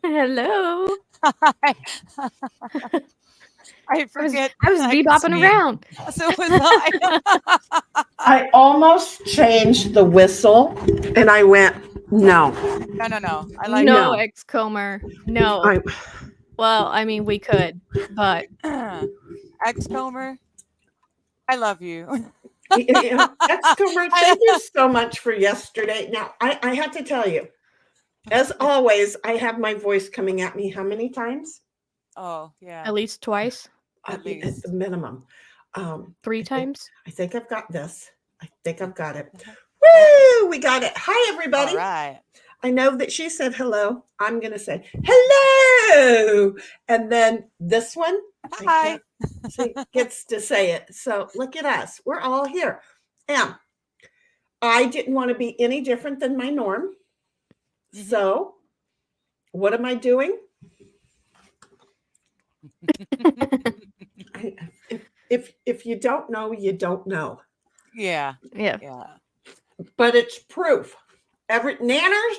Hello. I I was forget I was that it's bebopping me. around. So was I. I almost changed the whistle and I went, no, No, no, no. I like No, no. Excomber. No. I Well, I mean, we could, but it. Excomber, I love you. Excomber, I, thank you so much for yesterday. Now I have to tell you, as always, I have my voice coming at me how many times? oh, yeah, at least twice, at At the least. minimum. three I think times. I think I've got this. I think I've got it. Woo! We got it. Hi All everybody. right. I know that she said hello. I'm going to say hello. And then this one, I Hi. can't see, gets to say it. So look at us. We're all here. And I didn't want to be any different than my norm. Mhm. So what am I doing? If you don't know, you don't know. Yeah, Yeah. yeah. But it's proof. Every nanners,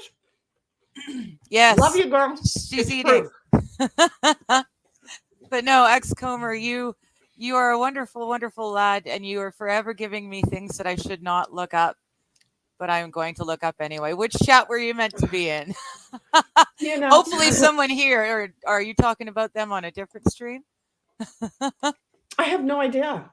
love Yes, you, girl. she's It's proof. eating. But no, Excomber, you are a wonderful, wonderful lad, and you are forever giving me things that I should not look up, but I'm going to look up anyway. Which chat were you meant to be in? You know, Hopefully, someone here. Or are you talking about them on a different stream? I have no idea.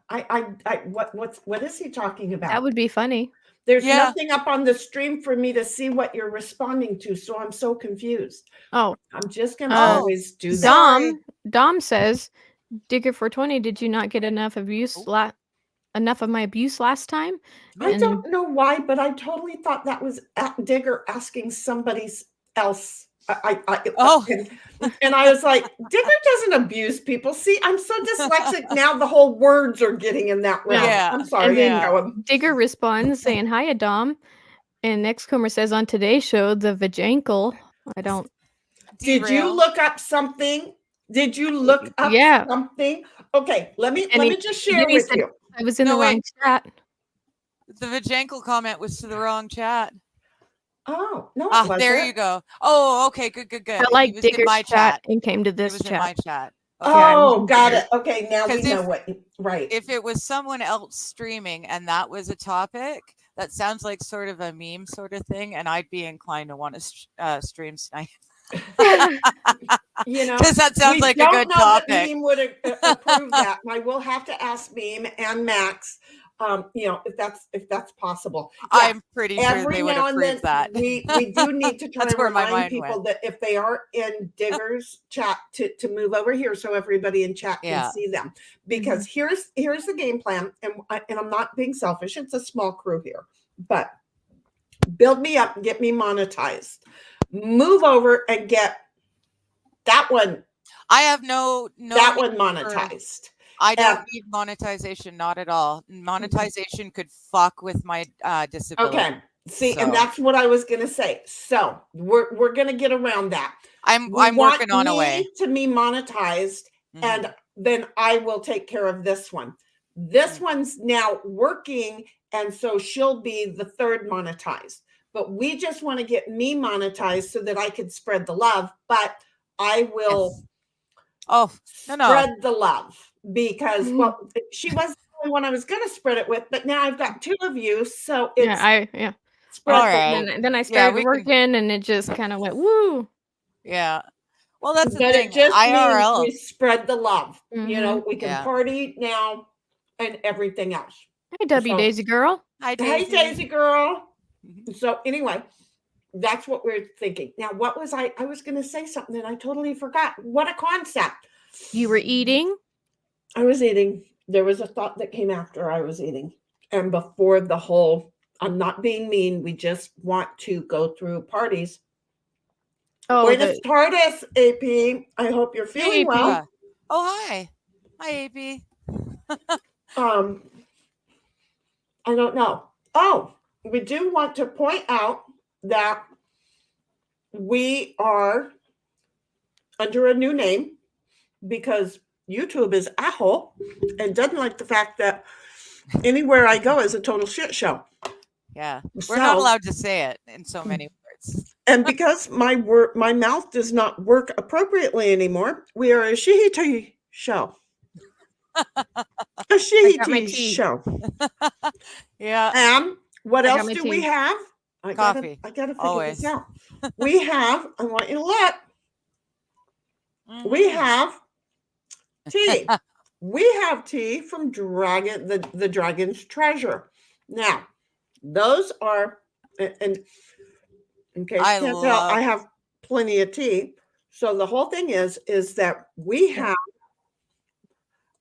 What is he talking That about? would be funny. There's Yeah. nothing up on the stream for me to see what you're responding to, so I'm so confused. Oh, I'm just gonna uh, Oh, always do that. sorry. Dom says, Digger 420, did you not get Oh, enough of my abuse last time? I nope. And don't know why, but I totally thought that was Digger asking somebody else. Oh, And I was like, Digger doesn't abuse people. See, I'm so dyslexic now. The whole words are getting in that yeah. realm. yeah, I'm And sorry. then yeah. Go. Digger responds saying, "Hiya, Dom." And Nextcomer says on today's show, the vajankle. I don't. Did you Derail. look up something? Did you look up Yeah. something? Okay, And let me just then share he with said you. I was in the No, wrong wait. chat. The Vajankle comment was to the wrong chat. Oh, no, it Ah, there wasn't. you go. Oh, okay, good, good, I good. He like was in Digger's my chat chat. and came to He this was in chat. my chat. Yeah, Okay. I was Oh, in got it. Digger's. Okay, now we Because know what. Right. if it was someone else streaming and that was a topic, that sounds like sort of a meme sort of thing, and I'd be inclined to want to stream tonight You know, because that sounds we like a don't good know that topic. Meme would approve that. I will have to ask Meme and Max. If that's possible. Yeah. I'm pretty sure Every they would now and then approve that. we do need to try That's and where my remind mind people went. that if they are in Digger's chat to move over here so everybody in chat can Yeah. see them. Mhm. Because here's the game plan, and I'm not being selfish. It's a small crew here, but build me up, get me monetized. Move over and get that one I have no that need one for monetized. I And don't need monetization, not at all. Monetization could fuck with my disability. okay, see, and So that's what I was gonna say. So we're gonna get around that. We I'm want working on a way. me to be monetized, Hmm. and then I will take care of this one. This one's now working, and so she'll be the third monetized. But we just want to get me monetized so that I can spread the love. But I will Yes. Oh, no. spread the love because, well, she was the only one I was going to spread it with, but now I've got two of you, so it's Yeah. All spread the right. love. Then I Yeah, started we can. working and it just kind of went woo. Yeah. Well, that's the But it thing. just means IRL. we spread the love. Mhm. We can Yeah. party now and everything else. Hey, W So, Daisy girl. Hi, hey, Daisy. Daisy girl. Mhm. So, anyway, that's what we're thinking. Now, what was I was going to say something and I totally forgot. What a concept. You were eating. I was eating. There was a thought that came after I was eating. And before the whole, I'm not being mean. We just want to go through parties. Oh, Buenas the tardes, AP. I hope you're hey feeling AP. well. Oh, hi. Hi, AB. Um, I don't know. Oh, we do want to point out that we are under a new name because YouTube is Apple and doesn't like the fact that anywhere I go is a total shit show. Yeah. We're not So allowed to say it in so many words. favorites. And because my mouth does not work appropriately anymore, we are a Shihiti show. A got my Shihiti tea. show. Yeah. And what I got else my do tea. we have? I Coffee. gotta figure Always. this out. We have, I want you to look, we Mhm. have tea. We have tea from the Dragon's Treasure. Now, those are, and in case I you can't tell, I love- have plenty of tea. So the whole thing is that we have,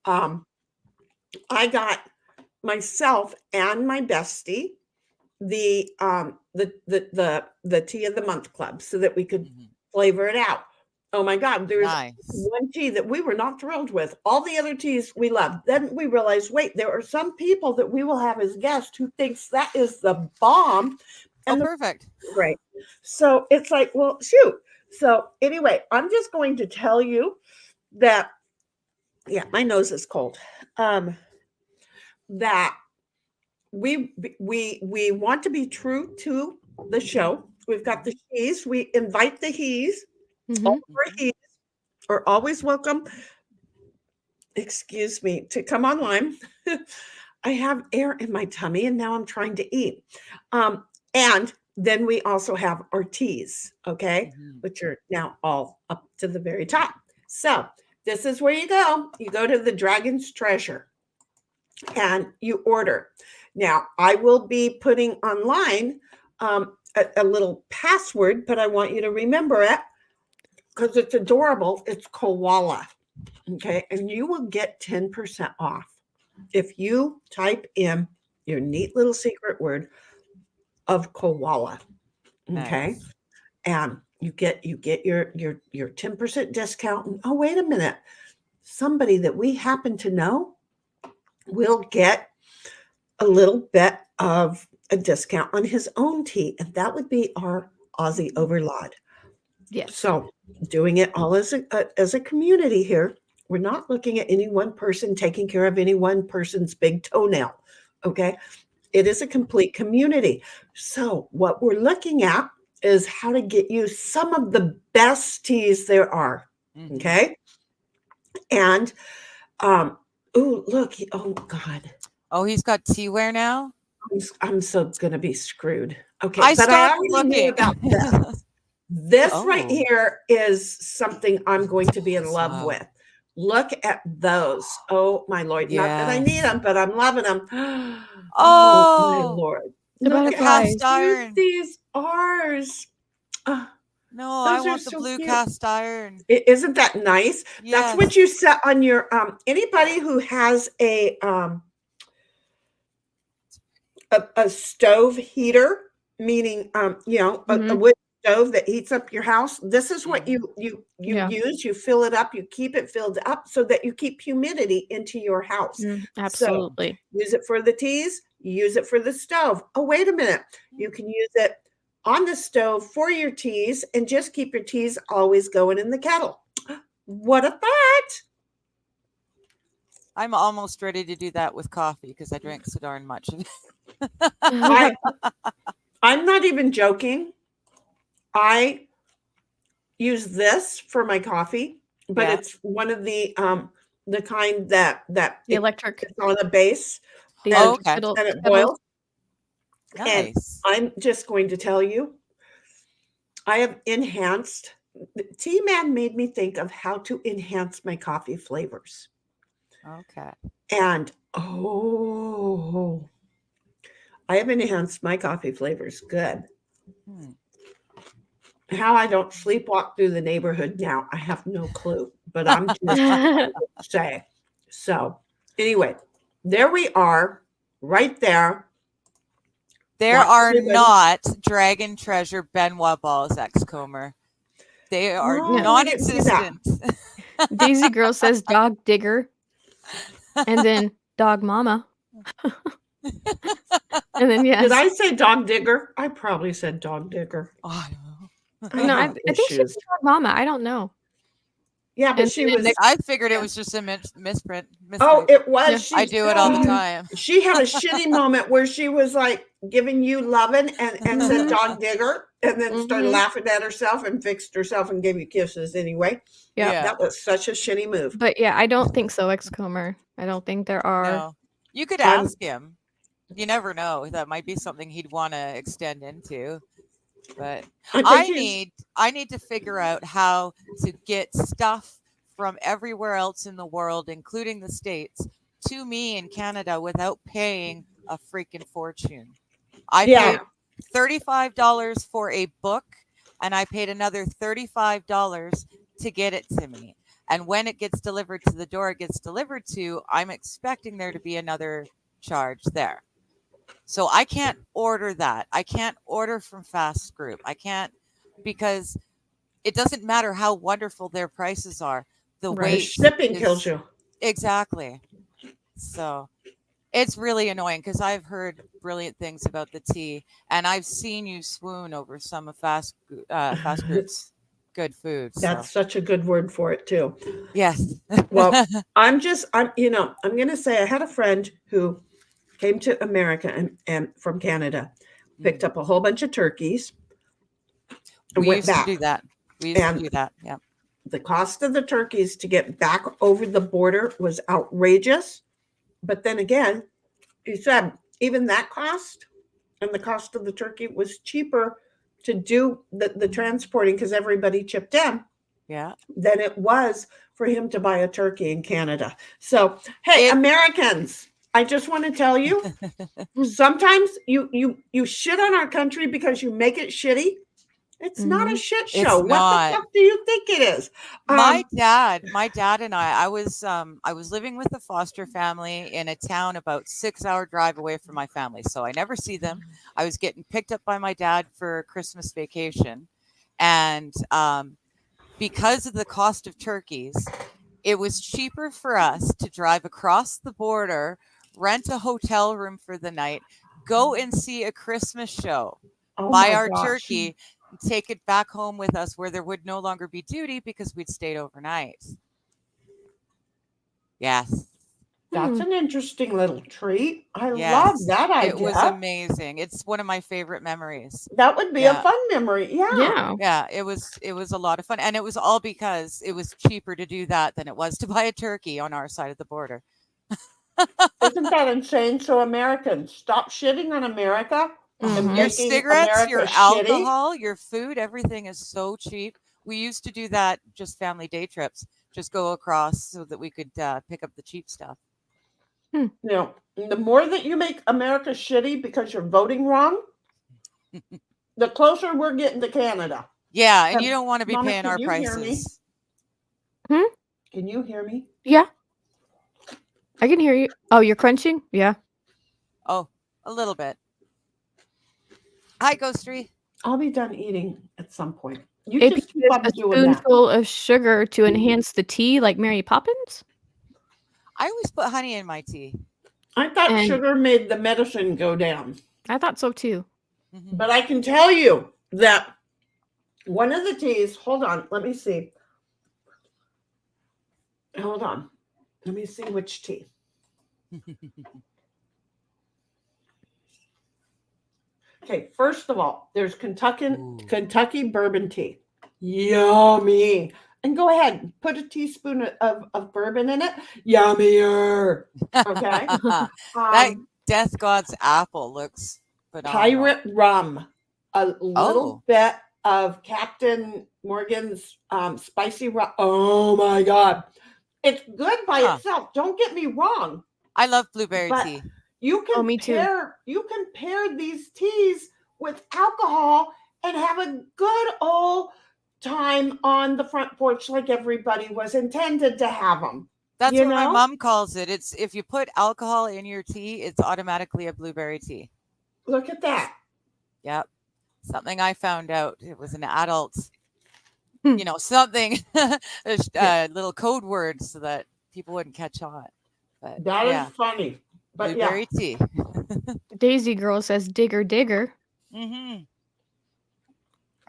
I got myself and my bestie the tea of the month club so that we could Mhm. flavor it out. Oh my God, there was Nice. one tea that we were not thrilled with. All the other teas we loved. Then we realized, wait, there are some people that we will have as guests who thinks that is the bomb. Oh, And perfect. Right. So it's like, well, shoot. So anyway, I'm just going to tell you that, yeah, my nose is cold. That we want to be true to the show. We've got the he's. We invite the he's. All Mhm. of our he's are always welcome. Excuse me, to come online. I have air in my tummy, and now I'm trying to eat. And then we also have our teas, okay, Mhm. which are now all up to the very top. So this is where you go. You go to the Dragon's Treasure, and you order. Now, I will be putting online a little password, but I want you to remember it because it's adorable. It's koala. Okay. And you will get 10% off if you type in your neat little secret word of koala. Okay. Nice. And you get your 10% discount. And oh, wait a minute. Somebody that we happen to know will get a little bit of a discount on his own tea, and that would be our Aussie Overlord. Yes. So doing it all as a community here. We're not looking at any one person taking care of any one person's big toenail. Okay. It is a complete community. So what we're looking at is how to get you some of the best teas there are. Mhm. Okay. And oh, look, oh God. Oh, he's got teaware now? I'm so gonna be screwed. Okay, I but I stopped already knew looking. about this. This right Oh. here is something I'm going to be in love Wow. with. Look at those. Oh my Lord. Not that I need Yes. them, but I'm loving them. Oh my Oh, Lord. The Look at how butterflies. cast iron. cute these are. No, I Those are want the so blue cute. cast iron. Isn't that nice? That's what Yes. you set on your anybody who has a stove heater, meaning you know, a Mhm. wood stove that heats up your house. This is what Mhm. you Yeah. use. You fill it up, you keep it filled up so that you keep humidity into your house. So Absolutely. use it for the teas, use it for the stove. Oh, wait a minute. You can use it on the stove for your teas and just keep your teas always going in the kettle. What a thought. I'm almost ready to do that with coffee because I drank so darn much. I, I'm not even joking. I use this for my coffee, but Yeah. it's one of the kind that The electric. it's on a base The and, electric Okay. kettle. and it kettle. boils. And Nice. I'm just going to tell you, I have enhanced. Tea Man made me think of how to enhance my coffee flavors. Okay. And oh, I have enhanced my coffee flavors. Good. Hmm. How I don't sleepwalk through the neighborhood now, I have no clue. But I'm just say. So anyway, there we are, right there. There Watch are everybody. not Dragon Treasure Benoit balls, X-Comer. They are No, I didn't see that. non-existent. Daisy Girl says dog digger. And then dog mama. And then yes. Did I say dog digger? I probably said dog digger. Oh, I don't know. No, I have think she issues. said dog mama. I don't know. Yeah, but And she then was. next- I figured Yeah. it was just a misprint. Oh, it was. Yeah. She I do it all the said- time. She had a shitty moment where she was like, giving you loving and said dog digger and then started Mhm. laughing at herself and fixed herself and gave you kisses anyway. Yeah. Yeah. That was such a shitty move. But yeah, I don't think so, Xcomer. I don't think there are. No. You could I'm- ask him. You never know. That might be something he'd want to extend into. But I think I need to figure out how to get stuff from everywhere else in the world, including the States, to me in Canada without paying a freaking fortune. I Yeah. paid $35 for a book, and I paid another $35 to get it to me. And when it gets delivered to the door it gets delivered to, I'm expecting there to be another charge there. So I can't order that. I can't order from Fast Group. I can't, because it doesn't matter how wonderful their prices are. The Right. the weight shipping is kills you. exactly. So it's really annoying because I've heard brilliant things about the tea, and I've seen you swoon over some of Fast Group's good food. So That's such a good word for it too. yes. Well, I'm going to say I had a friend who came to America and from Canada, picked up a whole bunch of turkeys and We went used back. to do that. We used And to do that. Yeah. the cost of the turkeys to get back over the border was outrageous. But then again, you said even that cost and the cost of the turkey was cheaper to do the transporting because everybody chipped in Yeah. than it was for him to buy a turkey in Canada. So, hey, It- Americans, I just want to tell you, sometimes you shit on our country because you make it shitty. It's not a shit show. What not. the fuck do you think it is? My dad and I was living with a foster family in a town about 6-hour drive away from my family. So I never see them. I was getting picked up by my dad for Christmas vacation. And because of the cost of turkeys, it was cheaper for us to drive across the border, rent a hotel room for the night, go and see a Christmas show, Oh buy my our gosh. turkey, and take it back home with us where there would no longer be duty because we'd stayed overnight. Yes. That's an interesting little treat. I love Yes. that idea. It was amazing. It's one of my favorite memories. That would be a Yeah. fun memory. Yeah. Yeah. Yeah, it was a lot of fun. And it was all because it was cheaper to do that than it was to buy a turkey on our side of the border. Isn't that insane? So Americans, stop shitting on America and Mhm. Your making cigarettes, America your shitty. alcohol, your food, everything is so cheap. We used to do that, just family day trips, just go across so that we could pick up the cheap stuff. You know, the more that you make America shitty because you're voting wrong, the closer we're getting to Canada. Yeah, and you don't want to be Mama, paying can our you hear me? prices. Can you hear me? Yeah. I can hear you. Oh, you're crunching? Yeah. Oh, a little bit. Hi, Ghostry. I'll be done eating at some point. You AP just keep says on a doing that. spoonful of sugar to enhance the tea, like Mary Poppins. I always put honey in my tea. I thought And- sugar made the medicine go down. I thought so too. Mhm. But I can tell you that one of the teas, hold on, let me see. Hold on. Let me see which tea. Okay, first of all, there's Kentucky bourbon tea. Yummy. And go ahead, put a teaspoon of bourbon in it. Yummier. Okay. That Death God's apple looks phenomenal. Pirate rum. A little Oh. bit of Captain Morgan's spicy rum. Oh my God. It's good by Huh. itself. Don't get me wrong. I love blueberry But tea. you can me too. pair these teas with alcohol and have a good old time on the front porch like everybody was intended to have them. That's You what my know? mom calls it. It's if you put alcohol in your tea, it's automatically a blueberry tea. Look at that. Yep. Something I found out. It was an adult, Hmm. something, a little code word so that people wouldn't catch on. But That is yeah, funny. But blueberry tea. Daisy Girl says digger digger. Mm-hmm.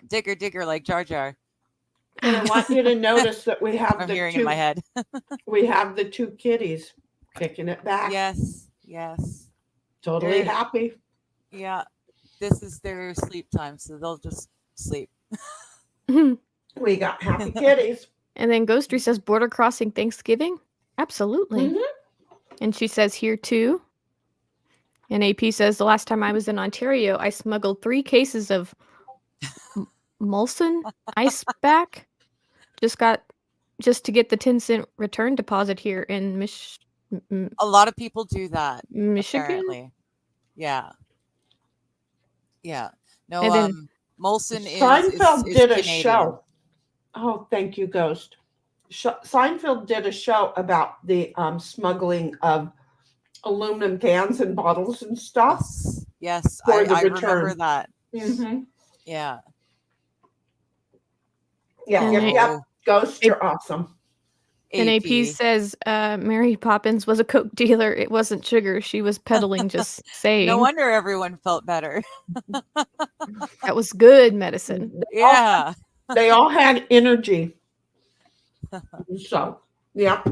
Digger, digger, like Jar Jar. and I want you to notice that we have I'm the hearing in my head. two kitties kicking it back. Yes, yes. Totally They're- happy. Yeah. This is their sleep time, so they'll just sleep. We got happy kitties. And then Ghostry says border crossing Thanksgiving? Absolutely. Mhm. And she says here too. And AP says the last time I was in Ontario, I smuggled 3 cases of Molson ice back. Just to get the 10-cent return deposit here in A lot of people do that, Michigan. apparently. Yeah. Yeah. No, And then Molson Seinfeld is did a Canadian. show. Oh, thank you, Ghost. Seinfeld did a show about the smuggling of aluminum cans and bottles and stuff. Yes. For the I remember return. that. Mm-hmm. Yeah. Yeah, And yep. Ghost, you're awesome. And AP says Mary Poppins was a Coke dealer. It wasn't sugar. She was peddling, just saying. No wonder everyone felt better. That was good medicine. Yeah. They all had energy. So, yeah.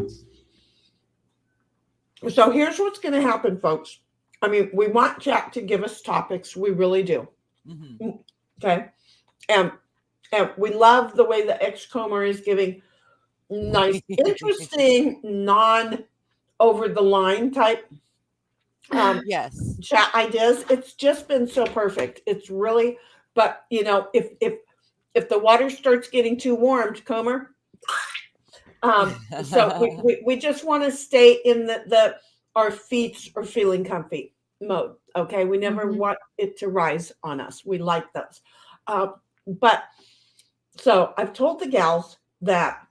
So here's what's going to happen, folks. I mean, we want Jack to give us topics. We really do. Mm-hmm. Okay. And we love the way the Xcomer is giving nice, interesting, non over the line type Yes. chat ideas. It's just been so perfect. It's really, but you know, if the water starts getting too warm, Comer, so we just want to stay in the our feet are feeling comfy mode. Okay, we never want it to rise on us. We like those, but so I've told the gals that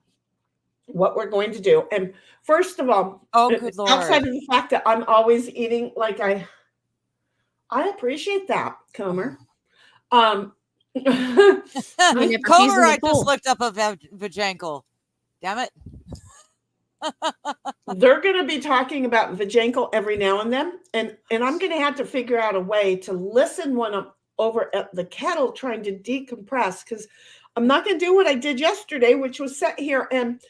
what we're going to do, and first of all, good Lord. outside of the fact that I'm always eating, like I appreciate that, Comer. Comer, I just looked up a vajankle. Damn it. They're going to be talking about vajankle every now and then, and I'm going to have to figure out a way to listen when I'm over at the kettle trying to decompress, because I'm not going to do what I did yesterday, which was sit here and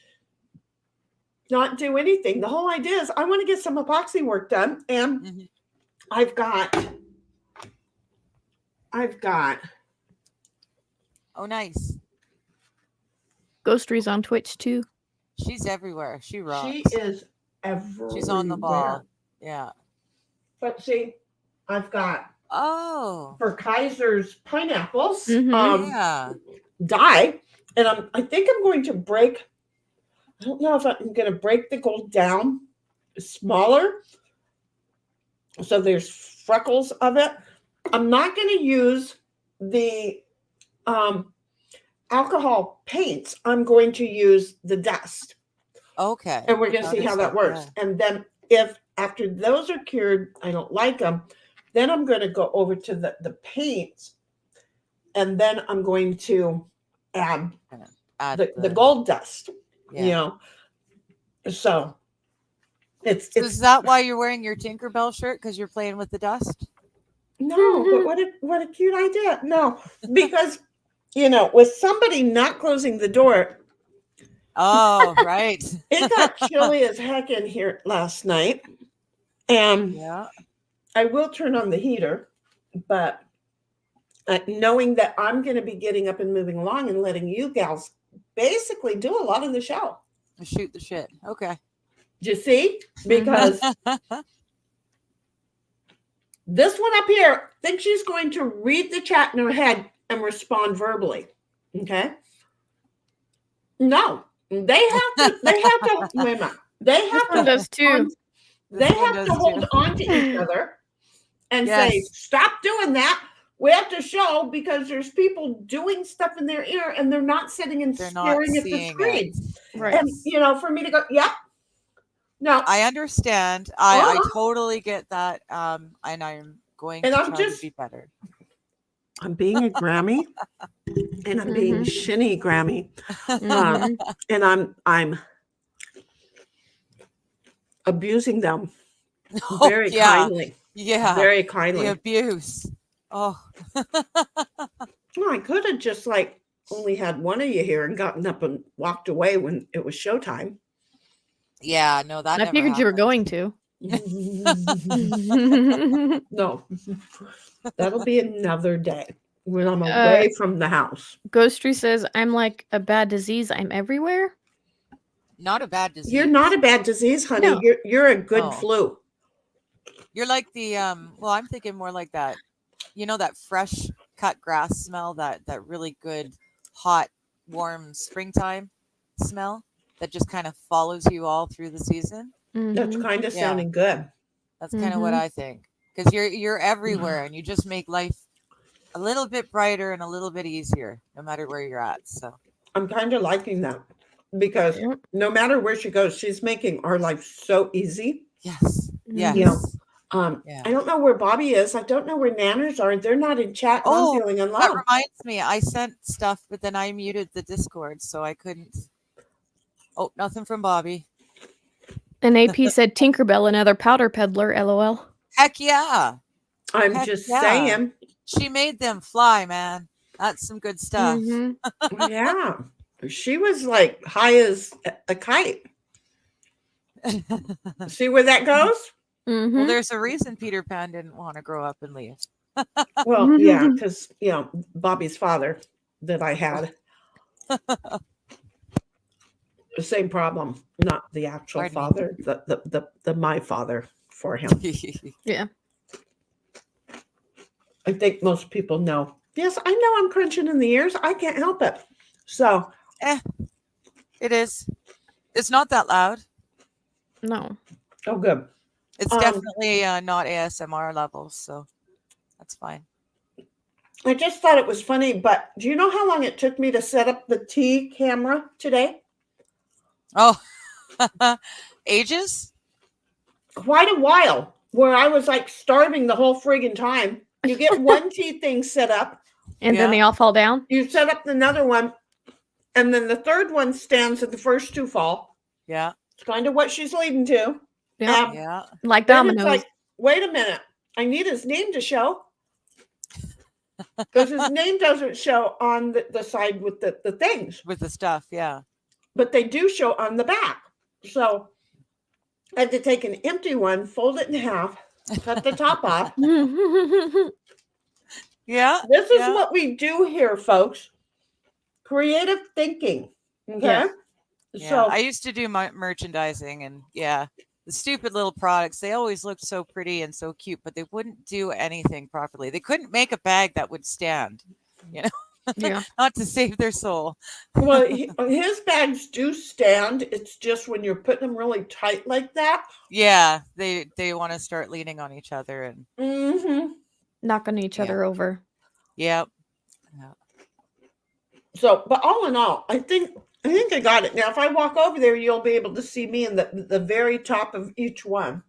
not do anything. The whole idea is I want to get some epoxy work done, and I've got. Oh, nice. Ghostry's on Twitch too. She's everywhere. She rocks. She is everywhere. She's on the ball. Yeah. But see, I've got for Kaiser's pineapples yeah. dye, and I think I'm going to break. I don't know if I'm going to break the gold down smaller, so there's freckles of it. I'm not going to use the alcohol paints. I'm going to use the dust. Okay. And we're going to see how that works. Yeah. And then if after those are cured, I don't like them, then I'm going to go over to the paints, and then I'm going to add the gold dust. Yeah. You know, so it's. Is that why you're wearing your Tinkerbell shirt? Because you're playing with the dust? No, but what a cute idea. No, because you know, with somebody not closing the door. Oh, right. It got chilly as heck in here last night, and I will turn on the heater, but knowing that I'm going to be getting up and moving along and letting you gals basically do a lot of the show. Shoot the shit. Okay. Do you see? Because this one up here thinks she's going to read the chat in her head and respond verbally. Okay. No, they have to wait a minute. They have to does too. They have to hold on to each other and say, stop doing that. We have to show, because there's people doing stuff in their ear and they're not sitting and staring at the screen. Right. And you know, for me to go, yep. No. I understand. I totally get that. And I'm going to try to be better. I'm being a Grammy, and I'm being shinny Grammy, and I'm abusing them very kindly. Yeah, very kindly. The abuse. Oh, well, I could have just only had one of you here and gotten up and walked away when it was showtime. Yeah, no, that. I figured you were going to. No, that'll be another day when I'm away from the house. Ghostry says, I'm like a bad disease. I'm everywhere. Not a bad disease. You're not a bad disease, honey. No. You're a good Oh. flu. You're like the well, I'm thinking more like that. You know that fresh cut grass smell, that really good hot, warm springtime smell that just kind of follows you all through the season. That's Mhm. kind of Yeah. sounding good. That's kind of what Mhm. I think. Because you're everywhere and you just make life a little bit brighter and a little bit easier, no matter where you're at. So I'm kind of liking that because Yep. no matter where she goes, she's making our life so easy. yes, yes. Mhm. Yeah. I don't know where Bobby is. I don't know where Nanners are. They're not in chat. And I'm Oh, feeling that unloved. reminds me. I sent stuff, but then I muted the Discord, so I couldn't. Oh, nothing from Bobby. And AP said Tinkerbell, another powder peddler, lol. Heck yeah. I'm Heck just yeah. saying. She made them fly, man. That's some good stuff. Mhm. Yeah. She was like high as a kite. See where that goes? Well, Mhm. there's a reason Peter Pan didn't want to grow up and leave. Well, yeah, because Bobby's father that I had. The same problem, not the actual Pardon me. father, the my father for him. Yeah. I think most people know. Yes, I know I'm crunching in the ears. I can't help it. So It is. It's not that loud. No. oh good. It's definitely not ASMR levels, so that's fine. I just thought it was funny, but do you know how long it took me to set up the T camera today? Oh, ages? Quite a while, where I was like starving the whole friggin' time. You get one T thing set up, And then Yeah. they all fall down. you set up another one, and then the third one stands and the first two fall. Yeah, It's kind of what she's leading to. Yeah. yeah. Like Then it's dominoes. like, wait a minute, I need his name to show. Because his name doesn't show on the side with the things, With the stuff, yeah. but they do show on the back. So I had to take an empty one, fold it in half, cut the top off. Yeah. This is yeah. what we do here, folks. Creative thinking. Okay. Yeah. Yeah, So I used to do my merchandising, and yeah, the stupid little products, they always looked so pretty and so cute, but they wouldn't do anything properly. They couldn't make a bag that would stand, Yeah. not to save their soul. well, his bags do stand. It's just when you're putting them really tight like that. Yeah, they want to start leaning on each other, and Mm-hmm. Knocking each Yeah. other over. yeah. So, but all in all, I think I got it. Now, if I walk over there, you'll be able to see me in the very top of each one.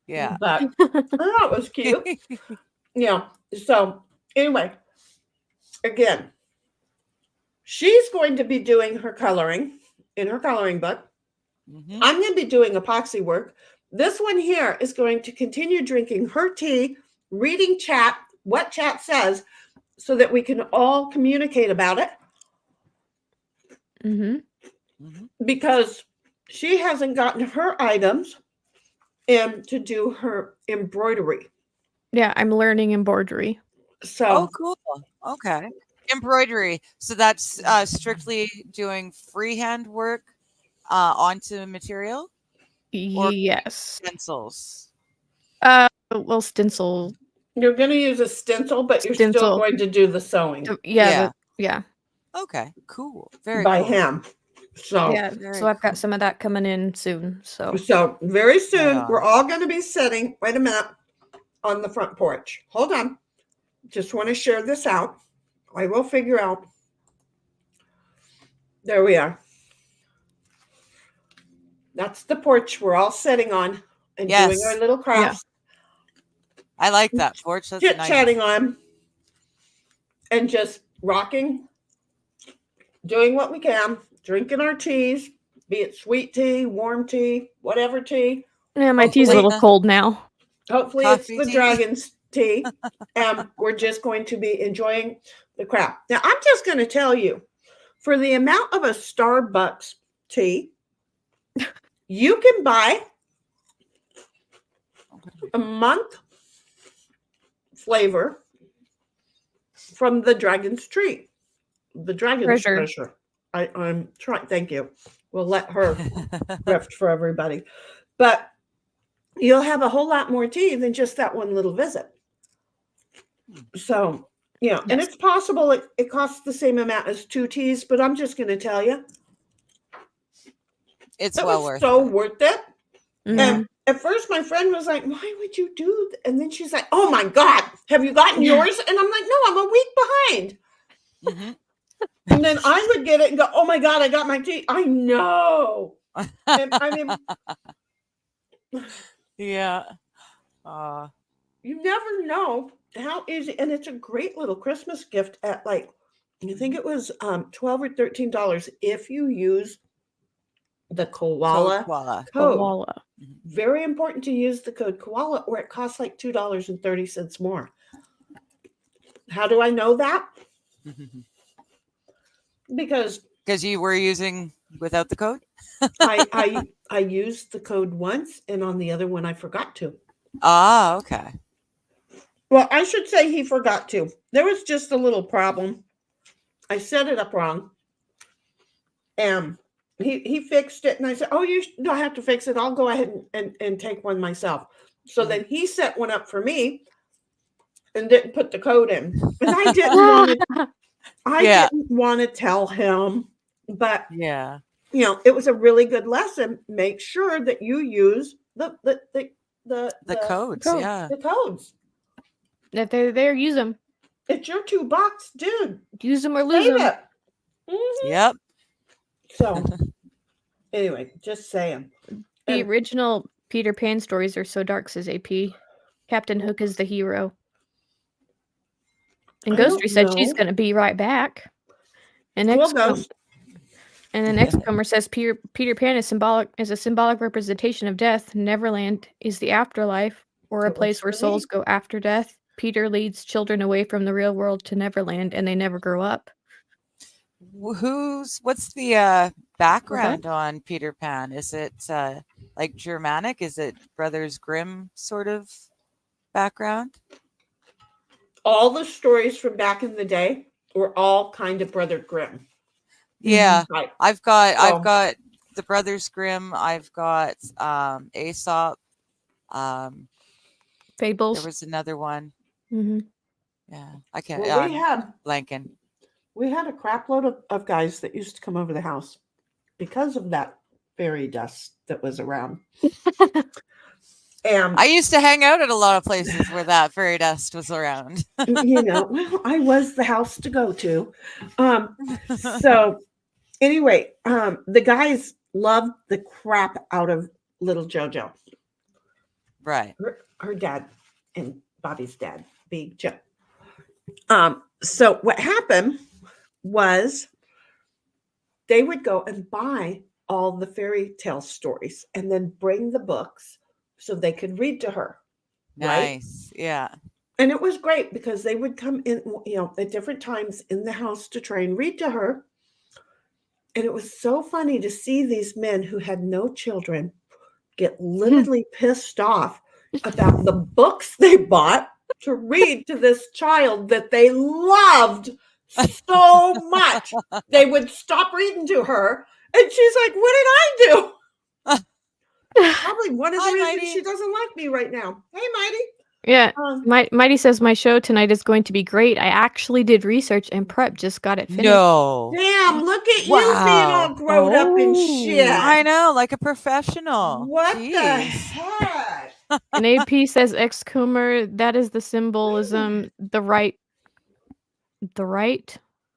Yeah. But I thought it was cute. Yeah. So anyway, again, she's going to be doing her coloring in her coloring book. Mhm. I'm going to be doing epoxy work. This one here is going to continue drinking her tea, reading chat, what chat says, so that we can all communicate about it. Mm-hmm. Mhm. Because she hasn't gotten her items in to do her embroidery. Yeah, I'm learning embroidery. So Oh, cool. Okay. Embroidery. So that's strictly doing freehand work onto material, Or- Yes. stencils. Well, stencil. you're going to use a stencil, but you're still Stencil. going to do the sewing Yeah. Yeah. Okay, cool. Very by cool. hand. So Yeah. very So I've cool. got some of that coming in soon. So very soon on. we're all going to be sitting. Wait a minute, on the front porch. Hold on. Just want to share this out. I will figure out. There we are. That's the porch we're all sitting on and doing Yes. our little crafts, I like that porch. That's a chit nice. chatting on, and just rocking, doing what we can, drinking our teas, be it sweet tea, warm tea, whatever tea. yeah, my tea's a Hopefully- little cold now. Hopefully Coffee it's the tea. dragon's tea. And we're just going to be enjoying the crap. Now, I'm just going to tell you, for the amount of a Starbucks tea, you can buy a month flavor from the dragon's treat. The dragon's treasure. I'm trying. Thank you. We'll let her rift for everybody. But you'll have a whole lot more tea than just that one little visit. So, yeah. And Yes. it's possible it costs the same amount as 2 teas, but I'm just going to tell you, It's it well was worth so it. worth it. Mhm. And at first, my friend was like, why would you do that? And then she's like, oh my God, have you gotten yours? And I'm like, no, I'm a week behind. hmm And then I would get it and go, oh my God, I got my tea. I know. And, I mean, Yeah. you never know how easy. And it's a great little Christmas gift at like, I think it was $12 or $13 if you use the koala Koala. code. Koala. Very important to use the code koala or it costs like $2.30 more. How do I know that? Because you were using without the code? I used the code once and on the other one I forgot to. Ah, okay. Well, I should say he forgot to. There was just a little problem. I set it up wrong. And he fixed it. And I said, oh, you don't have to fix it. I'll go ahead and take one myself. So then he set one up for me and didn't put the code in. And I didn't want to tell him. But Yeah. it was a really good lesson. Make sure that you use the codes. code. Yeah. the codes. If they're there, use them. It's your $2, dude. Use them or lose Save them. it. Mhm. Yep. So anyway, just saying. The And- original Peter Pan stories are so dark, says AP. Captain Hook is the hero. And I don't Ghostry said she's know. going to be right back. And Well, next Ghost. And the next comer says Peter Pan is a symbolic representation of death. Neverland is the afterlife, or a It place was where for souls me. go after death. Peter leads children away from the real world to Neverland, and they never grow up. What's the background on Peter Pan? Is it like Germanic? Is it Brothers Grimm sort of background? All the stories from back in the day were all kind of Brother Grimm. Yeah. Right. I've got the Brothers Grimm. I've got Aesop. Fables. There was another one. Mm-hmm. Yeah, I can't. Well, we had a crap load of guys that used to come over the house because of that fairy dust that was around. And I used to hang out at a lot of places where that fairy dust was around. well, I was the house to go to. So anyway, the guys loved the crap out of little JoJo. Right. Her dad and Bobby's dad, Big Joe. So what happened was they would go and buy all the fairy tale stories and then bring the books so they could read to her. Nice. Right? Yeah. And it was great because they would come in, at different times in the house to try and read to her. And it was so funny to see these men who had no children get literally pissed off about the books they bought to read to this child that they loved so much. They would stop reading to her and she's like, what did I do? Probably one of the reasons Mighty. she doesn't like me right now. Hey, Mighty. Yeah. Mighty says my show tonight is going to be great. I actually did research and prep, just got it finished. No. Damn, look at you being all grown up and shit. I know, like a professional. What Jeez. the heck? And AP says Excomber, that is the symbolism. The right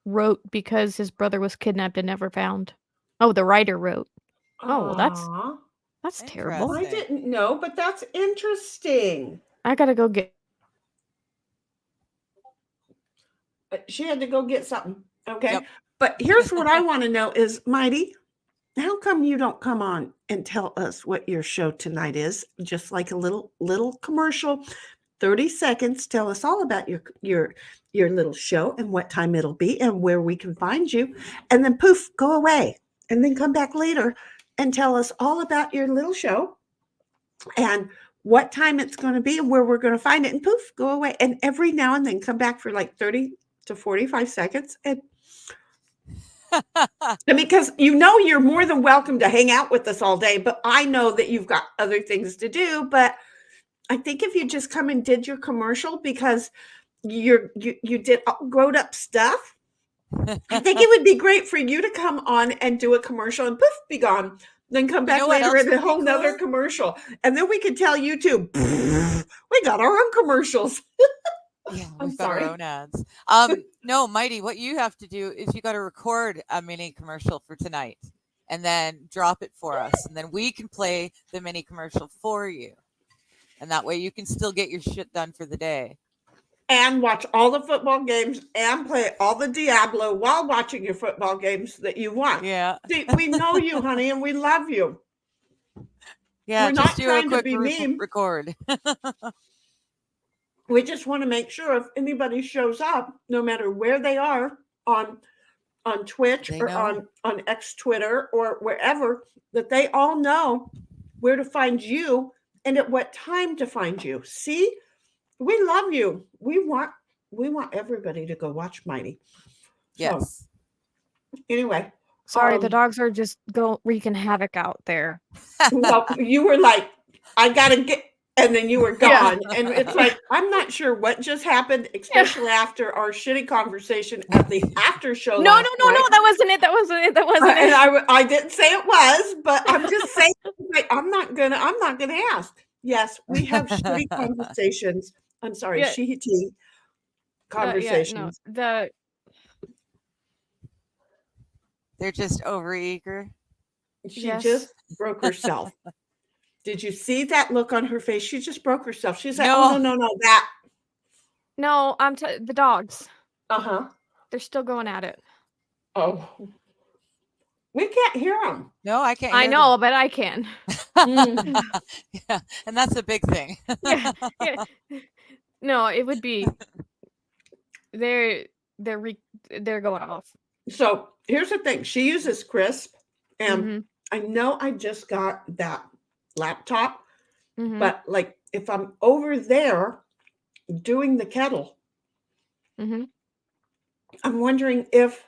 wrote because his brother was kidnapped and never found. Oh, the writer wrote. Oh, well, that's terrible. I didn't know, but that's interesting. I gotta go get. She had to go get something. Okay. Yep. But here's what I want to know is, Mighty, how come you don't come on and tell us what your show tonight is? Just like a little commercial, 30 seconds. Tell us all about your little show and what time it'll be and where we can find you. And then poof, go away. And then come back later and tell us all about your little show and what time it's going to be and where we're going to find it, and poof, go away. And every now and then come back for like 30 to 45 seconds. And because you're more than welcome to hang out with us all day, but I know that you've got other things to do. But I think if you just come and did your commercial because you did grown up stuff, I think it would be great for you to come on and do a commercial and poof, be gone. Then come back later in a whole nother commercial. And then we could tell YouTube, we got our own commercials. Yeah, I'm we've got sorry. our own ads. No, Mighty, what you have to do is you got to record a mini commercial for tonight and then drop it for us. And then we can play the mini commercial for you. And that way you can still get your shit done for the day. And watch all the football games and play all the Diablo while watching your football games that you want. Yeah. See, we know you, honey, and we love you. Yeah, we're just not do trying a quick to be mean. record. We just want to make sure if anybody shows up, no matter where they are on Twitch or on X Twitter or wherever, that they all know where to find you and at what time to find you. See, we love you. We want everybody to go watch Mighty. Yes. So, anyway. Sorry, the dogs are just wreaking havoc out there. Well, you were like, I gotta get, and then you were gone. Yeah. And it's like, I'm not sure what just happened, especially after our shitty conversation at the after show. No, that wasn't it. That wasn't it. And I didn't say it was, but I'm just saying, like, I'm not gonna ask. Yes, we have shitty conversations. I'm sorry, shitty conversations. They're just overeager. She just broke herself. Did you see that look on her face? She just broke herself. She's like, no. That. No, the dogs. Uh-huh. They're still going at it. Oh. We can't hear them. No, I can't hear them. But I can. Yeah, and that's a big thing. Yeah. No, it would be. They're going off. So here's the thing. She uses Crisp, and I know I just got that laptop, but like if I'm over there doing the kettle, I'm wondering if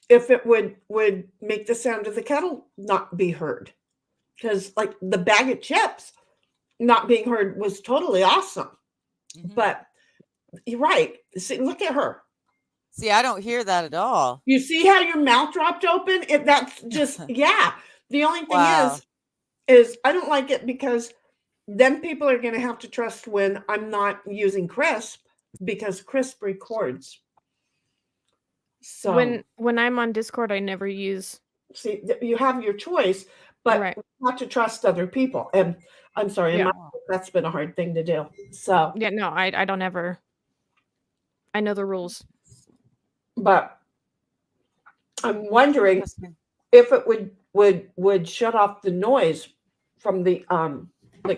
it would make the sound of the kettle not be heard, because like the bag of chips not being heard was totally awesome. But you're right. See, look at her. See, I don't hear that at all. You see how your mouth dropped open? That's just, yeah. The only thing is I don't like it because then people are going to have to trust when I'm not using Crisp, because Crisp records. So when I'm on Discord, I never use. See, you have your choice, but you have to trust other people. And I'm sorry, that's been a hard thing to do. So yeah, no, I don't ever. I know the rules. But I'm wondering if it would shut off the noise from the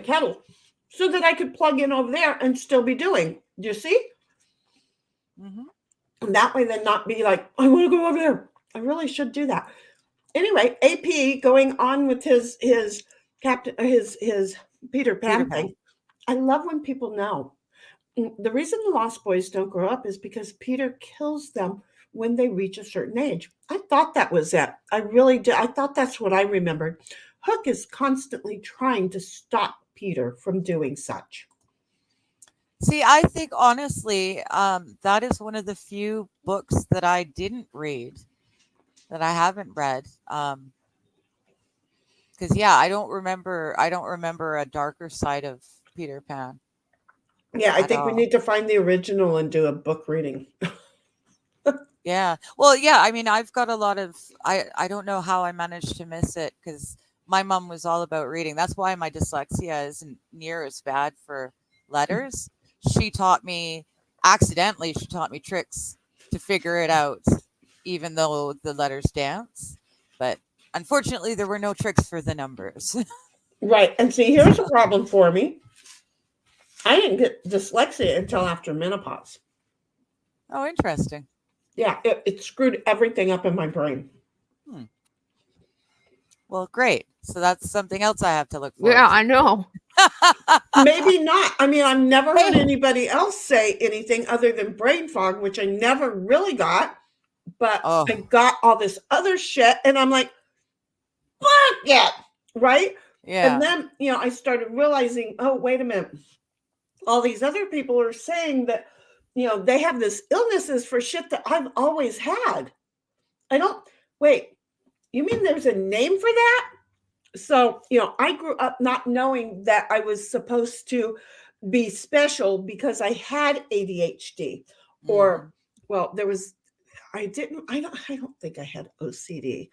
kettle, so that I could plug in over there and still be doing. Do you see? And that way, then not be like, I want to go over there. I really should do that. Anyway, AP going on with his Peter Pan thing. I love when people know. The reason the Lost Boys don't grow up is because Peter kills them when they reach a certain age. I thought that was it. I really did. I thought that's what I remembered. Hook is constantly trying to stop Peter from doing such. See, I think honestly, that is one of the few books that I didn't read, that I haven't read. Because I don't remember a darker side of Peter Pan. Yeah, I think we need to find the original and do a book reading. Yeah. Well, yeah, I mean, I've got a lot of, I don't know how I managed to miss it, because my mom was all about reading. That's why my dyslexia isn't near as bad for letters. She taught me tricks to figure it out, even though the letters dance. But unfortunately, there were no tricks for the numbers. Right. And see, here's a problem for me. I didn't get dyslexia until after menopause. Oh, interesting. Yeah, it screwed everything up in my brain. Well, great. So that's something else I have to look forward Yeah, to. I know. Maybe not. I mean, I've never heard Hey. anybody else say anything other than brain fog, which I never really got. But Oh, I got all this other shit, and I'm like, fuck it, right? yeah. And then, I started realizing, oh, wait a minute. All these other people are saying that, they have this illnesses for shit that I've always had. Wait, you mean there's a name for that? So, I grew up not knowing that I was supposed to be special because I had ADHD or, well, I don't think I had OCD.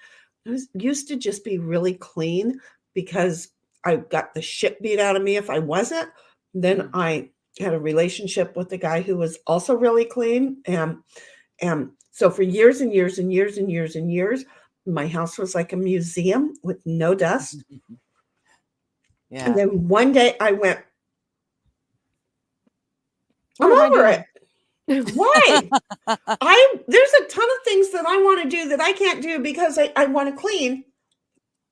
I used to just be really clean because I got the shit beat out of me if I wasn't. Then I had a relationship with a guy who was also really clean. And so for years and years and years and years and years, my house was like a museum with no dust. Yeah. And then one day I went, I'm What am I over doing? it. Why? There's a ton of things that I want to do that I can't do because I want to clean.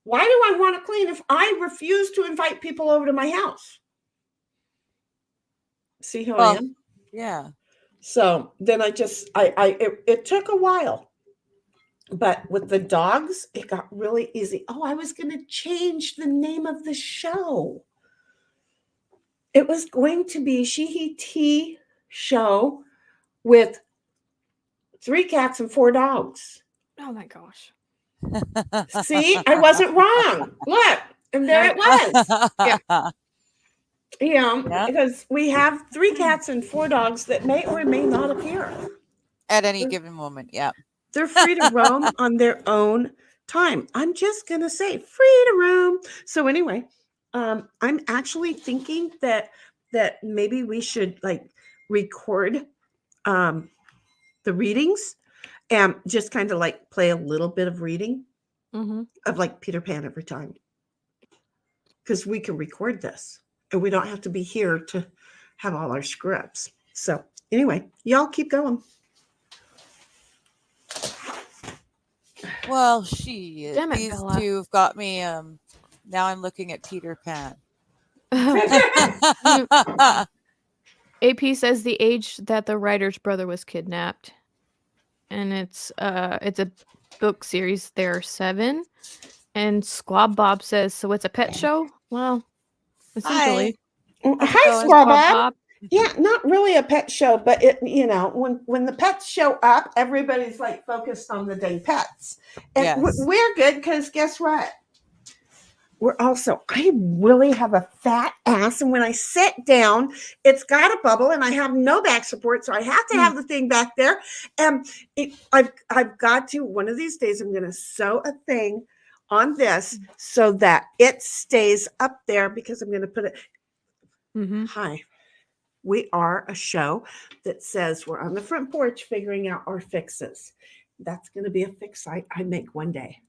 Why do I want to clean if I refuse to invite people over to my house? See how I am? Yeah. So then it took a while, but with the dogs, it got really easy. Oh, I was going to change the name of the show. It was going to be She, He, Tea show with 3 cats and 4 dogs. Oh my gosh. See, I wasn't wrong. Look, and there it was. Yeah. Because we have 3 cats and 4 dogs that may or may not appear At any given moment. Yeah. They're free to roam on their own time. I'm just going to say free to roam. So anyway, I'm actually thinking that maybe we should like record the readings and just kind of like play a little bit of reading of like Peter Pan every time. Because we can record this and we don't have to be here to have all our scripts. So anyway, y'all keep going. Well, these Bella. two have got me. Now I'm looking at Peter Pan. AP says the age that the writer's brother was kidnapped, and it's a book series. There are 7, and Squab Bob says, "So it's a pet show." Well, essentially. Hi, Squab Bob. Yeah, not really a pet show, but it, when the pets show up, everybody's like focused on the dang pets. And we're good because guess what? I really have a fat ass. And when I sit down, it's got a bubble and I have no back support. So I have to have the thing back there. And I've got to, one of these days, I'm going to sew a thing on this so that it stays up there because I'm going to put it. Hi. We are a show that says we're on the front porch figuring out our fixes. That's going to be a fix I make one day.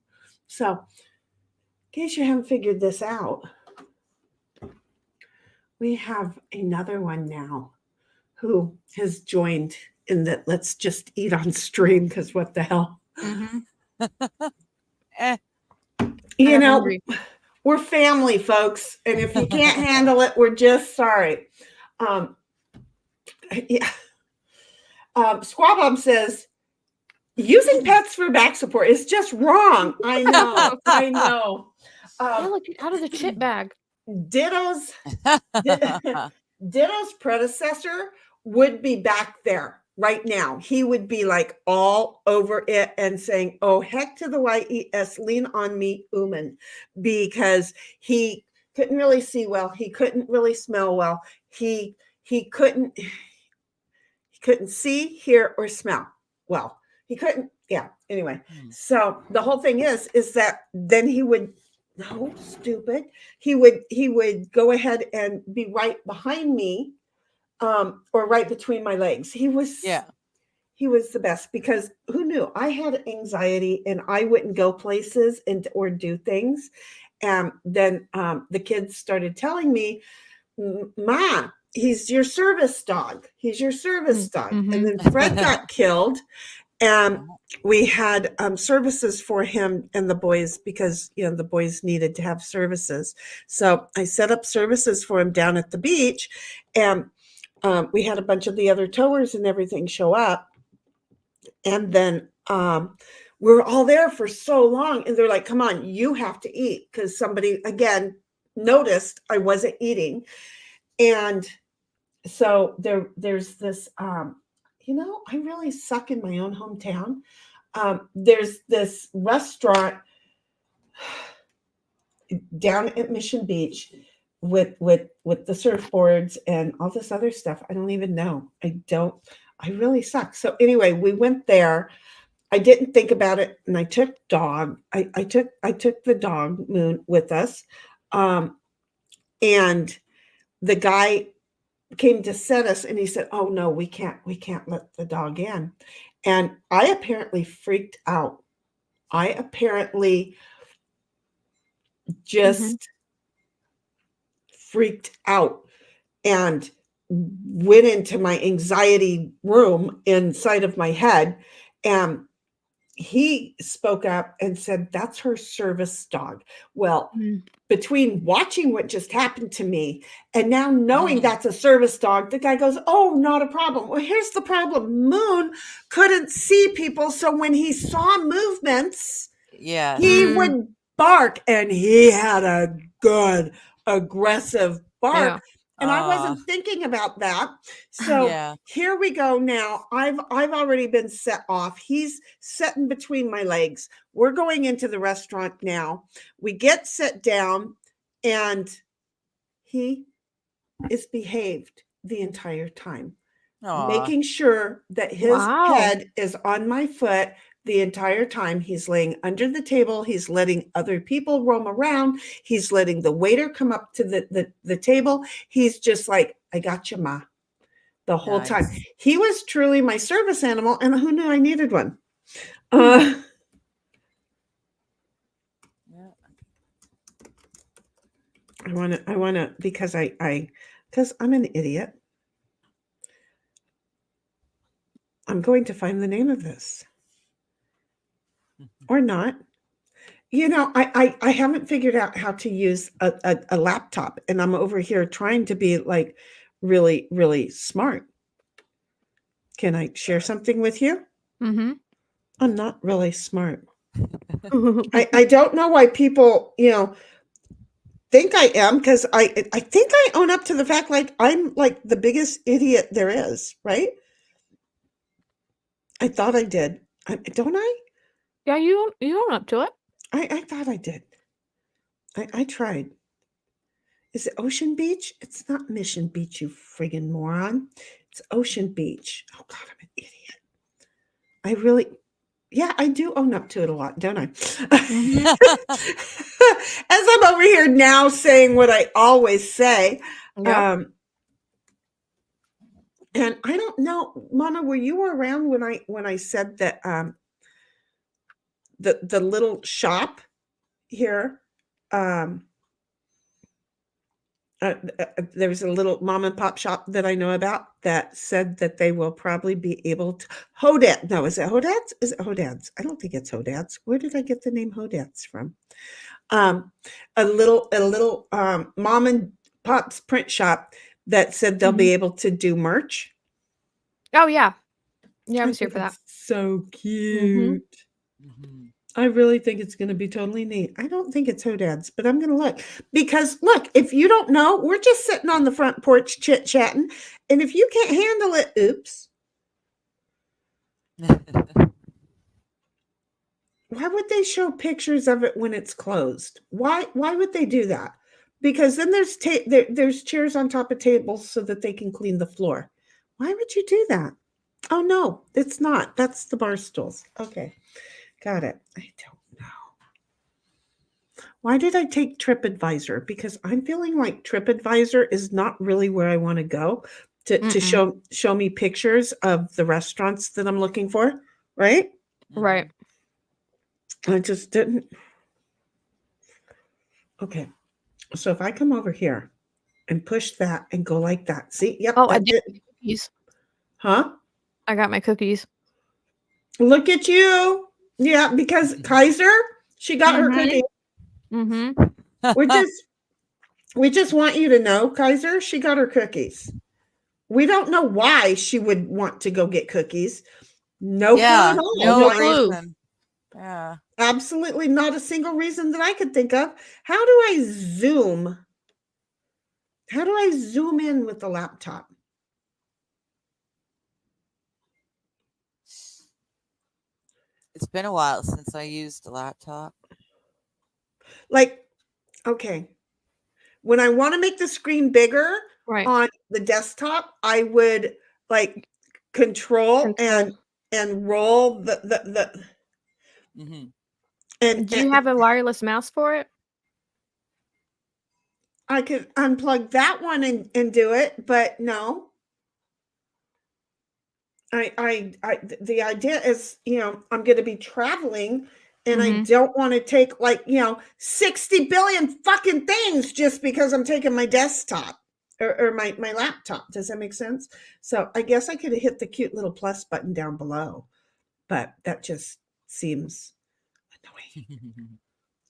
So, in case you haven't figured this out, we have another one now who has joined in that let's just eat on stream because what the hell? We're family, folks. And if you can't handle it, we're just sorry. Squab Bob says using pets for back support is just wrong. I know. Look out of the chip bag. Ditto's predecessor would be back there right now. He would be like all over it and saying, "Oh, heck to the YES, lean on me, Uman," because he couldn't really see well. He couldn't really smell well. He couldn't see, hear, or smell well. He couldn't. Yeah. Anyway, so the whole thing is that then he would. No, stupid. He would go ahead and be right behind me, or right between my legs. He was the best because who knew I had anxiety and I wouldn't go places or do things. And then the kids started telling me, "Ma, he's your service dog. He's your service dog." And then Fred got killed. And Oh, we had services for him and the boys because the boys needed to have services. So I set up services for him down at the beach, and we had a bunch of the other towers and everything show up, and then we were all there for so long, and they're like, "Come on, you have to eat," because somebody again noticed I wasn't eating, and so there's this. I really suck in my own hometown. There's this restaurant down at Mission Beach with the surfboards and all this other stuff. I don't even know. I really suck. So anyway, we went there. I didn't think about it, and I took dog. I took the dog Moon with us, and the guy came to set us, and he said, "Oh no, we can't let the dog in," and I apparently freaked out. I apparently Mhm. just freaked out and went into my anxiety room inside of my head, and he spoke up and said, "That's her service dog." Well, Mm. between watching what just happened to me and now knowing mhm. that's a service dog, the guy goes, "Oh, not a problem." Well, here's the problem. Moon couldn't see people, so when he saw movements, he Yes. Mm. would bark, and he had a good aggressive Yeah. bark, and I Uh, wasn't thinking about that. So yeah. here we go. Now I've already been set off. He's sitting between my legs. We're going into the restaurant now. We get set down, and he is behaved the entire time, Aw, making sure that his Wow. head is on my foot the entire time. He's laying under the table. He's letting other people roam around. He's letting the waiter come up to the table. He's just like, "I got you, Ma," the whole time. nice. He was truly my service animal, and who knew I needed one? Hmm. Uh, Yeah. I want to, because I'm an idiot. I'm going to find the name of this or not. I haven't figured out how to use a laptop, and I'm over here trying to be like really, really smart. Can I share something with you? Mhm. I'm not really smart. I don't know why people, think I am, because I think I own up to the fact like I'm like the biggest idiot there is, right? I thought I did. Don't I? Yeah, you own up to it. I thought I did. I tried. Is it Ocean Beach? It's not Mission Beach, you friggin' moron. It's Ocean Beach. Oh God, I'm an idiot. I really, yeah, I do own up to it a lot, don't I? Mhm. As I'm over here now saying what I always say, Yep. um, and I don't know, Mama, were you around when I said that the little shop here, um, there was a little mom and pop shop that I know about that said that they will probably be able to Hodad. No, is it Hodad's? Is it Hodad's? I don't think it's Hodad's. Where did I get the name Hodad's from? Um, a little mom and pop's print shop that said they'll Mhm. be able to do merch. Oh yeah. Yeah, I I was here think for that. it's so Mhm. cute. Mhm. I really think it's going to be totally neat. I don't think it's Hodad's, but I'm going to look because look, if you don't know, we're just sitting on the front porch chit chatting. And if you can't handle it, oops, why would they show pictures of it when it's closed? Why would they do that? Because then there's chairs on top of tables so that they can clean the floor. Why would you do that? Oh no, it's not. That's the bar stools. Okay. Got it. I don't know. Why did I take TripAdvisor? Because I'm feeling like TripAdvisor is not really where I want to go to Mm-mm. show me pictures of the restaurants that I'm looking for, right? Right. Mhm. I just didn't. Okay. So if I come over here and push that and go like that, see, yep, Oh, I that did did, my cookies. huh? I got my cookies. Look at you. Yeah, because Kaiser, she got her Mhm. cookie. Mm-hmm. We just want you to know, Kaiser, she got her cookies. We don't know why she would want to go get cookies. No clue Yeah, at all. no No clue. reason. Yeah. Absolutely not a single reason that I could think of. How do I zoom? How do I zoom in with the laptop? It's been a while since I used a laptop. Like, okay. When I want to make the screen bigger Right. on the desktop, I would like control Control. and roll the hmm and Do you have a wireless mouse for it? I could unplug that one and do it, but no. The idea is, I'm going to be traveling and I Mm-hmm. don't want to take 60 billion fucking things just because I'm taking my desktop or my laptop. Does that make sense? So I guess I could have hit the cute little plus button down below, but that just seems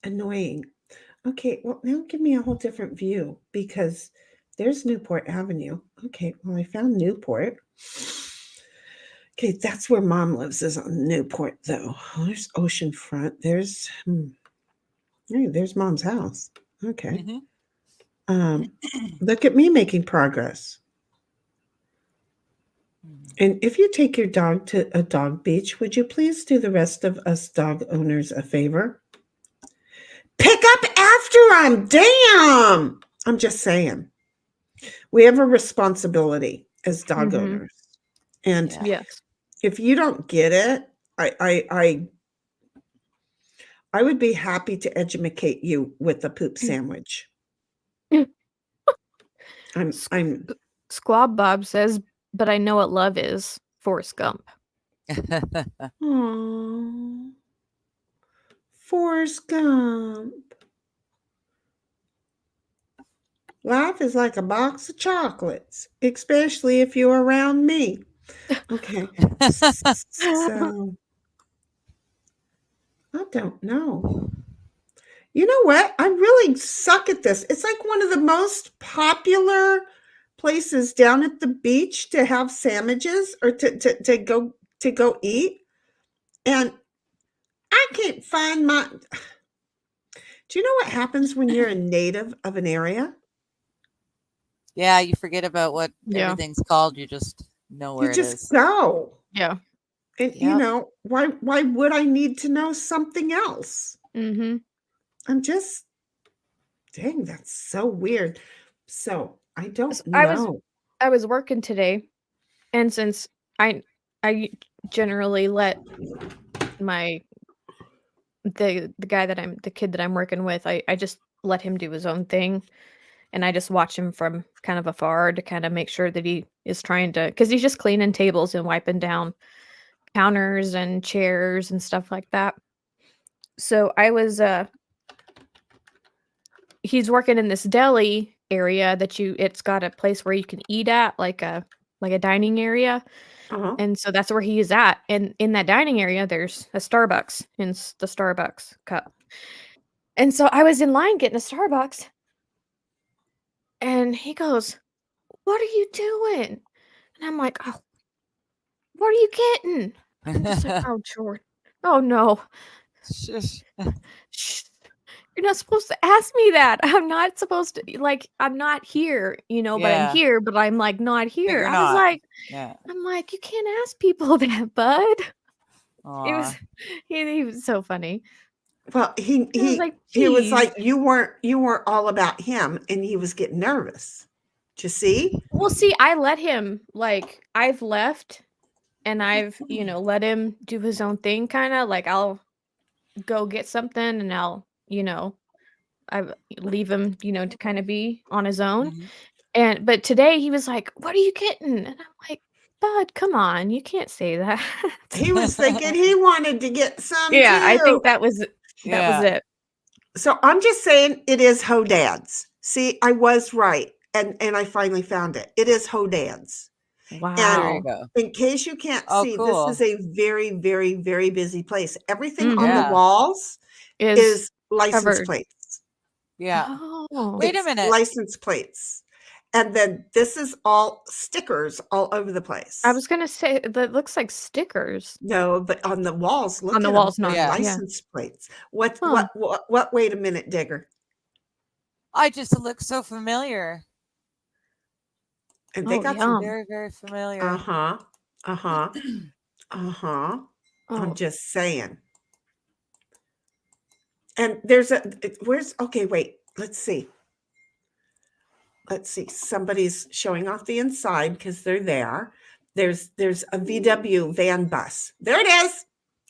annoying. Okay, well, now give me a whole different view because there's Newport Avenue. Okay, well, I found Newport. Okay, that's where mom lives, is on Newport, though. Oh, there's oceanfront. There's mom's house. Okay. Look at me making progress. And if you take your dog to a dog beach, would you please do the rest of us dog owners a favor? Pick up after them. Damn. I'm just saying. We have a responsibility as dog Mhm. owners. And Yeah. Yes. if you don't get it, I would be happy to educate you with a poop sandwich. I'm Squab Bob says, but I know what love is. Forrest Gump. Aww. Forrest Gump. Life is like a box of chocolates, especially if you're around me. Okay. So I don't know. You know what? I really suck at this. It's like one of the most popular places down at the beach to have sandwiches or to go eat. And I can't find my. Do you know what happens when you're a native of an area? Yeah, you forget about what Yeah. everything's called. You just know where You it just is. go. Yeah. And Yep. why would I need to know something else? Mm-hmm. I'm just dang, that's so weird. So I don't So know. I was working today, and since I generally let my the kid that I'm working with, I just let him do his own thing, and I just watch him from kind of afar to kind of make sure that he is trying to, because he's just cleaning tables and wiping down counters and chairs and stuff like that. So I was he's working in this deli area that it's got a place where you can eat at, like a dining area. Uh-huh. And so that's where he is at. And in that dining area, there's a Starbucks in the Starbucks cup. And so I was in line getting a Starbucks, and he goes, "What are you doing?" And I'm like, "Oh, what are you getting?" I'm just like, "Oh, Jordan. Oh no. Shush. Shh. You're not supposed to ask me that. I'm not supposed to, like, I'm not here, but I'm Yeah. here, but I'm like not But here." you're I was not. like, Yeah. I'm like, you can't ask people that, bud. It was Aw. he was so funny. Well, I was like, he was "Geez." like you weren't all about him and he was getting nervous. Do you see? Well, see, I let him, like, I've left and I've, let him do his own thing, kinda, like, I'll go get something and I leave him, to kinda be on his own. Mhm. But today he was like, "What are you getting?" And I'm like, "Bud, come on, you can't say that." He was thinking he wanted to get some Yeah, I too. think that was Yeah. it. So I'm just saying it is Hodad's. See, I was right. And I finally found it. It is Hodad's. There Wow. you go. In case you can't Oh, see, cool. this is a very, very, very busy place. Everything Mhm. on the Yeah. walls is license covered. plates. Yeah. Oh. Wait a It's minute. license plates. And then this is all stickers all over the place. I was gonna say that looks like stickers. No, but on the walls, look On the at walls, them. not They're Yeah. license plates. What? Huh. What? Wait a minute, Digger. I just look so familiar. And they Oh, got some. yum. Very, very familiar. Uh huh. Uh huh. Uh huh. I'm Oh. just saying. And there's a. Where's? Okay, wait. Let's see. Let's see. Somebody's showing off the inside because they're there. There's a VW van bus. There it is.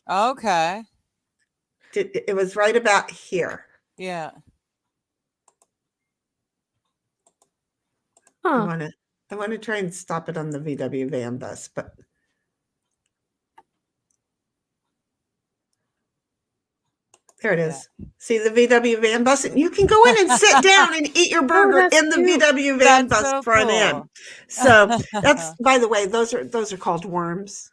Okay. It was right about here. Yeah. Huh. I want to try and stop it on the VW van bus, but there it Yeah. is. See the VW van bus, and you can go in and sit down and eat your burger that's in the cute. VW van That's bus so front end. cool. So that's, by the way, those are called worms.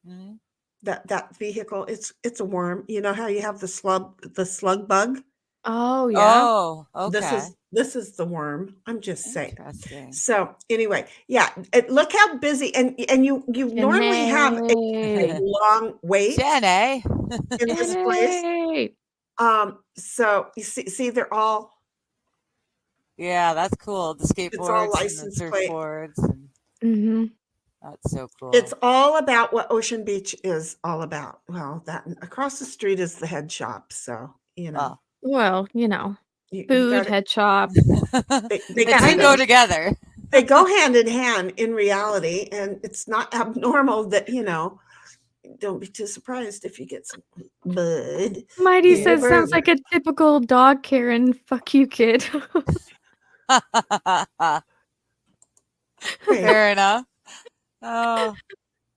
Mhm. That vehicle, it's a worm. You know how you have the slug bug? Oh, yeah. Oh, okay. This is the worm. I'm just saying. Interesting. So anyway, yeah, look how busy, and you normally have a Janae. long wait Jenny. in this place. Janae. So you see they're all, Yeah, that's cool. The it's all skateboards and the license plate. surfboards. And Mm-hmm. that's so cool. It's all about what Ocean Beach is all about. Well, that across the street is the head shop, so you know. Well, you know, You food, gotta, head shop. they the kind two go of together. they go hand in hand in reality, and it's not abnormal that don't be too surprised if you get some bud. Mighty in your says sounds like burger. a typical dog Karen. Fuck you, kid. Wait, Fair enough. Oh,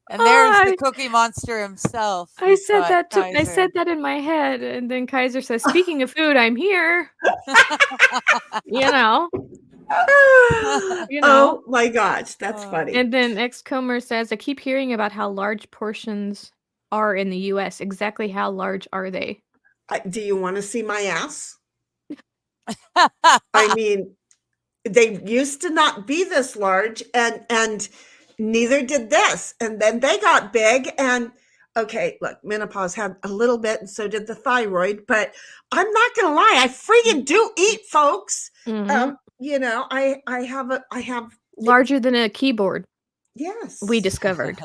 and there's the I Cookie Monster himself. I We've said got that too. I Kaiser. said that in my head, and then Kaiser says, "Speaking of food, I'm here." You know, you know. oh my gosh, that's Oh. funny. And then X-Comer says, "I keep hearing about how large portions are in the U.S. Exactly how large are they?" Do you want to see my ass? I mean, they used to not be this large, and neither did this, and then they got big. And okay, look, menopause had a little bit, and so did the thyroid, but I'm not gonna lie, I freaking do eat, folks. Mhm. I have Larger than a keyboard, yes, we discovered.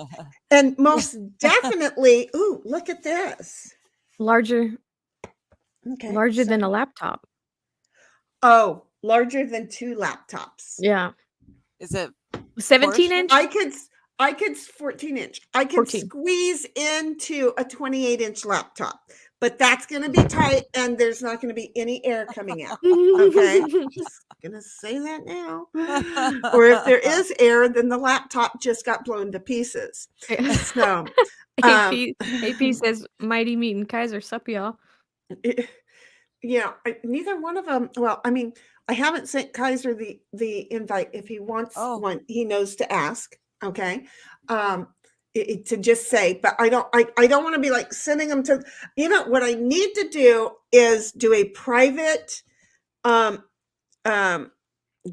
and most definitely, ooh, look at this. Larger Okay, larger than a so- laptop. oh, larger than 2 laptops. Yeah. Is it 17 portion? inch? I could 14-inch. I could 14. squeeze into a 28-inch laptop, but that's going to be tight, and there's not going to be any air coming out. Okay, just gonna say that now. Or if there is air, then the laptop just got blown to pieces. So, AP says Mighty Meat and Kaiser sup y'all. yeah, neither one of them. Well, I mean, I haven't sent Kaiser the invite. If he wants one, he knows to ask. Okay, to just say, but I don't want to be like sending them to. What I need to do is do a private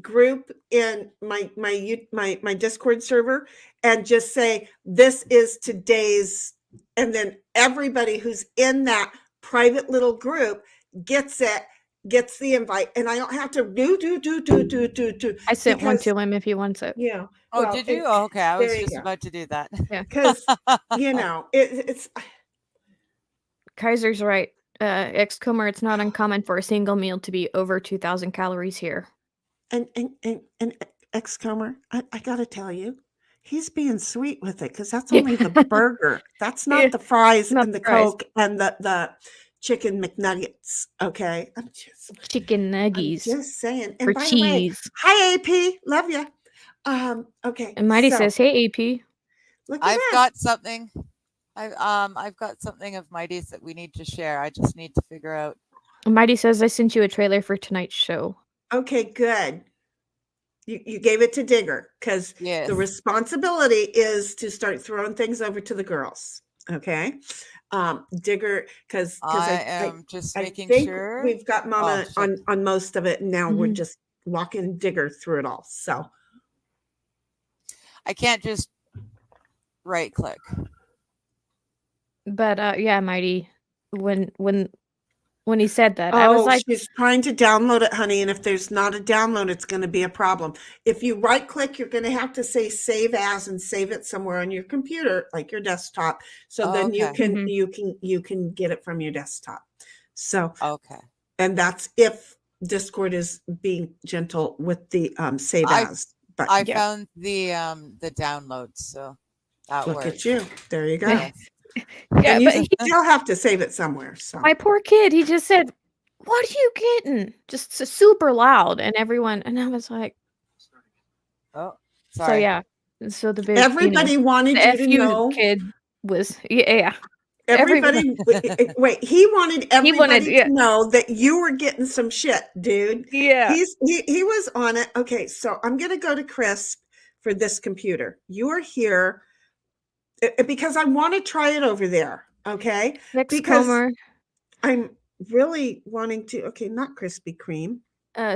group in my Discord server, and just say this is today's, and then everybody who's in that private little group gets the invite, and I don't have to do. I sent one to him if he wants it. Yeah. Oh, well, did you? Oh, okay. I was there you just go. about to do that. Yeah. Because it's Kaiser's right. X-Comer, it's not uncommon for a single meal to be over 2,000 calories here. and X-Comer, I gotta tell you, he's being sweet with it, because that's only the burger. That's not Yeah, the fries not and the the fries. Coke and the chicken McNuggets. Okay, I'm Chicken nuggies just saying. for And by the way, cheese. hi AP, love you. Okay. And Mighty so, says, "Hey AP." look at I've that. got something. I've got something of Mighty's that we need to share. I just need to figure out. Mighty says, "I sent you a trailer for tonight's show." Okay, good. You gave it to Digger because Yes. the responsibility is to start throwing things over to the girls. Okay. Digger, because I am just I making think sure. we've got Mama shit. on most of it, and now we're Mhm. just walking Digger through it all. So I can't just right click. But yeah, Mighty, when he said that, I was like, she's trying to download it, honey. And if there's not a download, it's going to be a problem. If you right click, you're going to have to say save as and save it somewhere on your computer, like your desktop. So then you Okay. can Mhm. you can get it from your desktop. So Okay. and that's if Discord is being gentle with the save I as. But I Yeah. found the downloads, so that look works. at you. There you go. Yes. yeah, And you but still have to save it somewhere. So my poor kid, he just said, "What are you getting?" Just super loud, and everyone, and I was like, Oh, so sorry. yeah, so the big, everybody wanted the you to FU know. kid was, yeah, Everybody, wait, he wanted everybody yeah. to know that you were getting some shit, dude. Yeah. He was on it. Okay, so I'm gonna go to Chris for this computer. You are here because I want to try it over there. Okay, Next because Comer. I'm really wanting to. Okay, not Krispy Kreme.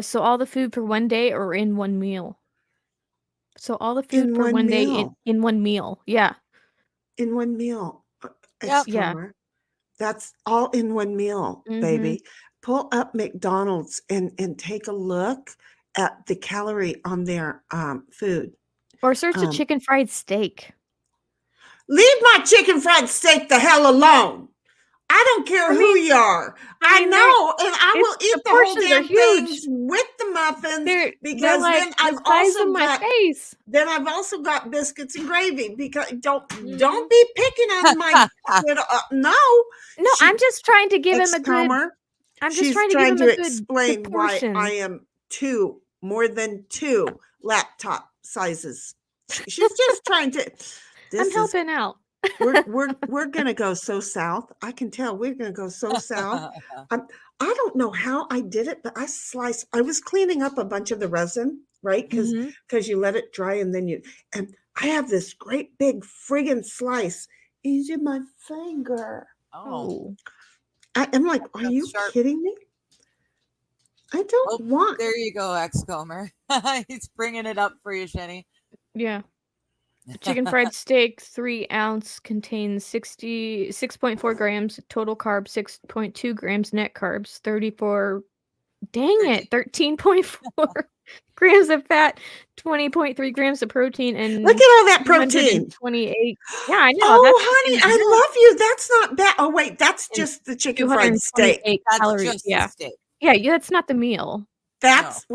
So all the food for one day or in one meal. So all the food In for one one day meal. in one meal. Yeah. In one meal. Yep. Yeah. Comer. That's all in one meal, Mhm. baby. Pull up McDonald's and take a look at the calorie on their food. Or search a chicken fried steak. Leave my chicken fried steak the hell alone. I don't care I who mean- you are. I I mean, know, and I will the eat the whole portions are damn huge. things with the muffins They're because like then the I've size also of my got face. then I've also got biscuits and gravy because don't Mhm. be picking on my kid. No, No, I'm just trying to give him a good. Comer. I'm just She's trying to give him a good explain why portion. I am more than two laptop sizes. She's just trying to. I'm helping out. We're gonna go so south. I can tell we're gonna go so south. I don't know how I did it, but I was cleaning up a bunch of the resin, right? Because Mhm. you let it dry and then and I have this great big friggin' slice. Is in my finger. Oh, I'm like, are that's you sharp. kidding me? I don't want. There you go, X-Comer. He's bringing it up for you, Shenny. Yeah. Chicken fried steak, 3 ounce, contains 6.4 grams total carbs, 6.2 grams net carbs, 13.4 grams of fat, 20.3 grams of protein, and Look at all that protein. 128. Yeah, I know. Oh, That's honey, I love you. That's not bad. Oh, wait, that's And just the chicken fried steak. 228 That's calories. just the Yeah. steak. Yeah, that's not the meal. That's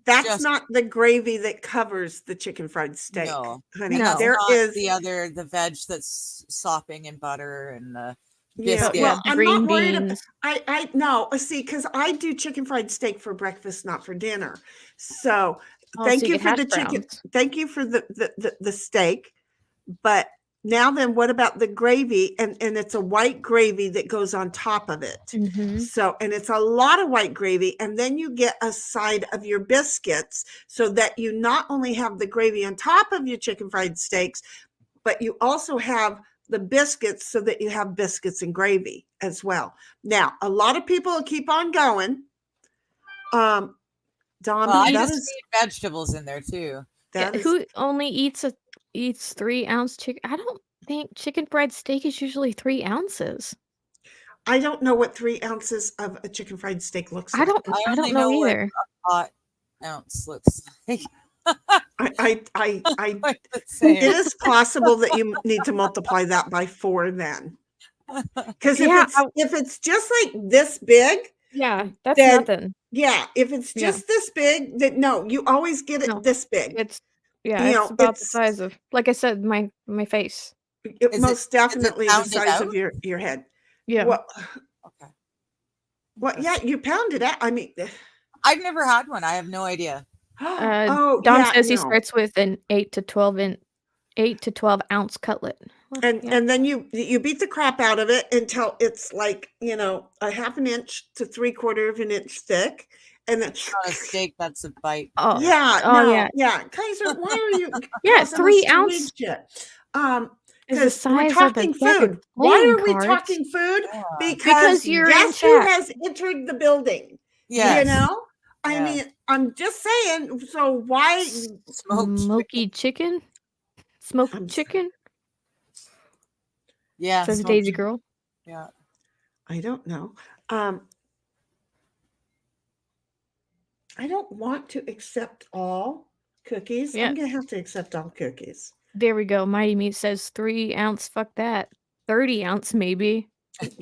that's just- not the gravy that covers the chicken fried steak, No, honey. and that's No. There not is the veg that's sopping in butter and the yeah. biscuit. Well, the I'm green not worried about. beans. I no. See, because I do chicken fried steak for breakfast, not for dinner. So Oh, thank so you get for hash the chicken. browns. Thank you for the steak, but. Now then, what about the gravy? And it's a white gravy that goes on top of it. Mhm. So, and it's a lot of white gravy. And then you get a side of your biscuits so that you not only have the gravy on top of your chicken fried steaks, but you also have the biscuits so that you have biscuits and gravy as well. Now, a lot of people keep on going. Dom, I that just is need vegetables in there too. that is Who only eats 3 ounce chicken? I don't think chicken fried steak is usually 3 ounces. I don't know what 3 ounces of a chicken fried steak looks like. I don't only know know what either. a hot ounce looks like. I Like the it same. is possible that you need to multiply that by 4 then. Because Yeah, if it's just like this big, Yeah, that's then nothing. yeah, if it's Yeah. just this big, then no, you always get it No, this big. It's You it's know, about the it's size of, like I said, my face. most definitely the pounded size of out? your head. Yeah. Okay. Well, yeah, you pound it out. I mean, I've never had one. I have no idea. oh, Dom yeah, says he no. starts with an 8 to 12 ounce cutlet. Well, And yeah. and then you beat the crap out of it until it's like, a half an inch to 3/4 of an inch thick, and then On a steak, that's a bite. Oh. yeah, Oh, no, yeah. yeah, Kaiser, why are you Yeah, causing us 3 to ounce read shit? is the Because we're size of the talking deck of food. Why playing are we cards. talking food? Yeah. Because you're in guess who chat. has entered the building? Yes. You know? I Yeah. mean, I'm just saying, so why Smoky chicken? Smoked I'm s- chicken? Yeah. Says smoked Daisy chicken. Girl. Yeah. I don't know. I don't want to accept all cookies. Yeah. I'm gonna have to accept all cookies. There we go. Mighty Meat says 3 ounce. Fuck that. 30 ounce, maybe.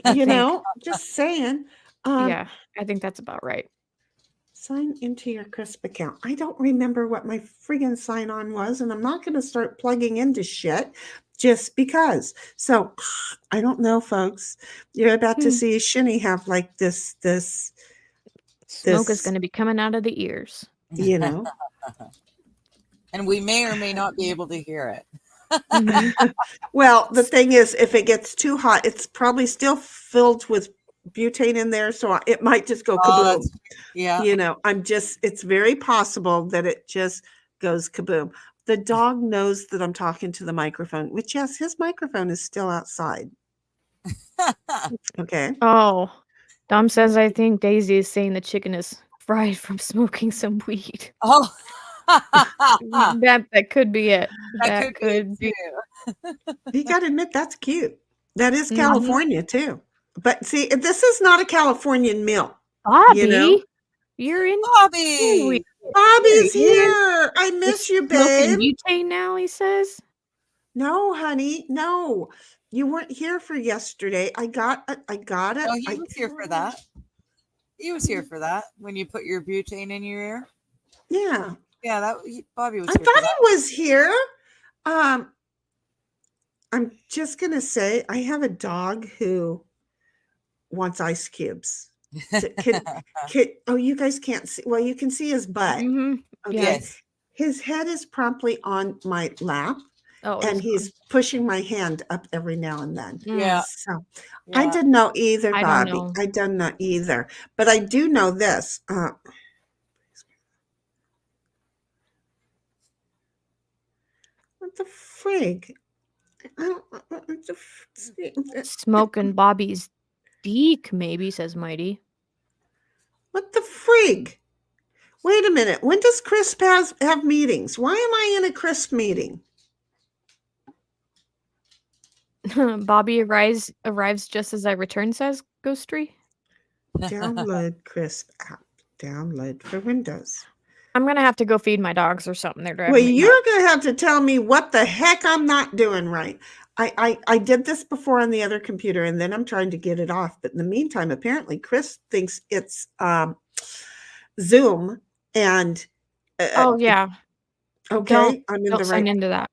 I You think. know, just saying. Yeah, I think that's about right. Sign into your Crisp account. I don't remember what my friggin' sign on was, and I'm not going to start plugging into shit just because. So I don't know, folks. You're about to see Shinny have like this, Smoke is going to be coming out of the ears. you know. And we may or may not be able to hear it. Well, the thing is, if it gets too hot, it's probably still filled with butane in there, so it might just go kaboom. Yeah. You know, it's very possible that it just goes kaboom. The dog knows that I'm talking to the microphone, which, yes, his microphone is still outside. Okay. Oh, Dom says I think Daisy is saying the chicken is fried from smoking some weed. Oh. That could be it. That could be it too. You got to admit, that's cute. That is Mhm. California, too. But see, this is not a Californian meal. Bobby, You know? you're in. Bobby. Bobby's There he is. here. I miss you, Smoking babe. butane now, he says. No, honey, no. You weren't here for yesterday. I got it. No, he was here for that. He was here for that when you put your butane in your ear. Yeah. Yeah, Bobby was I here. thought he was here. I'm just gonna say I have a dog who wants ice cubes. Oh, you guys can't see. Well, you can see his butt. Mm-hmm. Okay. Yes. His head is promptly on my lap, Oh, and he's pushing my hand up every now and then. Yeah. So Yeah. I didn't know either, I Bobby. don't know. I don't know either. But I do know this. What the frig? Smoking Bobby's deek, maybe, says Mighty. What the frig? Wait a minute. When does Crisp have meetings? Why am I in a Crisp meeting? Bobby arrives just as I return, says Ghostry. Download Crisp app. Download for Windows. I'm going to have to go feed my dogs or something. They're driving Well, me you're nuts. going to have to tell me what the heck I'm not doing right. I did this before on the other computer, and then I'm trying to get it off. But in the meantime, apparently, Chris thinks it's Zoom. And Oh, yeah. okay, I'm in Don't the sign right. into that.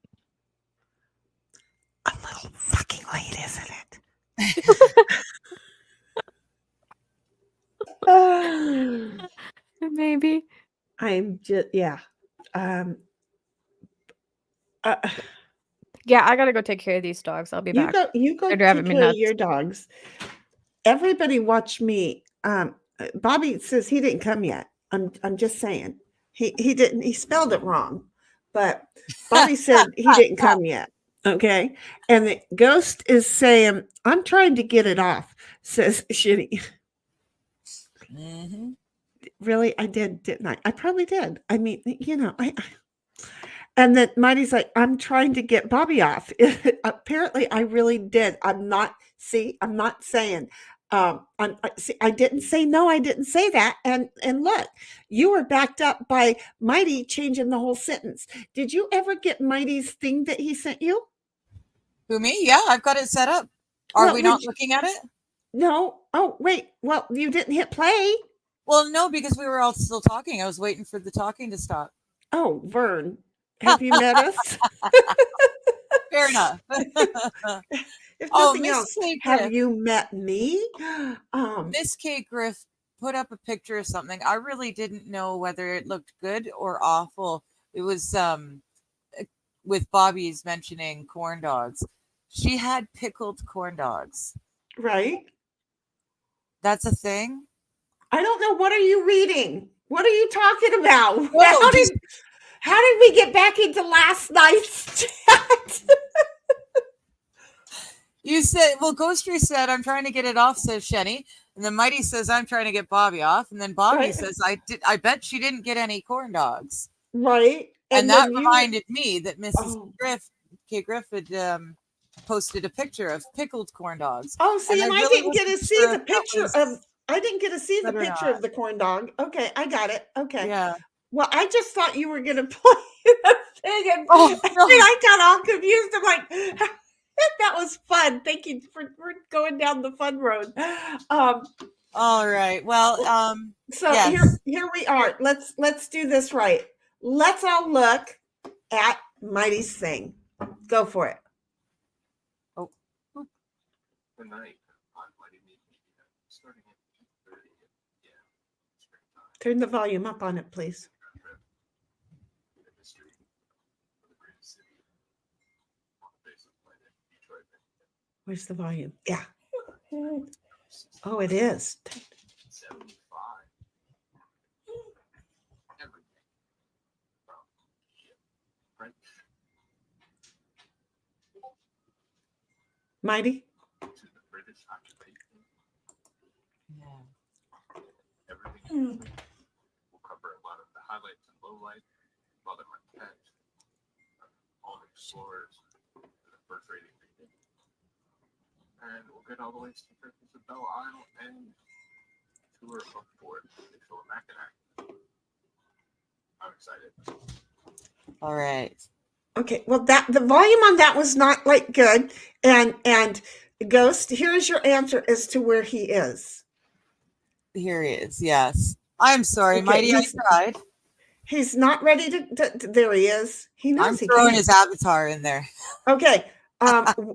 A little fucking late, isn't it? Maybe. I'm just, yeah. Yeah, I gotta go take care of these dogs. I'll be back. You go They're take driving me care of nuts. your dogs. Everybody watch me. Bobby says he didn't come yet. I'm just saying. He didn't. He spelled it wrong. But Bobby said he didn't come yet. Okay. And the ghost is saying, I'm trying to get it off, says Shitty. Mm-hmm. Really? I did, didn't I? I probably did. I mean, and then Mighty's like, I'm trying to get Bobby off. Apparently, I really did. I'm not saying. I didn't say no. I didn't say that. And look, you were backed up by Mighty changing the whole sentence. Did you ever get Mighty's thing that he sent you? Who, me? Yeah, I've got it set up. Are we not looking at it? No. Oh, wait. Well, you didn't hit play. Well, no, because we were all still talking. I was waiting for the talking to stop. Oh, Vern, have you met us? Fair enough. If nothing Miss else, K. have Griff. you met me? Miss K. Griff put up a picture of something. I really didn't know whether it looked good or awful. It was with Bobby's mentioning corn dogs. She had pickled corn dogs. Right? That's a thing? I don't know. What are you reading? What are you talking about? Whoa, How did we get back into last night's chat? you said, well, Ghostry said, I'm trying to get it off, says Shenny. And then Mighty says, I'm trying to get Bobby off. And then Bobby Right. says, I bet she didn't get any corn dogs. Right. And that reminded me that Mrs. Kay Griffith posted a picture of pickled corn dogs. Oh, see, and I really didn't get to wasn't see sure the if that picture was of. I didn't get to see the good or picture not. of the corn dog. Okay, I got it. Okay. Yeah. Well, I just thought you were going to play the thing, and, Oh, no. and I got all confused. I'm like, that was fun. Thank you for going down the fun road. All right. Well, so yes. here we are. Let's do this right. Let's all look at Mighty's thing. Go for it. Oh. Tonight on Mighty Media, starting at 8:30 p.m. springtime. Turn the volume up on it, please. The history of the greatest city on the face of the planet, Detroit. Where's the volume? Yeah. Oh, it is. 75. Everything from French Mighty? to the British occupation. Yeah. Everything. We'll cover a lot of the highlights and lowlights, Mother Marquette, all the explorers, the first rating region. And we'll get all the way to the purchase of Belle Isle and tour of Fort Mackinac. I'm excited. All right. Okay, well the volume on that was not like good. And Ghost, here's your answer as to where he is. Here he is. Yes. I'm sorry, Okay, Mighty. I tried. He's not ready to there he is. He knows I'm he throwing can. his avatar in there. Okay.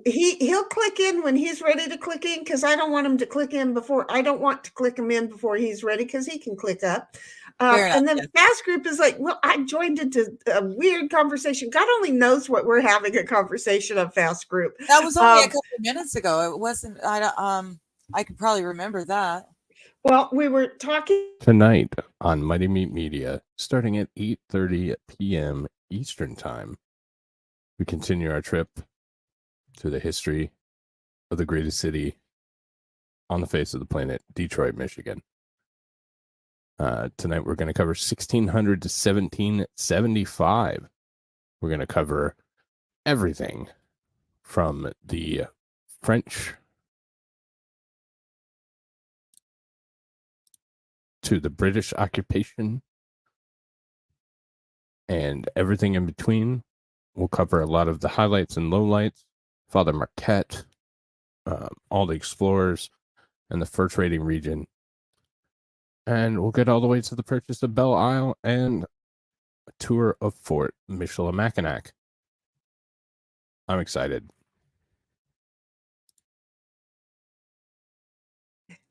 He'll click in when he's ready to click in, because I don't want him to click in before. I don't want to click him in before he's ready, because he can click up. And then Fast Group is like, well, I joined into a weird conversation. God only knows what we're having a conversation of, Fast Group. That was only a couple of minutes ago. It wasn't. I could probably remember that. Well, we were talking tonight on Mighty Meat Media, starting at 8:30 p.m. Eastern Time. We continue our trip to the history of the greatest city on the face of the planet, Detroit, Michigan. Tonight we're going to cover 1600 to 1775. We're going to cover everything from the French to the British occupation and everything in between. We'll cover a lot of the highlights and lowlights, Father Marquette, all the explorers, and the first rating region. And we'll get all the way to the purchase of Belle Isle and a tour of Fort Michilimackinac. I'm excited.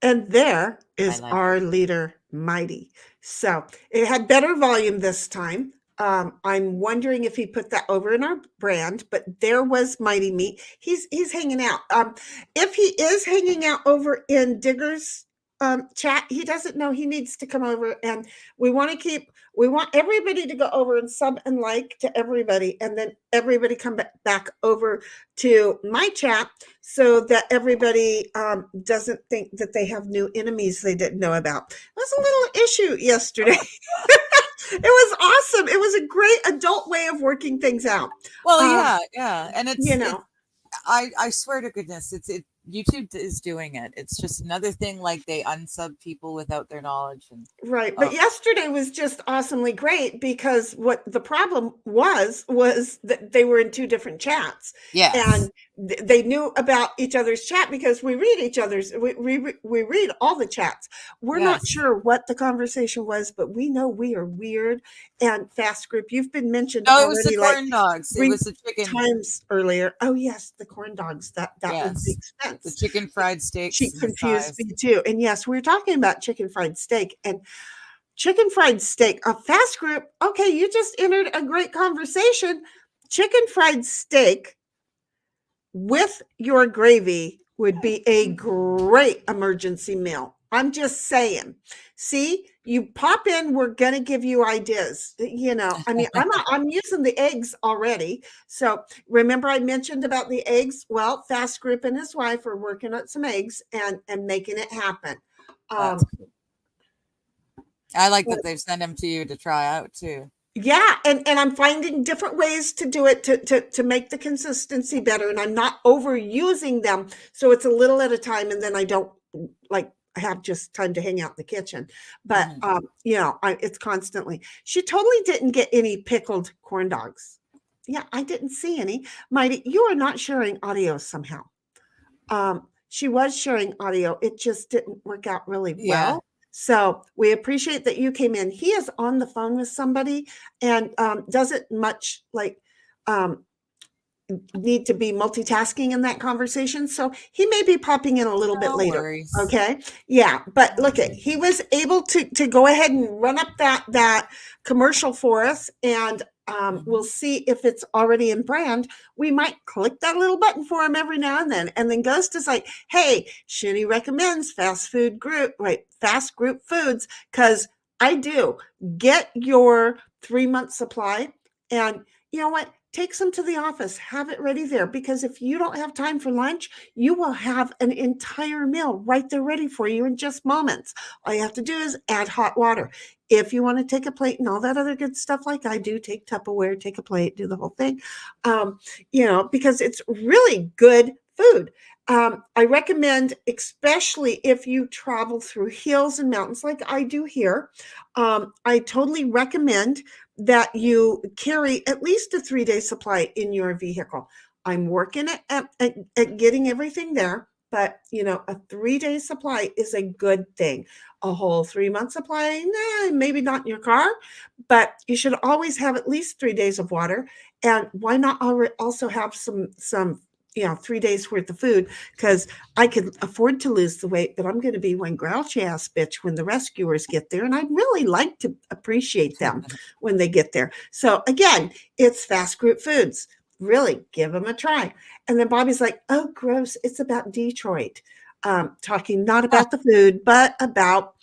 And there is our leader, Mighty. So it had better volume this time. I'm wondering if he put that over in our brand, but there was Mighty Meat. He's hanging out. If he is hanging out over in Digger's chat, he doesn't know he needs to come over, and we want everybody to go over and sub and like to everybody, and then everybody come back over to my chat so that everybody doesn't think that they have new enemies they didn't know about. It was a little issue yesterday. It was awesome. It was a great adult way of working things out. Well, yeah. And it's, I swear to goodness, YouTube is doing it. It's just another thing, like they unsub people without their knowledge. And right. But yesterday was just awesomely great, because what the problem was that they were in two different chats. Yes. And they knew about each other's chat because we read each other's, we read all the chats. We're not sure what the conversation was, but we know we are weird. And Fast Group, you've been mentioned no, already, it was the corn dogs. It was the chicken times earlier. Oh yes, the corn dogs. That was the expense. The chicken fried steak. She confused me too. And yes, we were talking about chicken fried steak, and chicken fried steak, a Fast Group. Okay, you just entered a great conversation. Chicken fried steak with your gravy would be a great emergency meal. I'm just saying. See, you pop in, we're going to give you ideas. I mean, I'm using the eggs already. So remember I mentioned about the eggs? Well, Fast Group and his wife are working on some eggs and making it happen. That's cool. I like that they've sent them to you to try out too. Yeah, and I'm finding different ways to do it to make the consistency better, and I'm not overusing them, so it's a little at a time, and then I don't have just time to hang out in the kitchen. But it's constantly. She totally didn't get any pickled corn dogs. Yeah, I didn't see any. Mighty, you are not sharing audio somehow. She was sharing audio. It just didn't work out really well. So we appreciate that you came in. He is on the phone with somebody and doesn't much need to be multitasking in that conversation. So he may be popping in a little bit later. Worries. Okay. Yeah. But look he was able to go ahead and run up that commercial for us, and we'll see if it's already in brand. We might click that little button for him every now and then. And then Ghost is like, hey, Shinny recommends Fast Group Foods, because I do. Get your 3-month supply, and you know what? Take some to the office, have it ready there, because if you don't have time for lunch, you will have an entire meal right there ready for you in just moments. All you have to do is add hot water. If you want to take a plate and all that other good stuff like I do, take Tupperware, take a plate, do the whole thing, because it's really good food. I recommend, especially if you travel through hills and mountains like I do here, I totally recommend that you carry at least a 3-day supply in your vehicle. I'm working at getting everything there, but a 3-day supply is a good thing. A whole 3-month supply, maybe not in your car, but you should always have at least 3 days of water. And why not also have some 3 days worth of food, because I could afford to lose the weight, but I'm going to be one grouchy ass bitch when the rescuers get there. And I'd really like to appreciate them when they get there. So again, it's Fast Group Foods. Really give them a try. And then Bobby's like, oh, gross. It's about Detroit. Talking not about the food, but about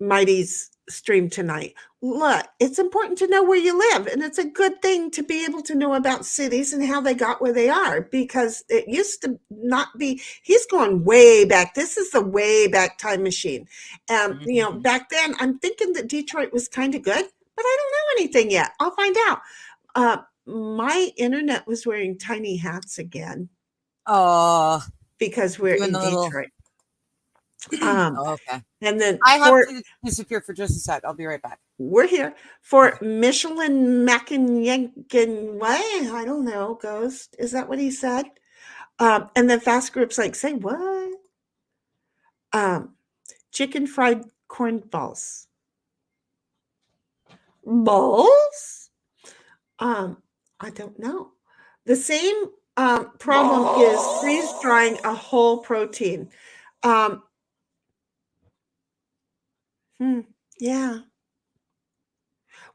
Mighty's stream tonight. Look, it's important to know where you live, and it's a good thing to be able to know about cities and how they got where they are, because it used to not be. He's going way back. This is the way back time machine. Back then, I'm thinking that Detroit was kind of good, but I don't know anything yet. I'll find out. My internet was wearing tiny hats again. Oh, because we're in Detroit. Okay. And then I have to disappear for just a sec. I'll be right back. We're here for Michelin Mackenyankin. What? I don't know, Ghost. Is that what he said? And then Fast Group's like, say what? Chicken fried corn balls. Balls? I don't know. The same problem is freeze drying a whole protein. Yeah.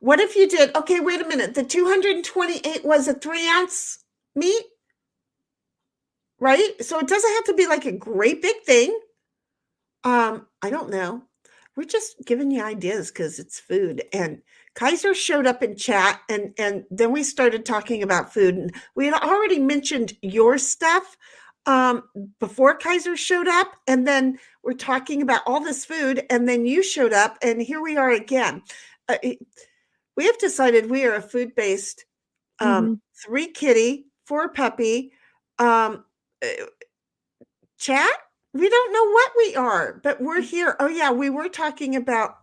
What if you did, okay, wait a minute. The 228 was a 3-ounce meat, right? So it doesn't have to be like a great big thing. I don't know. We're just giving you ideas because it's food. And Kaiser showed up in chat, and then we started talking about food. And we had already mentioned your stuff before Kaiser showed up. And then we're talking about all this food. And then you showed up, and here we are again. We have decided we are a food-based 3 kitty, 4 puppy chat. We don't know what we are, but we're here. Oh yeah, we were talking about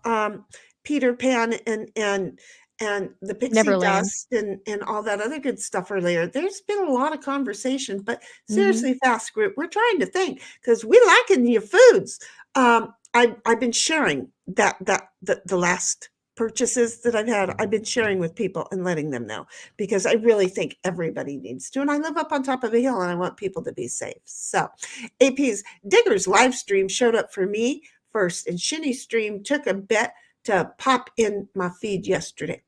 Peter Pan and the pixie Neverland. dust and all that other good stuff earlier. There's been a lot of conversation, but seriously, Fast Group, we're trying to think, because we liking your foods. I've been sharing that the last purchases that I've had, I've been sharing with people and letting them know, because I really think everybody needs to. And I live up on top of a hill, and I want people to be safe. So AP's Digger's live stream showed up for me first, and Shinny's stream took a bet to pop in my feed yesterday.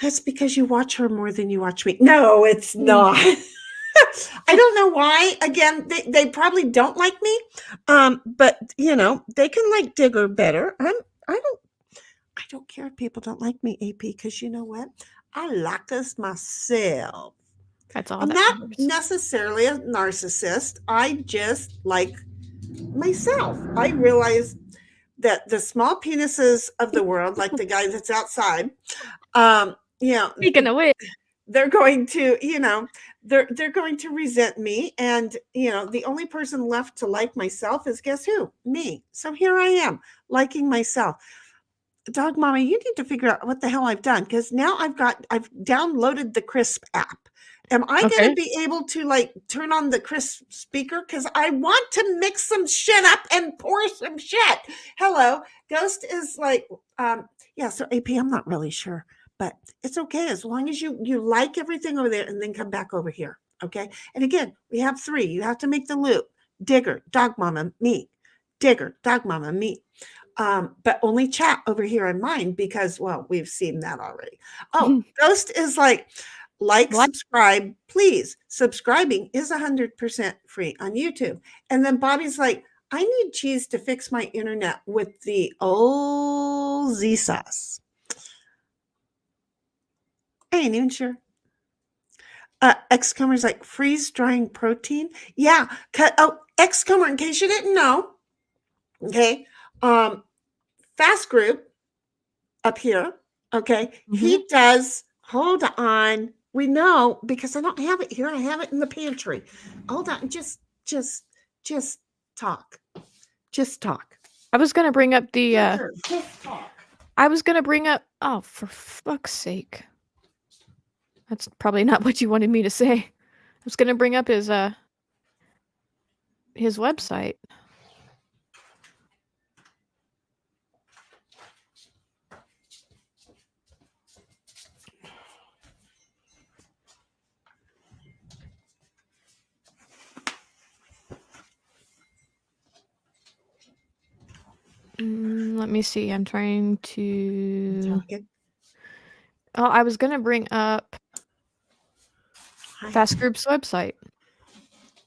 That's because you watch her more than you watch me. No, it's Mm. not. I don't know why. Again, they probably don't like me. But you know, they can like Digger better. I don't care if people don't like me, AP, because you know what? I like us myself. That's all I'm that not matters. necessarily a narcissist. I just like myself. I realize that the small penises of the world, like the guy that's outside, you know, Speaking of which, they're going to, you know, they're going to resent me. And, you know, the only person left to like myself is guess who? Me. So here I am liking myself. Dog Mama, you need to figure out what the hell I've done because now I've downloaded the Crisp app. Am I going okay. to be able to like turn on the Crisp speaker? Because I want to mix some shit up and pour some shit. Hello. Ghost is like, yeah, so AP, I'm not really sure, but it's okay as long as you like everything over there and then come back over here. Okay. And again, we have 3. You have to make the loop. Digger, Dog Mama, me. Digger, Dog Mama, me. But only chat over here in mine because, well, we've seen that already. Oh, Ghost is like, What? subscribe, please. Subscribing is 100% free on YouTube. And then Bobby's like, I need cheese to fix my internet with the old Z sauce. I ain't even sure. Xcomer's like freeze drying protein. Yeah. Xcomer, in case you didn't know. Okay. Fast Group up here. Okay. He does. Hold on. We know because I don't have it here. I have it in the pantry. Hold on. Just talk. Just talk. I was gonna bring up the. Just talk. I was gonna bring up. Oh, for fuck's sake! That's probably not what you wanted me to say. I was gonna bring up his website. Let me see. I'm trying to. Talking. Oh, I was gonna bring up Hi. Fast Group's website.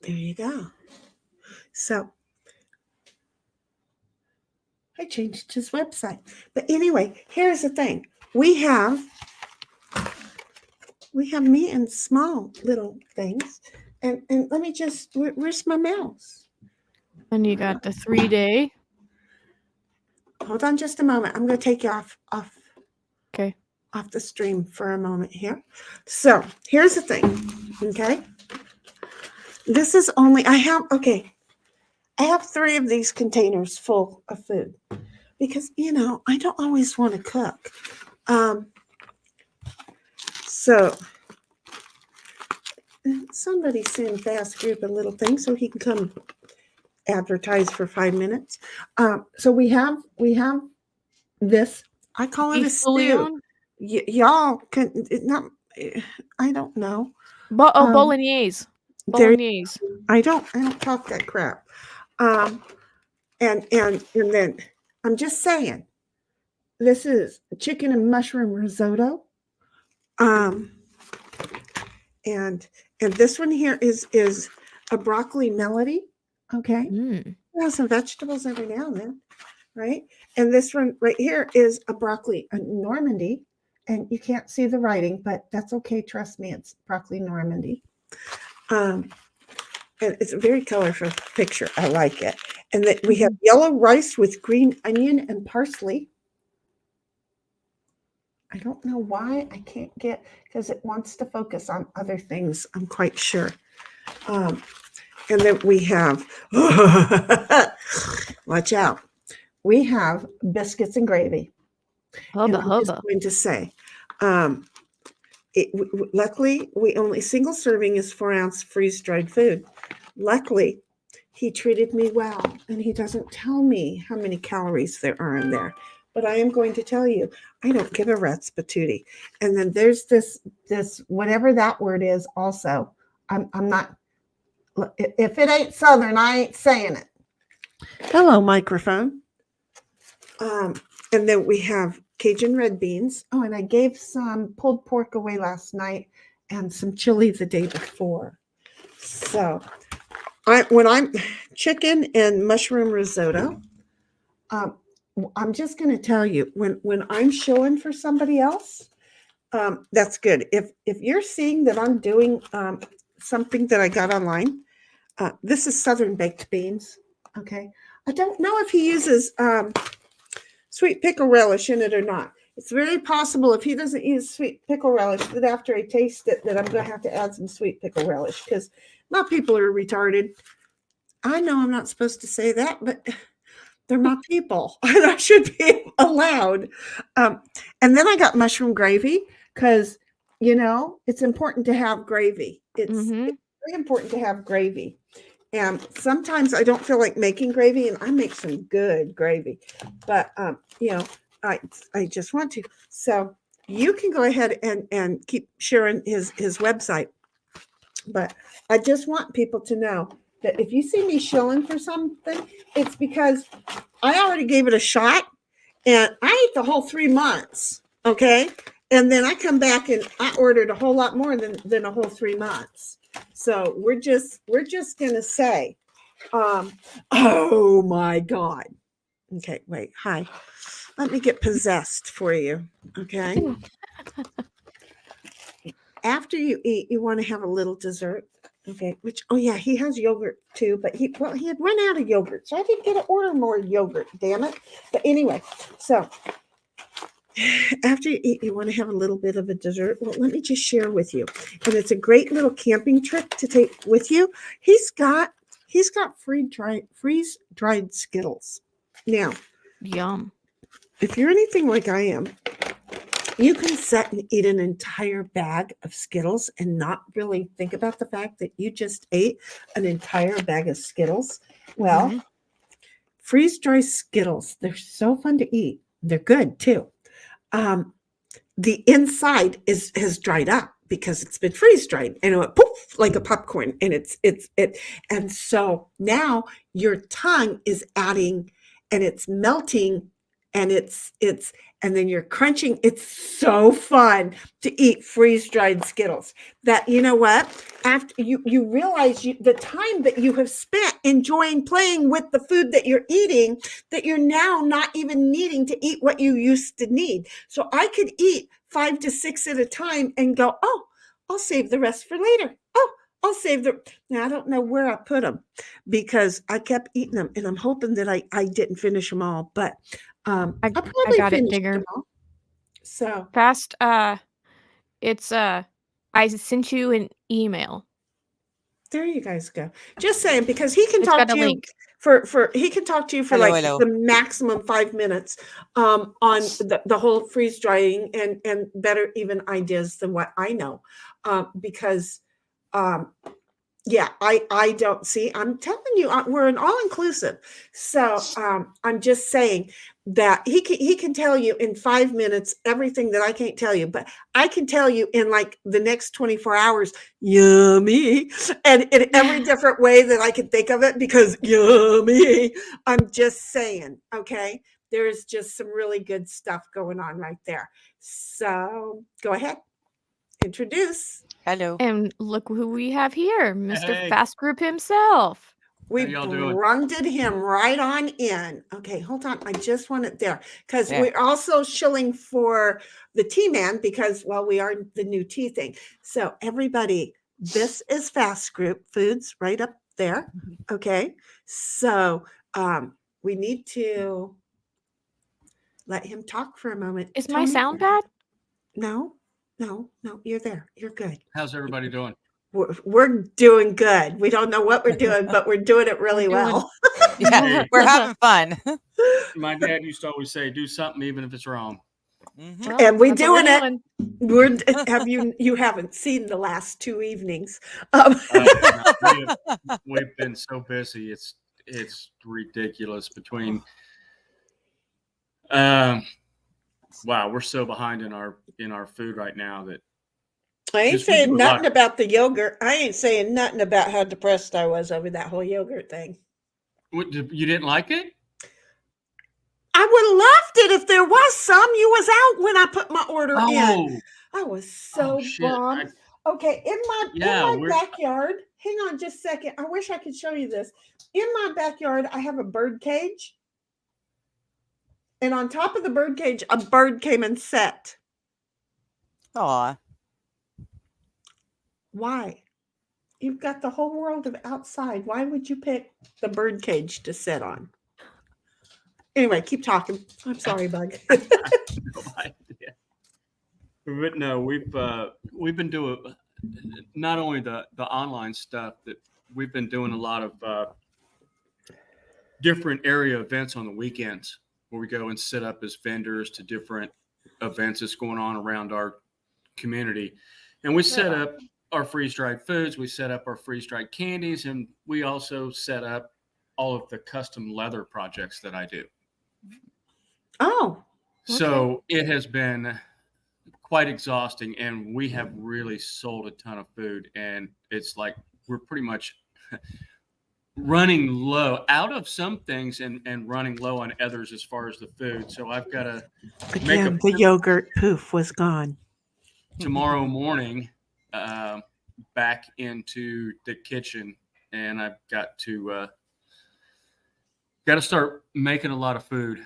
There you go. So I changed his website. But anyway, here's the thing. We have me in small little things. And let me just where's my mouse? And you got the 3-day. Hold on just a moment. I'm gonna take you off Okay. off the stream for a moment here. So here's the thing. Okay. This is only I have 3 of these containers full of food because you know I don't always want to cook. So somebody send Fast Group a little thing so he can come advertise for 5 minutes. So we have this. I call it a Beef bouillon? stew. Y'all can not. I don't know. Bolognese. There. Bolognese. I don't talk that crap. And then I'm just saying, this is chicken and mushroom risotto. And this one here is a broccoli melody. Okay. Have some vegetables every now and then, right? And this one right here is a broccoli Normandy. And you can't see the writing, but that's okay. Trust me, it's broccoli Normandy. And it's a very colorful picture. I like it. And that we have yellow rice with green onion and parsley. I don't know why I can't get, because it wants to focus on other things, I'm quite sure. And then we have, watch out, we have biscuits and gravy. Hubba, And I'm just hubba. going to say, luckily, we only single serving is 4-ounce freeze-dried food. Luckily, he treated me well, and he doesn't tell me how many calories there are in there. But I am going to tell you, I don't give a rat's patootie. And then there's this whatever that word is. Also, I'm not. If it ain't Southern, I ain't saying it. Hello, microphone. And then we have Cajun red beans. Oh, and I gave some pulled pork away last night and some chili the day before. So when I'm chicken and mushroom risotto, I'm just going to tell you, when I'm showing for somebody else, that's good. If you're seeing that I'm doing something that I got online, this is Southern baked beans. Okay, I don't know if he uses sweet pickle relish in it or not. It's very possible if he doesn't use sweet pickle relish, that after I taste it, that I'm going to have to add some sweet pickle relish, because my people are retarded. I know I'm not supposed to say that, but they're my people, and I should be allowed. And then I got mushroom gravy, because, it's important to have gravy. It's very important to have gravy. And sometimes I don't feel like making gravy, and I make some good gravy, but I just want to. So you can go ahead and keep sharing his website. But I just want people to know that if you see me shilling for something, it's because I already gave it a shot, and I ate the whole 3 months. Okay. And then I come back and I ordered a whole lot more than a whole 3 months. So we're just gonna say, oh my God. Okay, wait, hi. Let me get possessed for you. Okay. After you eat, you want to have a little dessert. Okay, he has yogurt too, but he had run out of yogurt, so I didn't get to order more yogurt, damn it. But anyway, so after you eat, you want to have a little bit of a dessert. Well, let me just share with you. And it's a great little camping trick to take with you. He's got freeze-dried Skittles. Now, Yum. if you're anything like I am, you can sit and eat an entire bag of Skittles and not really think about the fact that you just ate an entire bag of Skittles. Well, freeze-dried Skittles, they're so fun to eat. They're good too. The inside has dried up because it's been freeze-dried, and it went poof like a popcorn, and and so now your tongue is adding, and it's melting, and and then you're crunching. It's so fun to eat freeze-dried Skittles that, you know what, after you realize the time that you have spent enjoying playing with the food that you're eating, that you're now not even needing to eat what you used to need. So I could eat 5 to 6 at a time and go, oh, I'll save the rest for later. Oh, I'll save now I don't know where I put them, because I kept eating them, and I'm hoping that I didn't finish them all, but I'll probably got it, finish Digger. them all. So Fast, it's I sent you an email. there you guys go. Just saying, because he can It's talk got a to you link. for he can talk to you for Hello. the maximum 5 minutes on the whole freeze drying, and better even ideas than what I know, because I don't see. I'm telling you, we're an all-inclusive. So I'm just saying that he can tell you in 5 minutes everything that I can't tell you, but I can tell you in like the next 24 hours, yummy, and in every different way that I can think of it, because yummy. I'm just saying, okay? There's just some really good stuff going on right there. So go ahead, introduce. Hello. And look who we have here, Mr. Hey. Fast Group himself. We How y'all doing? brunged him right on in. Okay, hold on. I just want it there, because Yeah. we're also shilling for the tea man, because, well, we are the new tea thing. So everybody, this is Fast Group Foods right up there. Okay, so we need to let him talk for a moment. Is my Tony? sound bad? No, you're there. You're good. How's everybody doing? We're doing good. We don't know what we're doing, but we're doing it really We're doing- well. Yeah, we're having fun. My dad used to always say, "Do something even if it's wrong." Mhm. Well, And we that's what we're doing it. Have you haven't seen the last 2 evenings? No, we've been so busy. It's ridiculous. Between wow, we're so behind in our food right now that I ain't Just saying good nothing luck. about the yogurt. I ain't saying nothing about how depressed I was over that whole yogurt thing. you didn't like it. I would have loved it if there was some. You was out when I put my order in. Oh, I was so shit. bummed. Okay, in Yeah, my we're- backyard. Hang on just a second. I wish I could show you this. In my backyard, I have a bird cage. And on top of the bird cage, a bird came and sat. Aw. Why? You've got the whole world of outside. Why would you pick the bird cage to sit on? Anyway, keep talking. I'm sorry, Bug. no idea. But no, we've been doing not only the online stuff, that we've been doing a lot of different area events on the weekends where we go and sit up as vendors to different events that's going on around our community. And we set up our freeze-dried foods, we set up our freeze-dried candies, and we also set up all of the custom leather projects that I do. Oh. So it has been quite exhausting, and we have really sold a ton of food, and it's like we're pretty much running low out of some things and running low on others as far as the food. So I've got to Again, the yogurt poof was gone. tomorrow morning back into the kitchen, and I've got to start making a lot of food.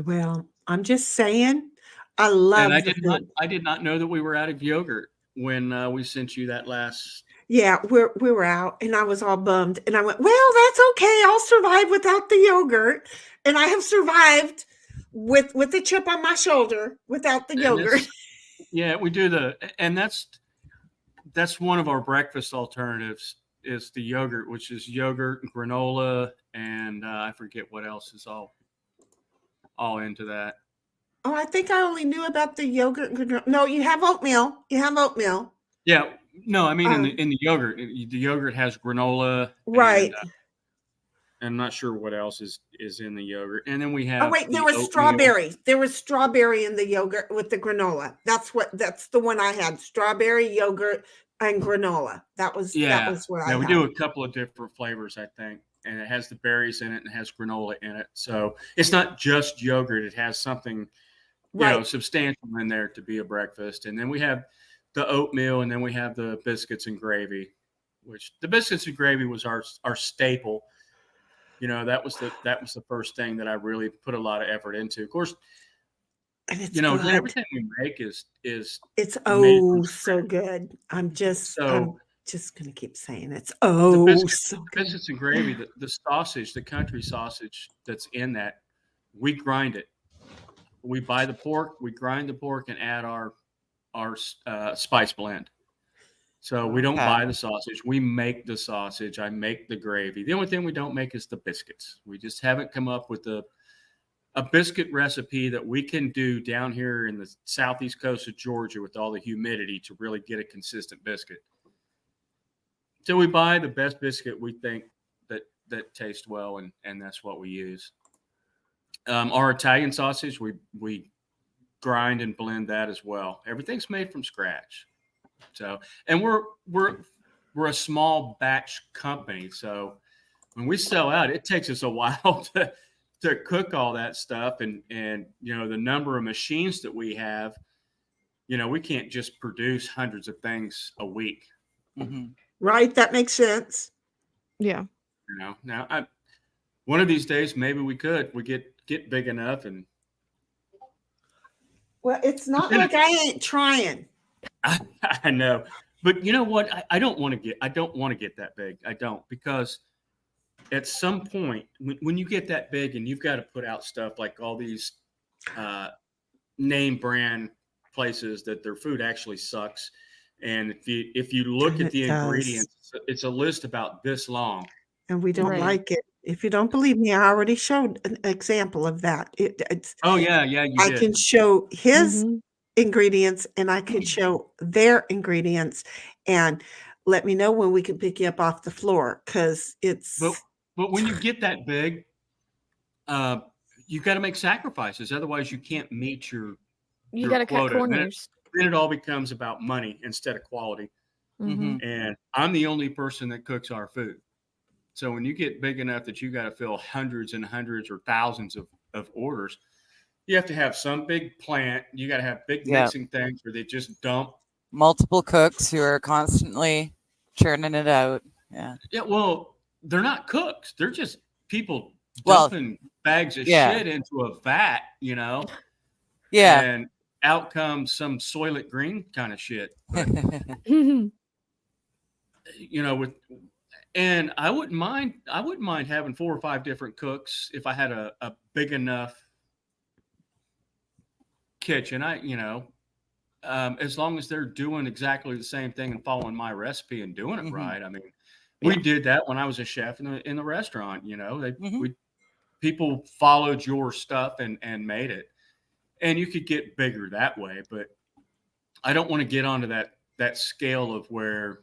Well, I'm just saying, I love And the I did not know that we were out of yogurt when we sent you that last. Yeah, we were out, and I was all bummed, and I went, well, that's okay. I'll survive without the yogurt, and I have survived with the chip on my shoulder without the yogurt. Yeah, we do and that's one of our breakfast alternatives is the yogurt, which is yogurt and granola, and I forget what else is all into that. Oh, I think I only knew about the yogurt. No, you have oatmeal. Yeah, no, I mean in the yogurt has granola, right? And I'm not sure what else is in the yogurt. And then we have. Oh wait, there was oatmeal. strawberry. There was strawberry in the yogurt with the granola. That's the one I had. Strawberry yogurt and granola. That was what I had. We do a couple of different flavors, I think, and it has the berries in it and it has granola in it. So it's not just yogurt; it has something, substantial in there to be a breakfast. And then we have the oatmeal, and then we have the biscuits and gravy, which the biscuits and gravy was our staple. That was the first thing that I really put a lot of effort into. Of course, and it's everything we make is it's so good. I'm just gonna keep saying it's so good. Biscuits and gravy, the sausage, the country sausage that's in that, we grind it. We buy the pork, we grind the pork, and add our spice blend. So we don't buy the sausage. We make the sausage. I make the gravy. The only thing we don't make is the biscuits. We just haven't come up with a biscuit recipe that we can do down here in the southeast coast of Georgia with all the humidity to really get a consistent biscuit. So we buy the best biscuit we think that tastes well, and that's what we use. Our Italian sausage, we grind and blend that as well. Everything's made from scratch. So, and we're a small batch company. So when we sell out, it takes us a while to cook all that stuff. And the number of machines that we have, we can't just produce hundreds of things a week. Mm-hmm. Right. That makes sense. Yeah. Now one of these days, maybe we get big enough and. Well, it's not like I ain't trying. I know, but you know what? I don't want to get that big. I don't, because at some point when you get that big and you've got to put out stuff like all these name brand places that their food actually sucks, and if you look at the ingredients, it's a list about this long, and we don't like it. If you don't believe me, I already showed an example of that. It's I can show his ingredients, and I could show their ingredients, and let me know when we can pick you up off the floor, because it's. But when you get that big, you got to make sacrifices. Otherwise, you can't meet your. You got to cut corners. Then it all becomes about money instead of quality. Mm-hmm. And I'm the only person that cooks our food. So when you get big enough that you got to fill hundreds and hundreds or thousands of orders. You have to have some big plant. You got to have big Yeah. mixing things where they just dump. Multiple cooks who are constantly churning it out. Yeah. Yeah, well, they're not cooks. They're just people Well, dumping bags of yeah. shit into a vat, you know, Yeah. and out comes some Soylent Green kind of shit. But, you know, and I wouldn't mind having 4 or 5 different cooks if I had a big enough kitchen. As long as they're doing exactly the same thing and following my recipe and doing it right. I mean, we did that when I was a chef in the restaurant. You know, people followed your stuff and made it, and you could get bigger that way. But I don't want to get onto that scale of where,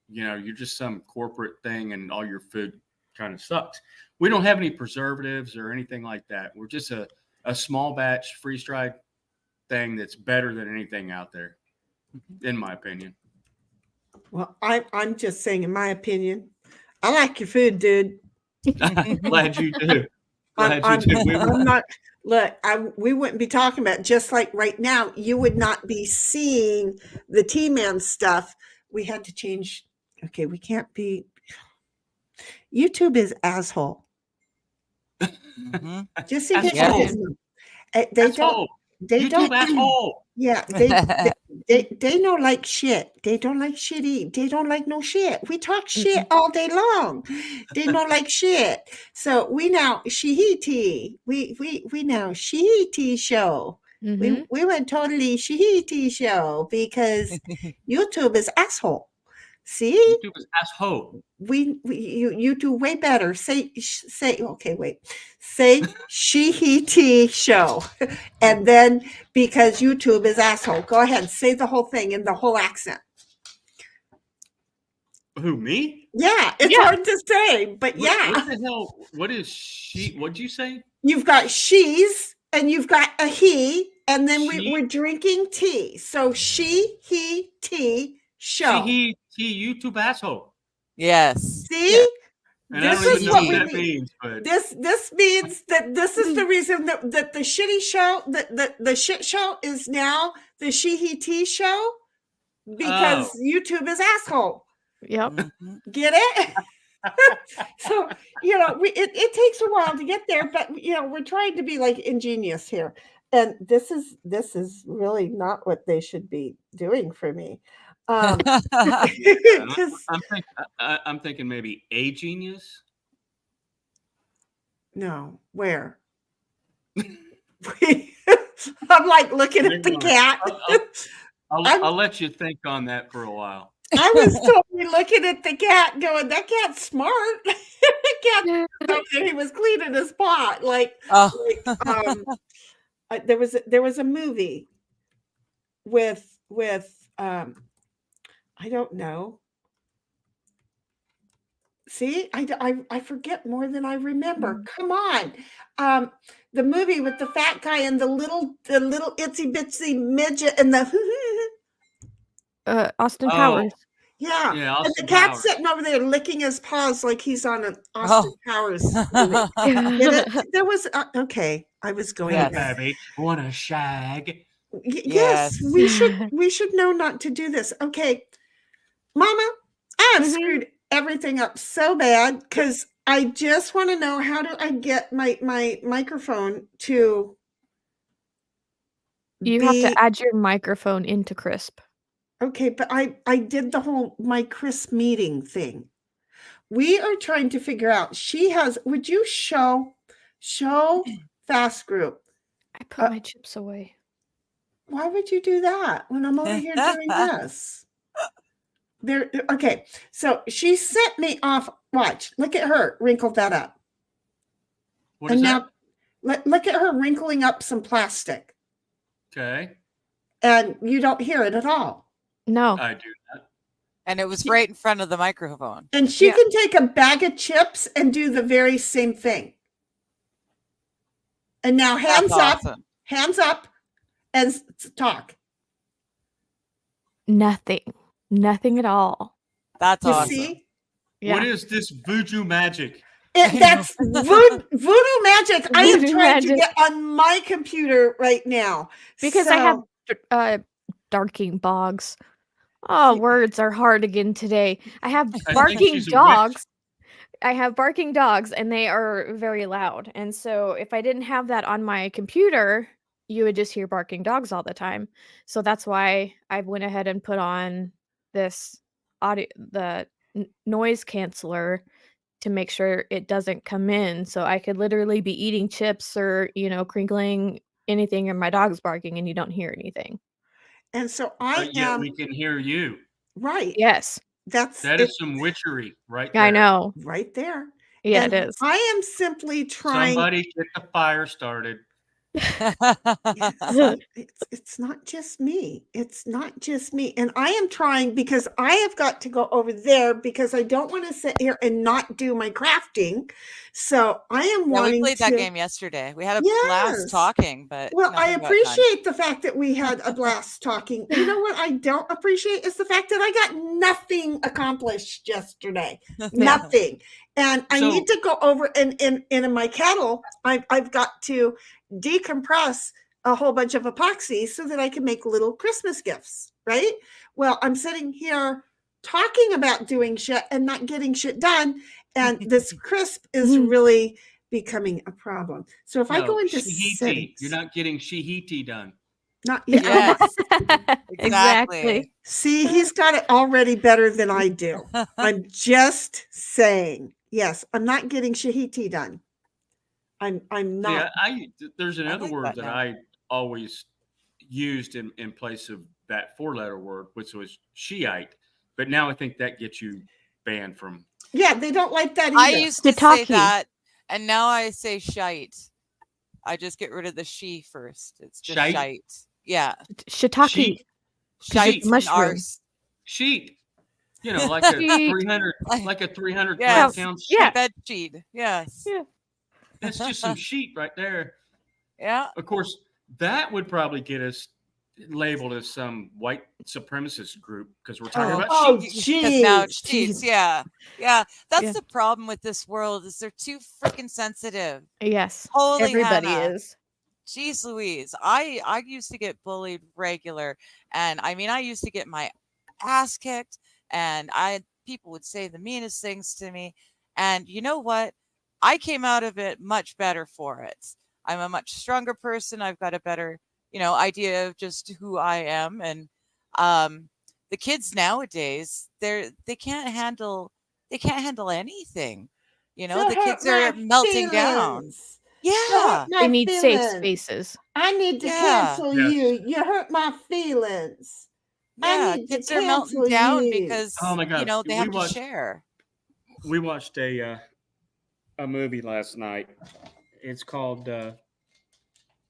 you know, you're just some corporate thing and all your food kind of sucks. We don't have any preservatives or anything like that. We're just a small batch freeze-dried thing that's better than anything out there, in my opinion. Well, I'm just saying, in my opinion, I like your food, dude. Glad you do. I'm not. Look, we wouldn't be talking about, just like right now, you would not be seeing the T-Man stuff. We had to change. Okay, we can't be. YouTube is asshole. Just in case you didn't know. They asshole. They YouTube don't. Asshole. Yeah, they don't like shit. They don't like shitty. They don't like no shit. We talk shit all day long. They don't like shit. So we now Shihiti. We now Shihiti show. We went totally Shihiti show because YouTube is asshole. See? YouTube is asshole. You do way better. Say okay, wait. Say Shihiti show. And then because YouTube is asshole. Go ahead, say the whole thing in the whole accent. Who, me? Yeah, it's hard to say, but yeah. What the hell? What is she? What'd you say? You've got she's and you've got a he, and then we're drinking tea. So she, he, tea show. She, he, YouTube asshole. Yes. See? Yeah. And This I don't is even know what what we that need. means, but This means that this is the reason that the shitty show, the shit show is now the she, he, tea show, because YouTube is asshole. Yep. Get it? So, you know, it takes a while to get there, but, you know, we're trying to be like ingenious here. And this is really not what they should be doing for me. I'm thinking maybe a genius. No, where? I'm like looking at the cat. I'll let you think on that for a while. I was totally looking at the cat going, that cat's smart. The cat, he was cleaning his pot. There was a movie with I don't know. See, I forget more than I remember. Come on. The movie with the fat guy and the little itsy bitsy midget and the Austin Powers. Yeah. Austin and the cat's Powers. sitting over there licking his paws like he's on an Austin Powers movie. There was okay. I was going. Yes. Baby, wanna shag? Yes, we should know not to do this. Okay, Mama, I have screwed everything up so bad because I just want to know, how do I get my microphone to You have to add your microphone into Crisp. Okay, but I did the whole my Crisp meeting thing. We are trying to figure out. Would you show Fast Group? I put my chips away. Why would you do that when I'm over here doing this? Okay, so she sent me off. Watch, look at her wrinkled that up. What is that? Now, look at her wrinkling up some plastic. Okay. And you don't hear it at all. No. I do not. And it was right in front of the microphone. And she can take a bag of chips and do the very same thing. And now hands up, and talk. Nothing at all. That's You awesome. see? Yeah. What is this voodoo magic? That's voodoo magic. I am Voodoo trying to magic. get on my computer right now. Because I have So- darking bogs. Oh, Ye- words are hard again today. I have I think barking she's a witch. dogs. I have barking dogs, and they are very loud. And so, if I didn't have that on my computer, you would just hear barking dogs all the time. So that's why I went ahead and put on this noise canceller to make sure it doesn't come in. So I could literally be eating chips or crinkling anything, and my dog's barking, and you don't hear anything. And so I But yet am we can hear you. right. Yes, That's That it is some witchery right there. I know. right there. Yeah, And it is. I am simply trying. Somebody get the fire started. Yes, it's not just me. It's not just me. And I am trying because I have got to go over there because I don't want to sit here and not do my crafting. So I am Yeah, we wanting played to. that game yesterday. We had a Yes. blast talking, but Well, I nothing got done. appreciate the fact that we had a blast talking. You know what I don't appreciate is the fact that I got nothing accomplished yesterday. Nothing. And I So- need to go over and in my kettle, I've got to decompress a whole bunch of epoxy so that I can make little Christmas gifts, right? Well, I'm sitting here talking about doing shit and not getting shit done. And this crisp is really becoming a problem. So if I go into Shihiti. settings, You're not getting Shihiti done. not yet. Yes, Exactly. exactly. See, he's got it already better than I do. I'm just saying. Yes, I'm not getting Shahiti done. I'm not. Yeah, there's another like word that that now. I always used in place of that 4-letter word, which was Shiite. But now I think that gets you banned from. Yeah, they don't like that either. I used to say Shiitake. that, and now I say shite. I just get rid of the she first. It's just Shite? shite. Yeah, Shiitake. Sheet. shite Sheet. and Mushroom. arse. Sheet. You know, like a Sheet. 300, like a 300 Yes. pound Yeah. Bed sheet. Yes. Yeah. That's just some sheet right there. Yeah. Of course, that would probably get us labeled as some white supremacist group because we're talking about Oh, sheets. Because now it's jeez. sheets. Yeah. Yeah. That's Yeah. the problem with this world is they're too freaking sensitive. Yes. Holy Everybody Hannah. is. Jeez Louise. I used to get bullied regular. And I mean, I used to get my ass kicked and people would say the meanest things to me. And you know what? I came out of it much better for it. I'm a much stronger person. I've got a better, idea of just who I am. And the kids nowadays, they can't handle anything. The hurt kids are my melting down. feelings. Yeah. They need safe feelings. spaces. I need to Yeah. cancel Yes. you. You hurt my feelings. I Yeah, need to kids are melting cancel down you. because Oh my God. they have to share. We watched a movie last night. It's called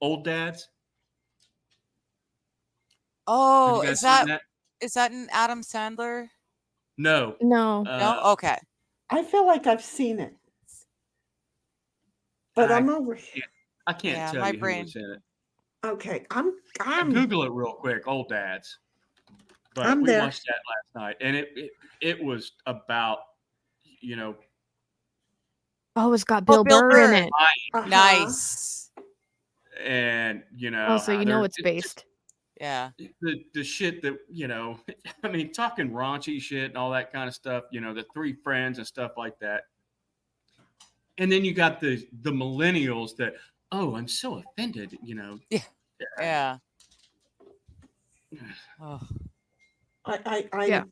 Old Dads. Have Oh, you guys is seen that an Adam Sandler? No. No. No? Okay. I feel like I've seen it, but I'm over here. I can't Yeah, tell my you brain. who was in it. Okay, I'm Google it real quick. Old Dads. But I'm we there. watched that last night, and it was about Oh, it's got Bill Bill Burr in Burr. it. uh-huh. Nice. and Oh, so how you know they're- it's based. Yeah. the shit that I mean, talking raunchy shit and all that kind of stuff, the three friends and stuff like that. And then you got the millennials that, oh, I'm so offended, Yeah. Oh. I Yeah.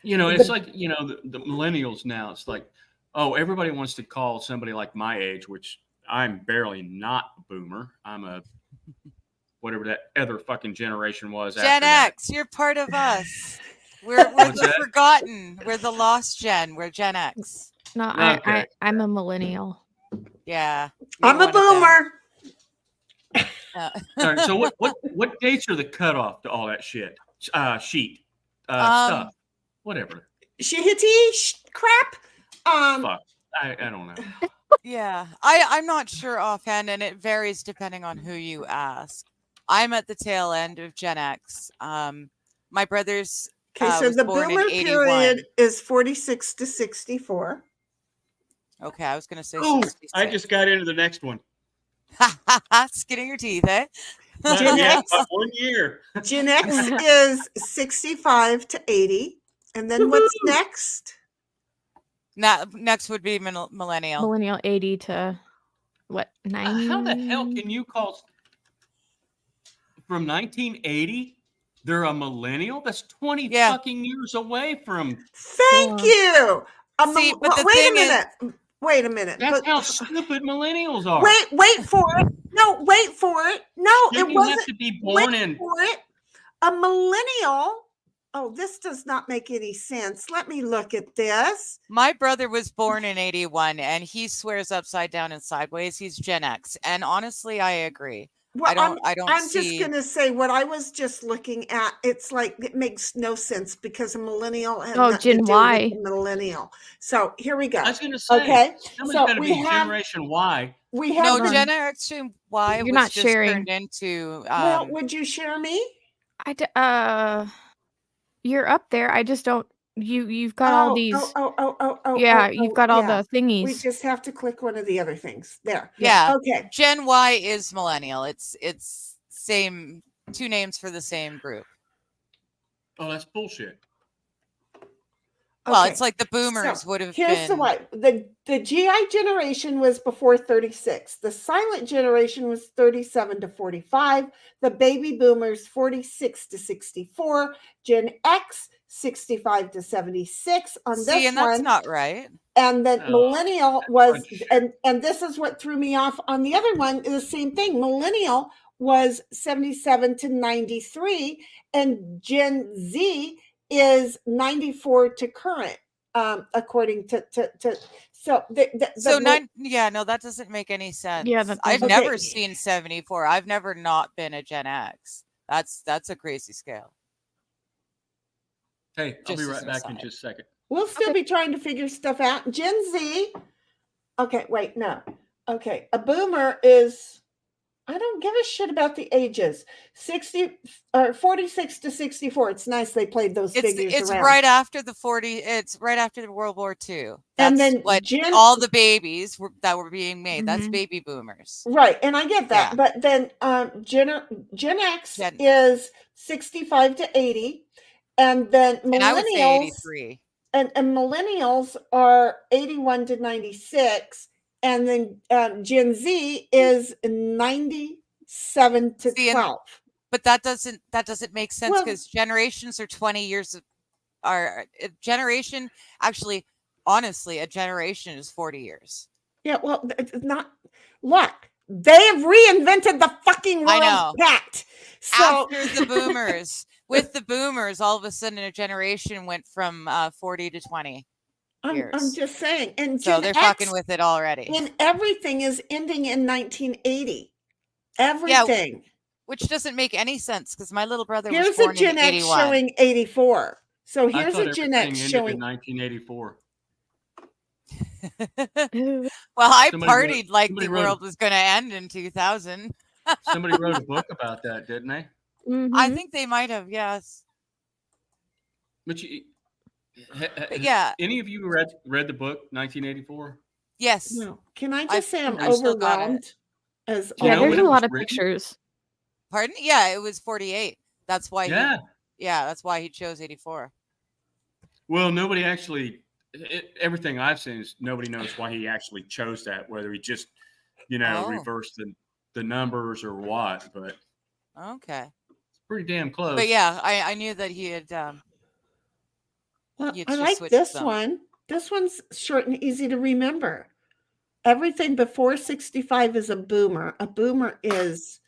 It's like, the millennials now, it's like, oh, everybody wants to call somebody like my age, which I'm barely not a boomer. I'm a whatever that other fucking generation was. Gen after that. X, you're part of us. We're What's the that? forgotten. We're the lost gen. We're Gen X. No, Okay. I'm a millennial. Yeah. I'm a you're one of them. boomer. All right, so what dates are the cutoff to all that shit? Sheet stuff, whatever. Shihiti crap. Fuck, I don't know. Yeah. I'm not sure offhand, and it varies depending on who you ask. I'm at the tail end of Gen X. My brother's Okay, so was the born in boomer 81. period is 46 to 64. Okay, I was going to say Oh, 66. I just got into the next one. Skinning your teeth, eh? Gen Yeah, X. about 1 year. Gen X is 65 to 80. And then what's Woohoo! next? Next would be millennial. Millennial 80 to what? 90? How the hell can you call from 1980? They're a millennial. That's 20 Yeah. fucking years away from. Thank Cool. you. See, but the wait a thing is- minute. Wait a minute. That's But how stupid millennials are. wait for it. No, wait for it. No, it Shouldn't you wasn't. have to be born Wait in. for it. A millennial. Oh, this does not make any sense. Let me look at this. My brother was born in 81 and he swears upside down and sideways. He's Gen X. And honestly, I agree. Well, I don't I'm see. just going to say what I was just looking at. It's like it makes no sense because a millennial has Oh, nothing Gen to do Y. with a millennial. So here we go. I was going to say, Okay, somebody's so going to we be have- Generation Y. We No, have Hold on. Generation Y You're was not just sharing. turned into. well, would you share me? You're up there. I just don't. You've got all these. Yeah, you've got all yeah. the thingies. We just have to click one of the other things. There. Yeah. Okay. Gen Y is millennial. It's same, two names for the same group. Oh, that's bullshit. Well, Okay. it's like the boomers So, would have Here's the been. way. The GI generation was before 36. The silent generation was 37 to 45. The baby boomers 46 to 64. Gen X 65 to 76 on See, this and that's one. not right. And then Oh, millennial was, bunch and this is what threw me off on the other one, the same thing. Millennial was 77 to 93, and Gen Z is 94 to current, according to so So no, that doesn't make any sense. Yeah, that I've doesn't. never Okay. seen 74. I've never not been a Gen X. That's a crazy scale. Hey, I'll be Just right as an back in aside. just a second. we'll still be trying to figure stuff out. Gen Z, okay, wait, no. Okay, a boomer is, I don't give a shit about the ages. 60 or 46 to 64. It's nice they played those figures It's around. right after the 40. It's right after the World War II. And That's then what all the babies that were being made. That's Mhm. baby boomers. Right, and I get that, Yeah. but then Gen X Gen- is 65 to 80, and then And I would say millennials 83. and millennials are 81 to 96, and then Gen Z is 97 to See, and 12. But that doesn't make sense Well- because generations are 20 years. Are a generation actually? Honestly, a generation is 40 years. Yeah, well, it's not. Look, they have reinvented the fucking I world, know. Pat. So After the boomers, with the boomers, all of a sudden a generation went from 40 to 20 I'm years. just saying, and So Gen they're X fucking with it already. and everything is ending in 1980. Everything. Which doesn't make any sense because my little brother Here's was a born Gen in X 81. showing 84. So I here's thought a Gen everything X ended showing. in 1984. Ooh. Well, I Somebody wrote- partied like somebody the wrote- world was going to end in 2000. Somebody wrote a book about that, didn't they? I Mhm. think they might have, yes. But you, But yeah, any of you read the book 1984? yes. No, can I just say I'm I still got it. overwhelmed? As Do you Yeah, know there's when a it lot was of written? pictures. Pardon? Yeah, it was 48. That's why Yeah. that's why he chose 84. Well, nobody actually. Everything I've seen is nobody knows why he actually chose that. Whether he just, Oh. reversed the numbers or what. But Okay. it's pretty damn close. But yeah, I knew that he had Well, You I just like switched this them. one. This one's short and easy to remember. Everything before 65 is a boomer. A boomer is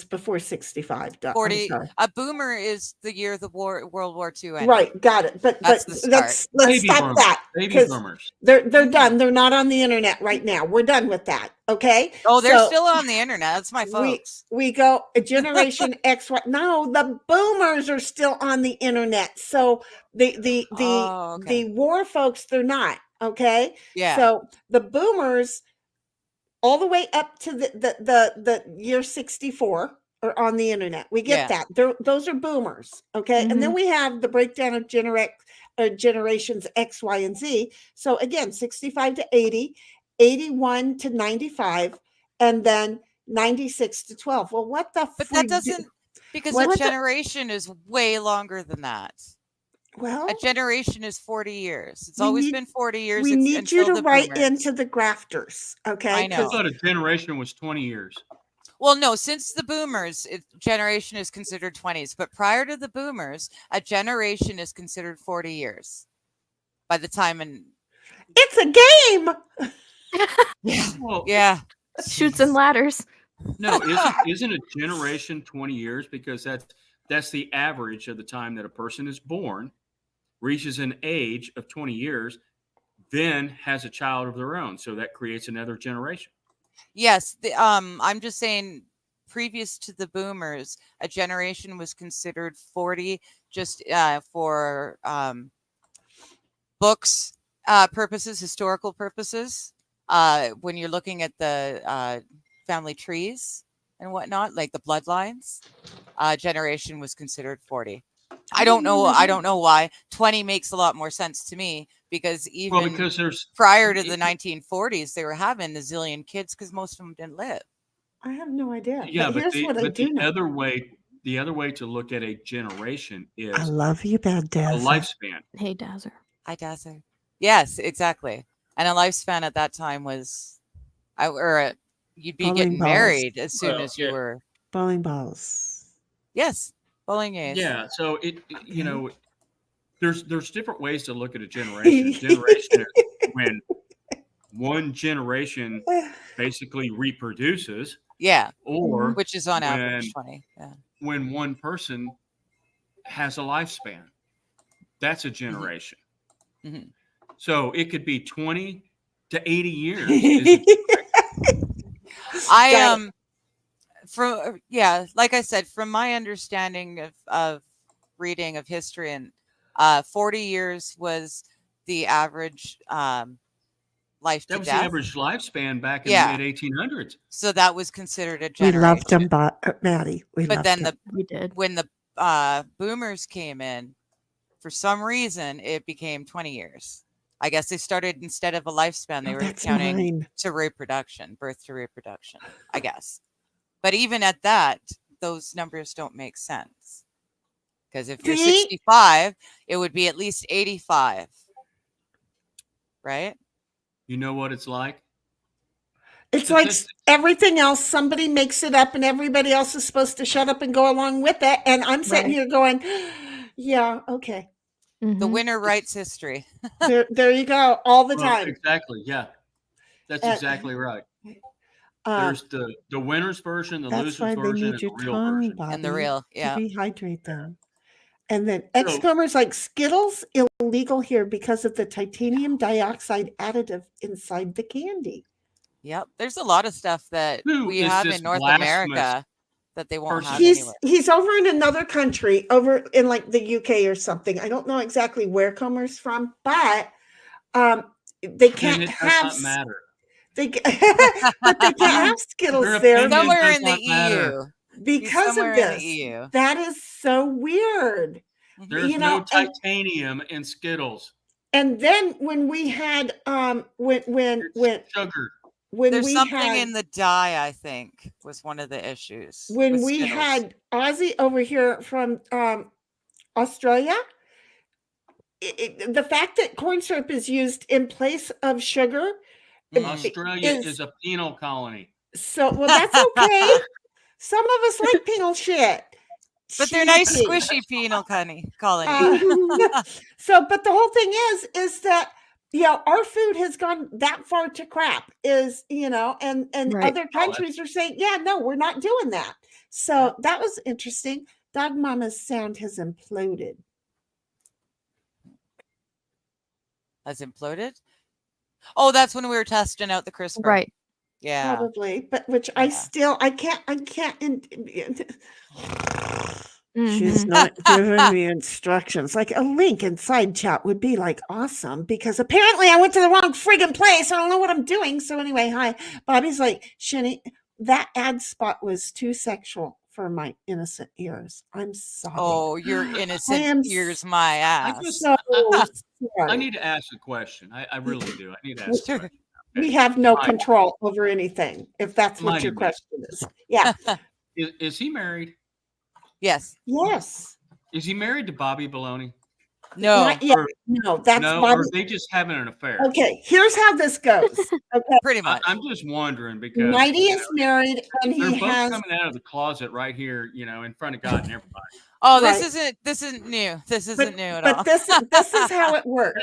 before 65. I'm 40. sorry. A boomer is the year the World War II ended. Right, got it. But That's the start. let's Baby stop boomers. that. Baby 'cause boomers. They're done. They're not on the internet right now. We're done with that. Okay. Oh, they're So still on the internet. That's my folks. we go a generation X. No, the boomers are still on the internet. So the Oh, okay. the war folks, they're not. Okay. Yeah. So the boomers, all the way up to the year 64, are on the internet. We get Yeah. that. Those are boomers. Okay. And then we have the breakdown of Gen X generations X, Y, and Z. So again, 65 to 80, 81 to 95, and then 96 to 12. Well, what the But freak that doesn't, because What a the- generation is way longer than that. well, A generation is 40 years. It's We always need- been 40 years. we need you until to the write boomers. into the grafters, okay? I I know. thought a generation was 20 years. Well, no, since the boomers, generation is considered 20s. But prior to the boomers, a generation is considered 40 years. By the time It's a game. Well, yeah, Shoots and ladders. no, isn't a generation 20 years? Because that's the average of the time that a person is born, reaches an age of 20 years, then has a child of their own. So that creates another generation. yes. I'm just saying, previous to the boomers, a generation was considered 40 just for books purposes, historical purposes. When you're looking at the family trees and whatnot, like the bloodlines, generation was considered 40. I don't know why. 20 makes a lot more sense to me, because even Well, because there's prior to the 1940s, they were having a zillion kids because most of them didn't live. I have no idea. yeah, but but here's what I do know. the other way to look at a generation is I love you, Bad a Dad. lifespan. Hey, Dazzler. I dazzle. Yes, exactly. And a lifespan at that time was, you'd be Bowling getting balls. married as soon Well, as you yeah. were. Bowling balls. Yes, bowling age. Yeah, so you know, there's different ways to look at a generation. Generation is when one generation basically reproduces, Yeah, or which is on when- average 20. Yeah. when one person has a lifespan. That's a generation. Mhm. So it could be 20 to 80 years. is I Got like I said, from my understanding of reading of history, and 40 years was the average life that to was death. the average lifespan back in Yeah. the mid 1800s. So that was considered a We generation. loved him, Maddie. We But loved then him. We did. when the boomers came in, for some reason, it became 20 years. I guess they started, instead of a lifespan, they were That's counting mine. to reproduction, birth to reproduction, I guess. But even at that, those numbers don't make sense. Because if you're See? 65, it would be at least 85. Right? You know what it's like? It's like Statistics. everything else, somebody makes it up and everybody else is supposed to shut up and go along with it. And I'm sitting Right. here going, yeah, okay. The Mhm. winner writes history. There you go, all the Well, time. exactly. Yeah. That's Uh, exactly right. Um, There's the winner's version, the that's loser's why they version, need and your the real tongue, version. Bobby, And the real, yeah. to rehydrate them. And then So- exclaimers like Skittles illegal here because of the titanium dioxide additive inside the candy. Yep. There's a lot of stuff that Who we is have this in North blasphemous America that they won't have person? anywhere. He's over in another country, over in like the UK or something. I don't know exactly where Comer's from, but they Then can't it does have not matter. but they can't have Skittles Their there opinion Somewhere does in the not matter. EU. because of somewhere in the this. EU. That is so weird. There's You no know, and- titanium in Skittles. And then when we had when It's sugar. There's we something had in the dye, I think, was one of the issues. when with we Skittles. had Ozzy over here from Australia, the fact that corn syrup is used in place of sugar, Mm. Australia is- is a penal colony. so well that's okay. Some of us like penal shit, But they're nice, Cheeky. squishy penal colony. So, but the whole thing is that our food has gone that far to crap. And Right. other countries are saying, yeah, no, we're not doing that. So that was interesting. Dog Mama's sound has imploded. Has imploded. Oh, that's when we were testing out the CRISPR. Right. Yeah. Probably, but which I can't. She's Mhm. not giving me instructions. Like a link inside chat would be like awesome because apparently I went to the wrong friggin' place. I don't know what I'm doing. So anyway, hi. Bobby's like, Shinny, that ad spot was too sexual for my innocent ears. I'm sorry. Oh, your am innocent ears, my I ass. just So I sorry. need to ask a question. I really do. I need to ask a Sure. question. We have no Mighty. control over anything, if that's what Mighty your me. question is. Yeah. Is he married? Yes. Yes. Is he married to Bobby Baloney? No. Not yet. Or No, that's no, Bobby. or are they just having an affair? Okay, here's how this goes. Okay. Pretty much. I'm just wondering because Mighty is married and they're he both has coming out of the closet right here, in front of God and everybody. Oh, right. this isn't new. This isn't new at but all. this is how it works.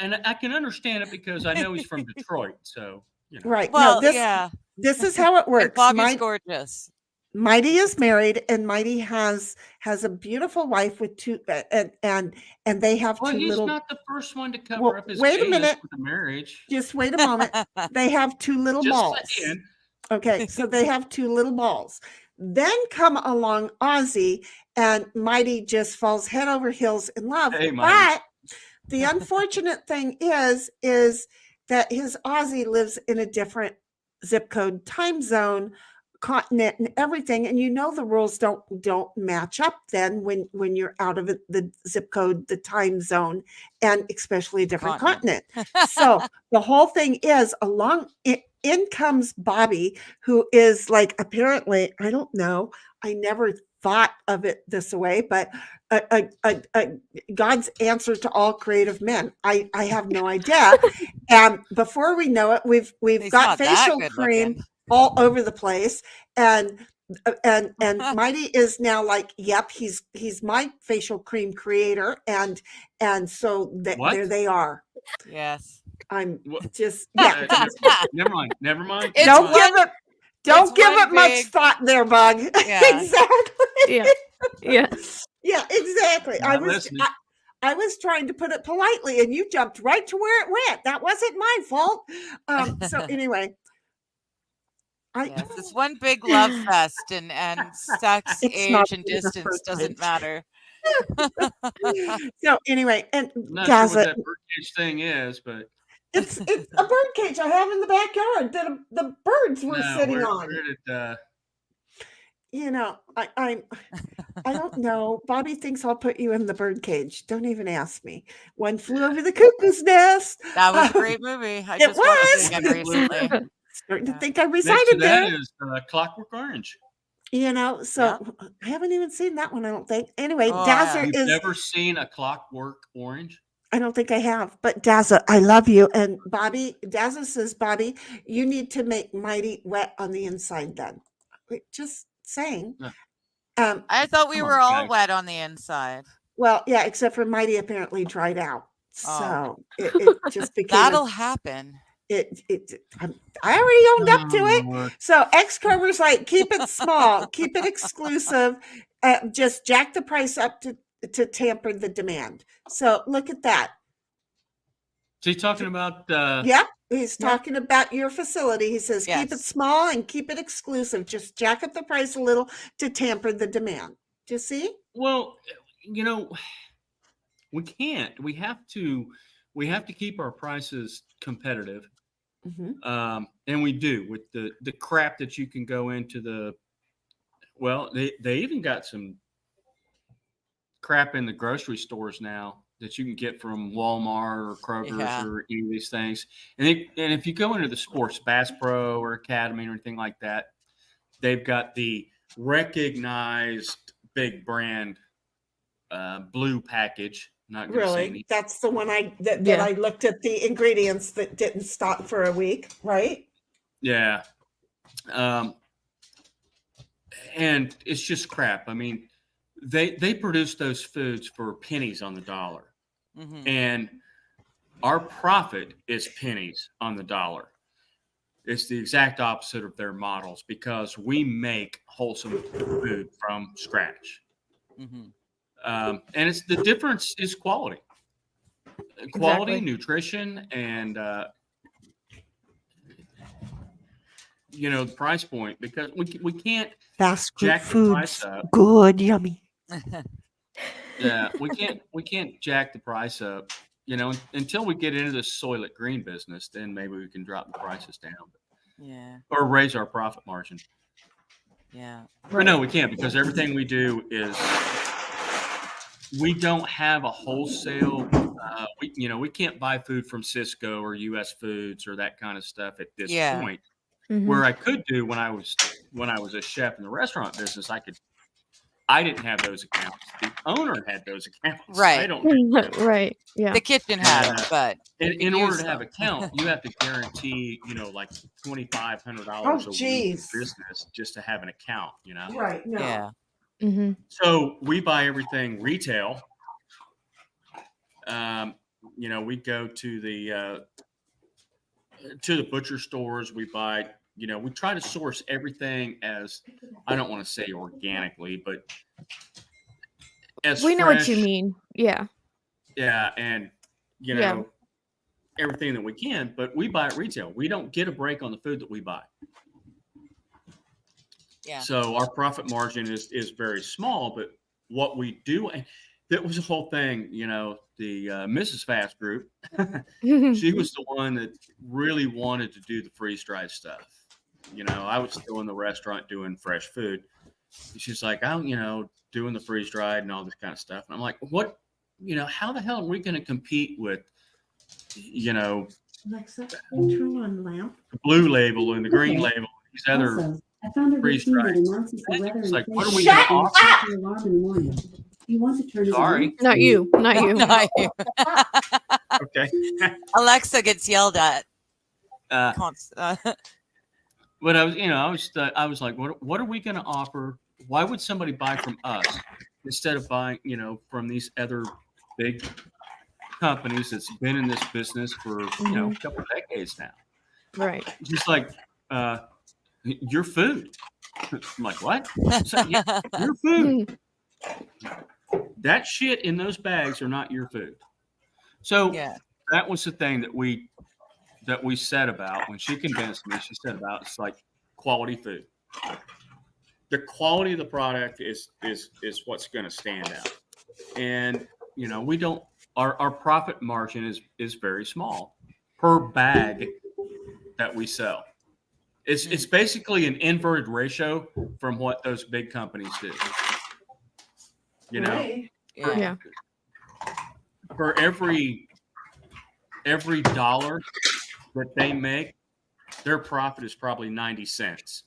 And I can understand it because I know he's from Detroit. So, Right. Well, no, yeah. this is how it And works. Bobby's gorgeous. Mighty is married and Mighty has a beautiful wife with two and they have Well, two he's little not the first one to cover Well, up his wait a gayness minute. with a marriage. Just wait a moment. They have two little Just balls. saying. Okay, so they have two little balls. Then come along Ozzy, and Mighty just falls head over heels in love. Hey, Mighty. But the unfortunate thing is that his Ozzy lives in a different zip code, time zone, continent, and everything. And the rules don't match up then when you're out of the zip code, the time zone, and especially a different continent. So the whole thing is in comes Bobby, who is like, apparently, I don't know, I never thought of it this way, but God's answer to all creative men. I have no idea. And before we know it, we've He's got not that facial good cream looking. all over the place, and Mighty is now like, yep, he's my facial cream creator, and so What? there they are. Yes. I'm What? just yeah. Never mind. It's Don't one- give it. Don't it's give one it much big- thought there, Bug. Yeah. Exactly. Yeah. Yeah. Yeah, exactly. Not listening. I was trying to put it politely, and you jumped right to where it went. That wasn't my fault. So anyway, Yes, it's one big love fest, and sex, It's not age, and even the distance first doesn't time. matter. So anyway, and I'm not sure Gaza, what that birdcage thing is, but it's a bird cage I have in the backyard that the birds were no, sitting where on. did I don't know. Bobby thinks I'll put you in the bird cage. Don't even ask me. One Flew Over the Cuckoo's Nest. That was a great movie. I it just watched was. it again recently. Starting to Yeah. think I next to resided that there. is Clockwork Orange. So I haven't even seen that one, I don't think. Anyway, Oh, Dazzler You've is never seen a Clockwork Orange? I don't think I have, but Dazzler, I love you. And Dazzler says, Bobby, you need to make Mighty wet on the inside then. Just saying. No. I thought we Come were on, all guys. wet on the inside. Well, yeah, except for Mighty apparently dried out. Oh. So it just became That'll happen. I already owned up to it. Lord. So X-Cover's like, keep it small, keep it exclusive, just jack the price up to tamper the demand. So look at that. So he's talking about Yep. He's talking about your facility. He says, keep it Yes. small and keep it exclusive. Just jack up the price a little to tamper the demand. Do you see? well, we can't. We have to keep our prices competitive. Mm-hmm. And we do with the crap that you can go into they even got some crap in the grocery stores now that you can get from Walmart or Kroger's Yeah. or any of these things. And if you go into the sports, Bass Pro or Academy or anything like that, they've got the recognized big brand blue package. Not going to say Really? any. That's the one that Yeah. I looked at the ingredients that didn't stop for a week, right? Yeah. And it's just crap. I mean, they produce those foods for pennies on the dollar. Mhm. And our profit is pennies on the dollar. It's the exact opposite of their models because we make wholesome food from scratch. Mhm. And it's the difference is quality, quality, Exactly. nutrition, and the price point because we can't Fast food jack the price up. good, yummy. Yeah, we can't jack the price up, until we get into the soylent green business. Then maybe we can drop the prices down Yeah. or raise our profit margin. Yeah. But no, we can't, because everything we do is, we don't have a wholesale. We can't buy food from Cisco or U.S. Foods or that kind of stuff at this Yeah. point. Mhm. Where I could do when I was a chef in the restaurant business, I didn't have those accounts. The owner had those accounts. I Right. don't have them. Right. Yeah. The kitchen had And, them, but you in could order use to have them. account, you have to guarantee, like $2,500 Oh, a week geez. business just to have an account. Right. No. Yeah. Mhm. So we buy everything retail. We go to the butcher stores. We buy. We try to source everything as, I don't want to say organically, but as We know what you fresh. mean. Yeah. Yeah, and Yeah. everything that we can, but we buy it retail. We don't get a break on the food that we buy. Yeah. So our profit margin is very small, but what we do, and that was the whole thing, the Mrs. Fast group, she was the one that really wanted to do the freeze-dried stuff. I was still in the restaurant doing fresh food. She's like, I'm, doing the freeze-dried and all this kind of stuff. And I'm like, what, how the hell are we going to compete with, Alexa, can you turn on lamp? the Blue Label and the Green Label, these other Also, I found a routine freeze-dried that announces the things. weather It's and like, what are place we Shut going to up! offer? your alarm in the morning. You want to turn it Sorry. on? Not you. Not you. Not you. Okay. Alexa gets yelled at. Uh, Constant. But I was like, what are we going to offer? Why would somebody buy from us instead of buying, from these other big companies that's been in this business for, a couple of decades now? Right. Just like, your food. I'm like, what? So, yeah, your food. That shit in those bags are not your food. So Yeah. that was the thing that we said about when she convinced me. She said about, it's like quality food. The quality of the product is what's going to stand out. And we don't. Our profit margin is very small per bag that we sell. It's basically an inverted ratio from what those big companies do. Right. Yeah. Yeah. For every dollar that they make, their profit is probably 90 cents.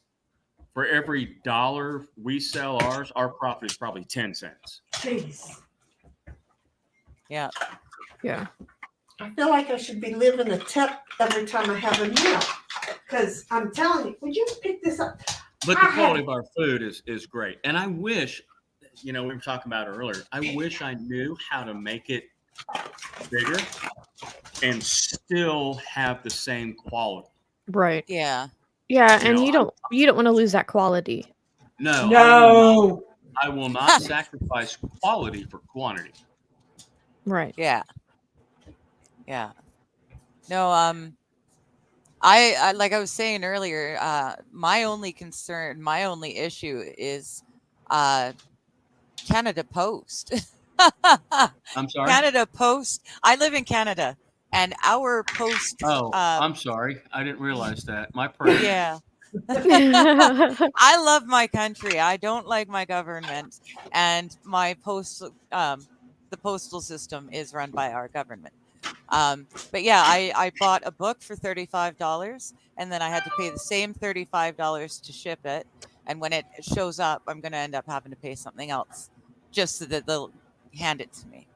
For every dollar we sell ours, our profit is probably 10 cents. Jeez. Yeah. Yeah. I feel like I should be living a tip every time I have a meal. Because I'm telling you, would you pick this up? But the quality of our food is great. And I wish, we were talking about it earlier, I wish I knew how to make it bigger and still have the same quality. Right. Yeah. Yeah, You and know, you don't want to lose that quality. No. No. I will not sacrifice quality for quantity. Right. Yeah. Yeah. No, I like I was saying earlier, my only concern, my only issue is Canada Post. I'm sorry. Canada Post. I live in Canada, and our post. Oh, I'm sorry. I didn't realize that. My prayer. Yeah. I love my country. I don't like my government, and my the postal system is run by our government. But yeah, I bought a book for $35, and then I had to pay the same $35 to ship it. And when it shows up, I'm going to end up having to pay something else just so that they'll hand it to me.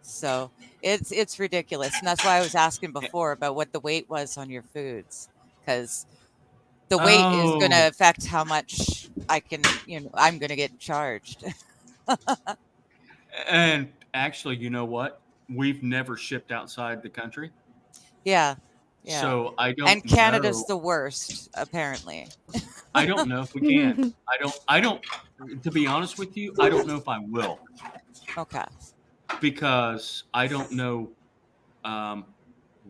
So it's ridiculous, and that's why I was asking before about what the weight was on your foods, because the weight is going to affect how much I'm going to get charged. And actually, you know what? We've never shipped outside the country. Yeah. Yeah. So I don't And Canada's know. the worst, apparently. I don't know if we can. I don't, to be honest with you, I don't know if I will. Okay. Because I don't know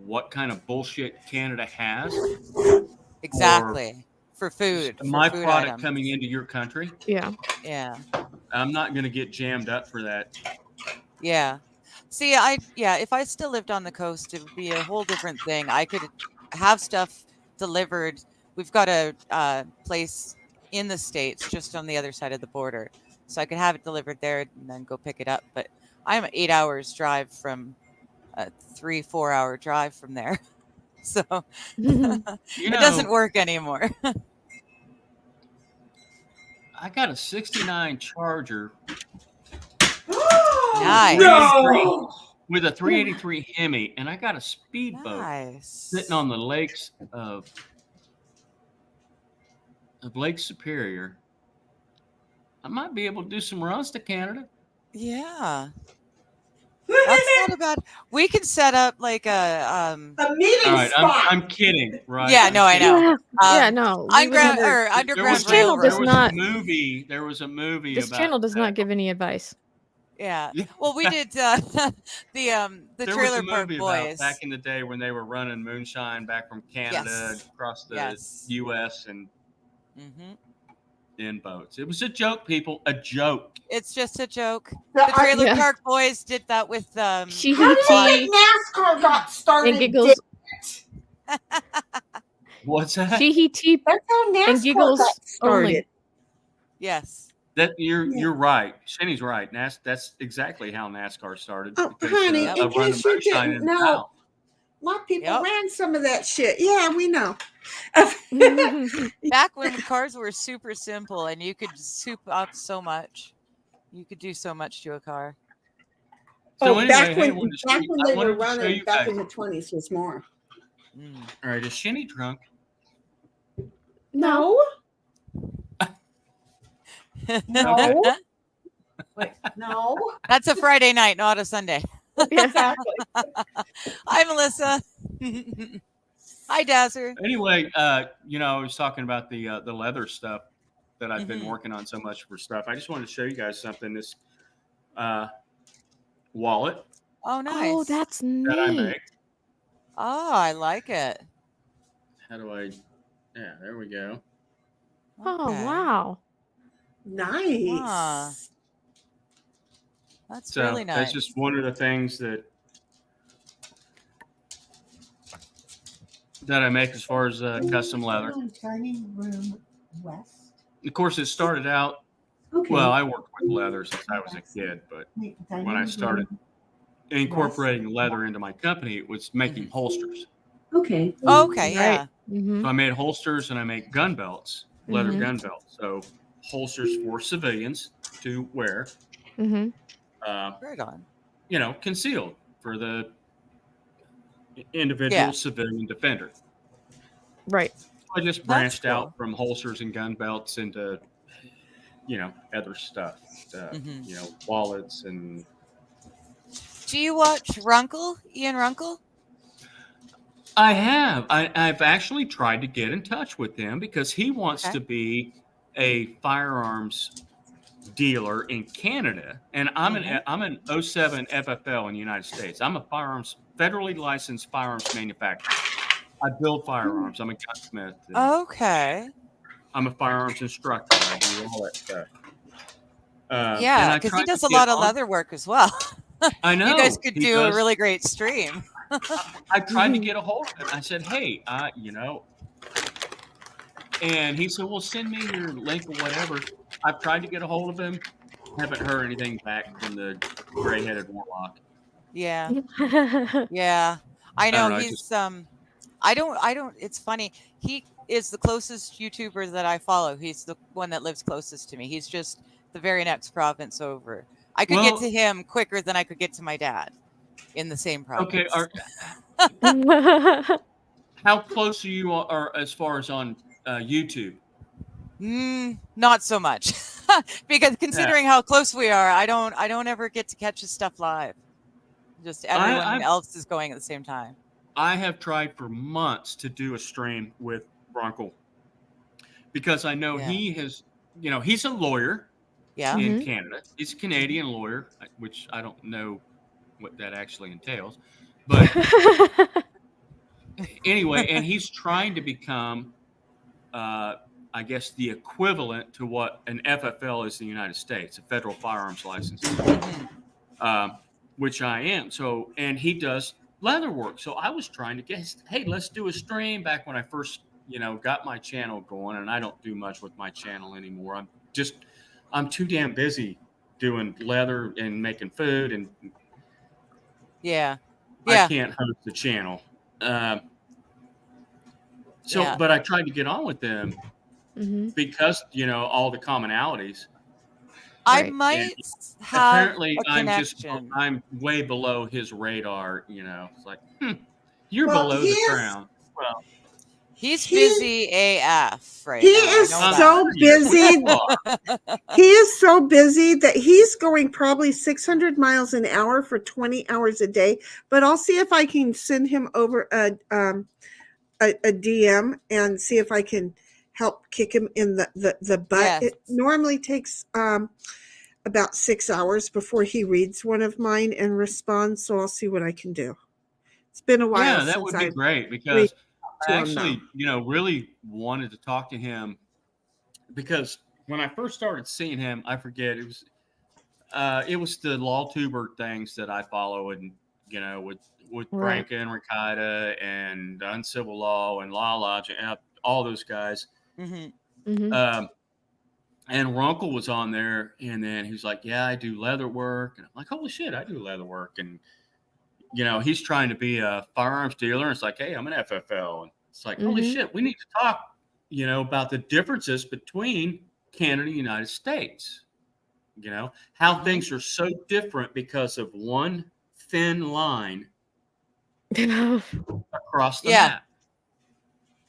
what kind of bullshit Canada has. Exactly. For food. My food product items. coming into your country. Yeah. Yeah. I'm not going to get jammed up for that. Yeah. See, if I still lived on the coast, it would be a whole different thing. I could have stuff delivered. We've got a place in the States, just on the other side of the border. So I could have it delivered there and then go pick it up. But I'm 8 hours drive from a 3-4 hour drive from there. So You it know, doesn't work anymore. I got a 69 Charger Nice. No. with a 383 Hemi, and I got a speedboat Nice. sitting on the lakes of Lake Superior. I might be able to do some runs to Canada. Yeah. That's not a bad. We can set up like A meeting All right, spot. I'm kidding, right? Yeah, I'm no, I kidding. know. Yeah, no. we would Underground never- or underground channel rail does road. not- There was a movie This about channel does that. not give any advice. Yeah. Yeah. Well, we did the There Trailer was a Park movie about Boys. back in the day when they were running moonshine back from Canada Yes. across the Yes. U.S. and Hmm. in boats. It was a joke, people. A joke. It's just a joke. The- The Trailer Yeah. Park Boys did that with She How do you T think NASCAR got started? and Giggles. What's that? She T That's how NASCAR and Giggles got started. only. yes. That you're right. Shenny's right. That's exactly how NASCAR started. Oh, because, honey, of in running case you moonshine didn't in the know, South. my people Yep. ran some of that shit. Yeah, we know. Back when cars were super simple and you could soup up so much. You could do so much to a car. So Oh, anyway, back hey, I when, wanted to back show- when I they were wanted to show running you back guys. in the 20s was more. Mm. All right, is Shenny drunk? No. No. No. That's a Friday night, not a Sunday. Yeah. Exactly. Hi, Melissa. Hi, Dazzer. Anyway, I was talking about the leather stuff that I've been Mhm. working on so much for stuff. I just wanted to show you guys something. This wallet Oh, nice. Oh, that's that I neat. make. Oh, I like it. How do I? Yeah, there we go. Oh, Okay. wow. Nice. Ah. That's So really nice. that's just one of the things that I make as far as custom leather. Dining room west. Of course, it started out. Okay. Well, I worked with leather since I was a kid, but when I started incorporating leather into my company, it was making holsters. Okay. Okay, yeah. Mm-hmm. So I made holsters and I make gun belts, leather Mhm. gun belts. So holsters for civilians to wear, Mm-hmm. Right on. concealed for the individual Yeah. civilian defender. Right. I just That's branched cool. out from holsters and gun belts into, other stuff, Mhm. wallets and. Do you watch Runkle? Ian Runkle? I have. I've actually tried to get in touch with him because he wants Okay. to be a firearms dealer in Canada, and I'm an 07 FFL in the United States. I'm a federally licensed firearms manufacturer. I build firearms. I'm a gunsmith. and Okay. I'm a firearms instructor. I do all that stuff. And Yeah, I because tried he does to a get lot of on- leather work as well. I know. You guys could he do a does. really great stream. I tried to get a hold of him. I said, hey, and he said, well, send me your link or whatever. I've tried to get a hold of him. Haven't heard anything back from the gray-headed warlock. Yeah. Yeah. I know know, I he's I don't it's funny. He is the closest YouTuber that I follow. He's the one that lives closest to me. He's just the very next province over. I could get Well- to him quicker than I could get to my dad in the same province. Okay, how close are you are as far as on YouTube? Not so much. Because considering how close we are, I don't ever get to catch his stuff live. Just everyone else is going at the same time. I have tried for months to do a stream with Bronco because I know he has, he's a lawyer Yeah. in Canada. He's a Canadian lawyer, which I don't know what that actually entails. But anyway, and he's trying to become, I guess, the equivalent to what an FFL is in the United States, a federal firearms license, which I am. And he does leather work. So I was trying to guess, hey, let's do a stream back when I first, got my channel going, and I don't do much with my channel anymore. I'm too damn busy doing leather and making food, and Yeah. I Yeah. can't host the channel. Yeah. But I tried to get on with them Mhm. because all the commonalities. I Right. might have Apparently, a connection. I'm way below his radar. It's like, you're Well, below he the is- crown. Well, He's He- busy AF right He now. I is know I'm that. so sure you busy. are. He is so busy that he's going probably 600 miles an hour for 20 hours a day. But I'll see if I can send him over a DM and see if I can help kick him in the butt. Yes. It normally takes about 6 hours before he reads one of mine and responds. So I'll see what I can do. It's been a while Yeah, that since would be I've great because to I him actually, really wanted to talk to him because when I first started seeing him, I forget it was the law tuber things that I follow, and with Right. Branca and Ricada and Uncivil Law and Law Lodge and all those guys. Hmm. Mhm. And Runkle was on there, and then he was like, "Yeah, I do leather work," and I'm like, "Holy shit, I do leather work!" And he's trying to be a firearms dealer. And it's like, "Hey, I'm an FFL," and it's like, "Holy Mhm. shit, we need to talk," about the differences between Canada and the United States. How Mhm. things are so different because of one thin line across the Yeah. map.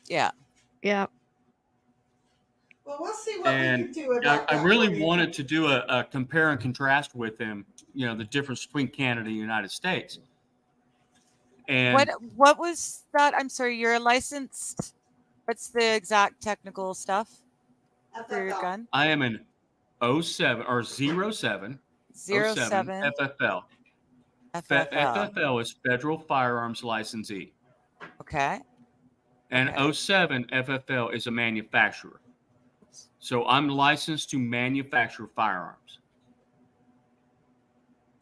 Yeah. Yeah. Well, we'll see what And we can do about I that really for you. wanted to do a compare and contrast with him, the difference between Canada and the United States. And What was that? I'm sorry, you're a licensed. What's the exact technical stuff for your FFL. gun? I am an 07 or 07 07 FFL. FFL. FFL is Federal Firearms Licensee. Okay. And Okay. 07 FFL is a manufacturer. So I'm licensed to manufacture firearms,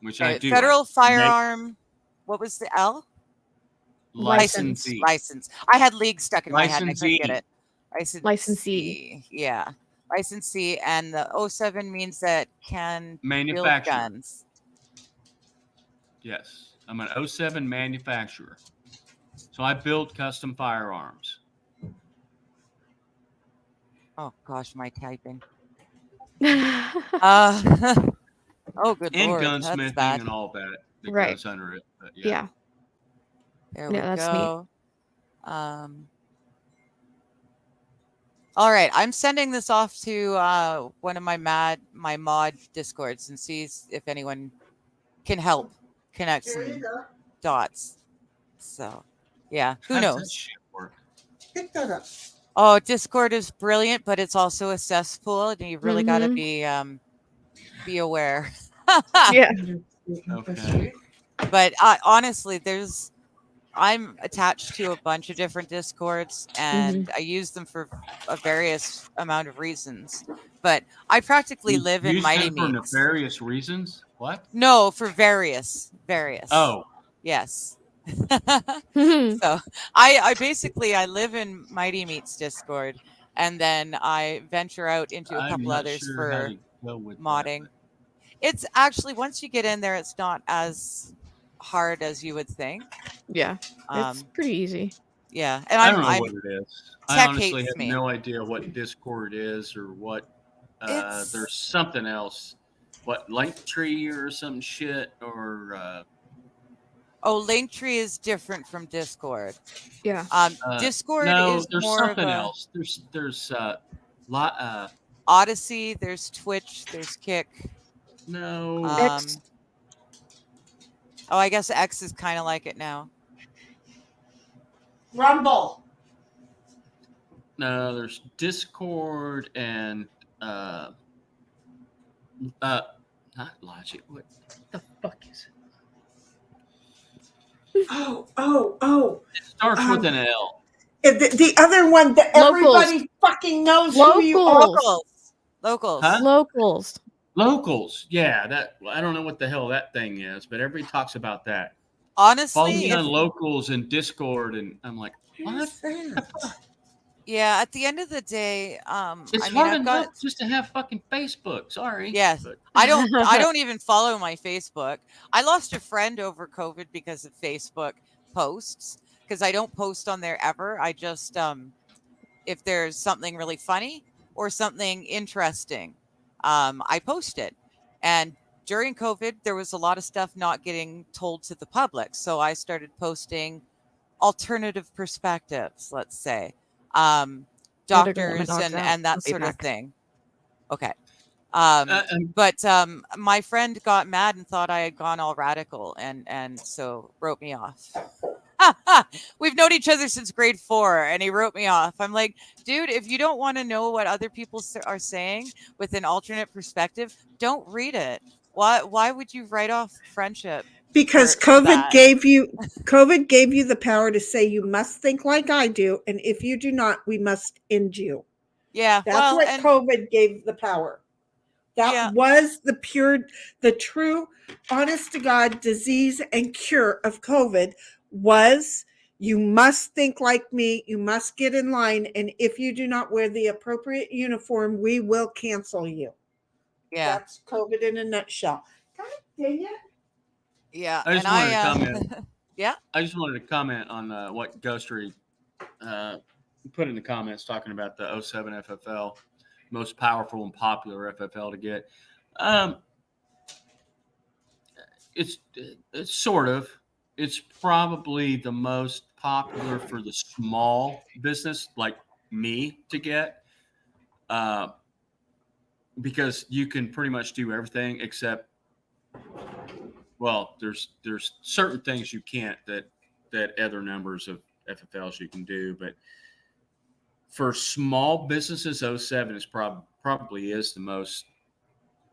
which I Okay. do. Federal firearm. What was the L? Licensee. License. I had league stuck in my head and I couldn't get Licensee. it. Licensee. Yeah. Licensee. And the 07 means that can build Manufacturer. guns. Yes. I'm an 07 manufacturer. So I build custom firearms. Oh gosh, my typing. Uh, Oh, good And Lord. That's gunsmithing bad. and all that Right. goes under it. But yeah. There Yeah, we that's neat. go. All right, I'm sending this off to one of my mod discords and sees if anyone can help connect There you some go. dots. So, yeah, who How does that knows? shit work? Pick that up. Oh, Discord is brilliant, but it's also a cesspool, and you really got to Mhm. be aware. Yeah. Okay. But honestly, I'm attached to a bunch of different Discords, and I use them for a various amount of reasons. But I practically You live in use Mighty them for Meats. nefarious reasons? What? No, for various. Oh, Yes. Mhm. So I basically I live in Mighty Meats Discord, and then I venture out into a I'm couple not others sure how for to go with modding. that. It's actually, once you get in there, it's not as hard as you would think. Yeah. It's pretty easy. Yeah, and I don't know I'm what it is. I tech honestly hates have me. no idea what Discord is or what. It's There's something else. What, Linktree or some shit? Or Linktree is different from Discord. Yeah. Discord no, is there's more of something a else. There's lot. Odyssey. There's Twitch. There's Kick. No. X. I guess X is kind of like it now. Rumble. No, there's Discord and not Logic. What the fuck is it? Oh. It starts with an L. The other one that Locals. everybody fucking knows who you are. Locals. Huh? Locals. Locals. Yeah, that I don't know what the hell that thing is, but everybody talks about that. Follow Honestly, me on Locals and Discord, and I'm like, what? Yeah, at the end of the day, It's I mean, hard I've enough got just to have fucking Facebook. Sorry. yes. But I don't even follow my Facebook. I lost a friend over COVID because of Facebook posts because I don't post on there ever. I just if there's something really funny or something interesting, I post it. And during COVID, there was a lot of stuff not getting told to the public. So I started posting alternative perspectives, let's say, um, Gotta go let my doctors dogs out. and that I'll be sort of back. thing. Okay. and But my friend got mad and thought I had gone all radical and so wrote me off. We've known each other since grade 4 and he wrote me off. I'm like, dude, if you don't want to know what other people are saying with an alternate perspective, don't read it. Why would you write off friendship Because for that? COVID gave you the power to say you must think like I do, and if you do not, we must end you. Yeah, That's well, what and COVID gave the power. That yeah, was the true, honest to God disease and cure of COVID was you must think like me, you must get in line, and if you do not wear the appropriate uniform, we will cancel you. yeah, That's COVID in a nutshell. God dang it. yeah. I And just wanted to comment. yeah, I just wanted to comment on what Ghostery put in the comments talking about the '07 FFL, most powerful and popular FFL to get. Um, it's sort of. It's probably the most popular for the small business like me to get, uh, because you can pretty much do everything except, well, there's certain things you can't that other numbers of FFLs you can do, but for small businesses, '07 is probably is the most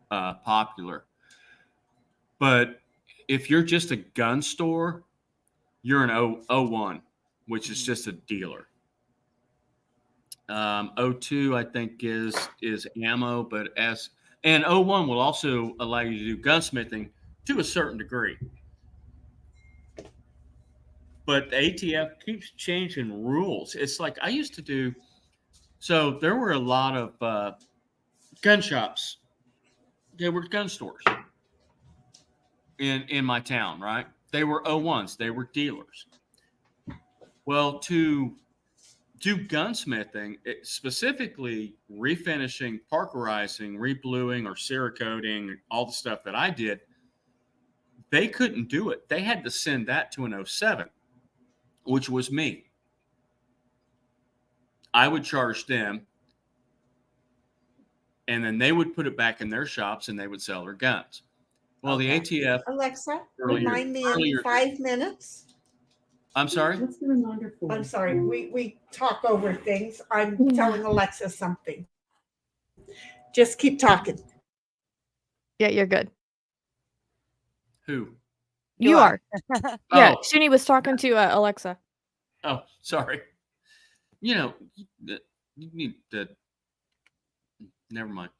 popular. But if you're just a gun store, you're an '01, which is mhm, just a dealer. '02, I think, is ammo, but and '01 will also allow you to do gunsmithing to a certain degree. But the ATF keeps changing rules. It's like I used to do. So there were a lot of gun shops. They were gun stores in my town, right? They were '01s. They were dealers. Well, to do gunsmithing, specifically refinishing, parkerizing, rebluing, or cerakoting, all the stuff that I did, they couldn't do it. They had to send that to an '07, which was me. I would charge them, and then they would put it back in their shops and they would sell their guns. Well, the okay. ATF Alexa, earlier, remind me in earlier, 5 minutes. I'm sorry. What's the reminder for? I'm sorry. We talk over things. I'm telling Alexa something. Just keep talking. Yeah, you're good. Who? You are. are. Yeah, Oh, Shuni was talking to Alexa. oh, sorry. You know, you need to. Never mind.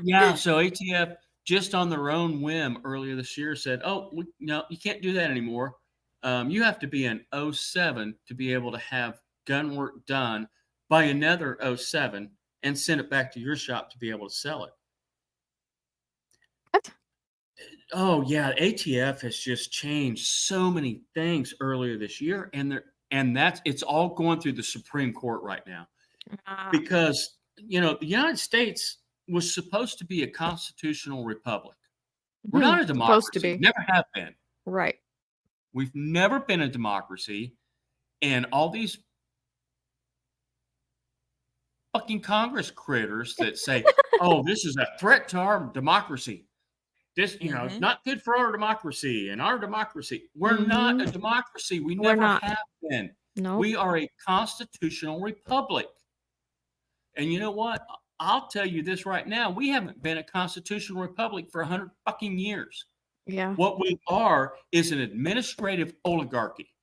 Yeah, so ATF just on their own whim earlier this year said, "Oh, no, you can't do that anymore. You have to be an '07 to be able to have gun work done by another '07 and send it back to your shop to be able to sell it." What? Oh yeah, ATF has just changed so many things earlier this year, and that's it's all going through the Supreme Court right now Ah. because the United States was supposed to be a constitutional republic. We're not a Supposed to democracy. be. Never have been. Right. We've never been a democracy, and all these fucking Congress critters that say, "Oh, this is a threat to our democracy. This, Mhm. not good for our democracy and our democracy." We're not a democracy. We We're never not. have been. No. We are a constitutional republic. And you know what? I'll tell you this right now. We haven't been a constitutional republic for 100 fucking years. Yeah. What we are is an administrative oligarchy.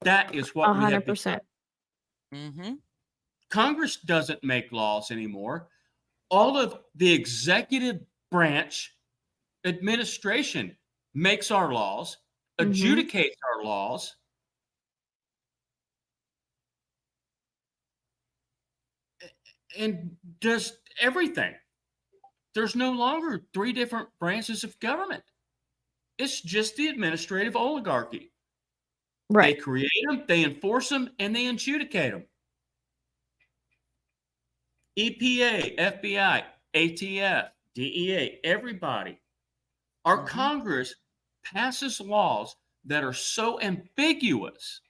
That is what we have become. 100%. Mm-hmm. Congress doesn't make laws anymore. All of the executive branch administration makes our laws, Mhm. adjudicates our laws, and does everything. There's no longer 3 different branches of government. It's just the administrative oligarchy. Right. They create them, they enforce them, and they adjudicate them. EPA, FBI, ATF, DEA, everybody. Our Congress passes laws that are so ambiguous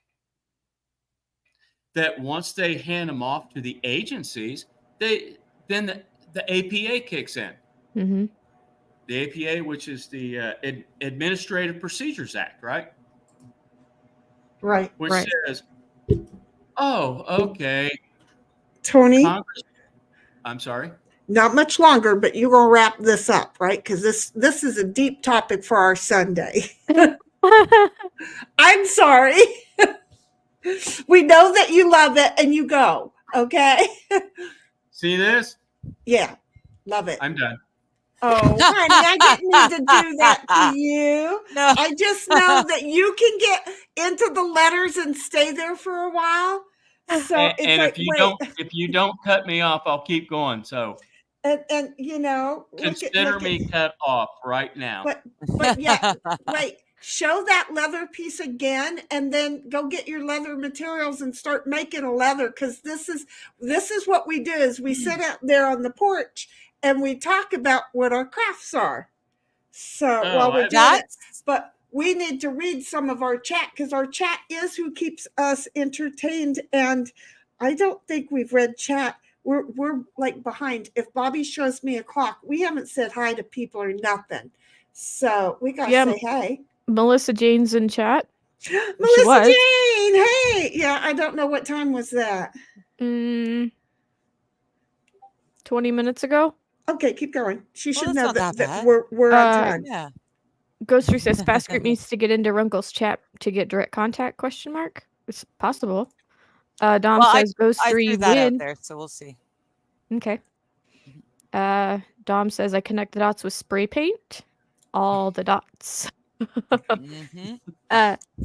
that once they hand them off to the agencies, then the APA kicks in. Mm-hmm. The APA, which is the Administrative Procedures Act, right? Right. Which Right. says, oh, okay, Tony, Congress. I'm sorry. not much longer, but you're going to wrap this up, right? Because this is a deep topic for our Sunday. I'm sorry. We know that you love it and you go, okay? See this? Yeah, love it. I'm done. Oh, honey, I didn't need to do that to you. No. I just know that you can get into the letters and stay there for a while. So And, it's and like, if you don't cut me off, I'll keep going. So and you know, consider me cut off right now. But yeah, wait, show that leather piece again and then go get your leather materials and start making a leather, because this is what we do is we sit out there on the porch and we talk about what our crafts are. So while we're doing it, but we need to read some of our chat, because our chat is who keeps us entertained, and I don't think we've read chat. We're like behind. If Bobby shows me a clock, we haven't said hi to people or nothing. So we got to say hey. Melissa Jane's in chat. Melissa Jane, hey. Yeah, I don't know what time was that. 20 minutes ago. Okay, keep going. She should know that's not that bad. we're on time. Yeah. Ghostery says Fast Group needs to get into Runkle's chat to get direct contact, ? It's possible. Dom says I Ghostery threw that out win. there, so we'll see. Okay. Dom says I connect the dots with spray paint. All the dots.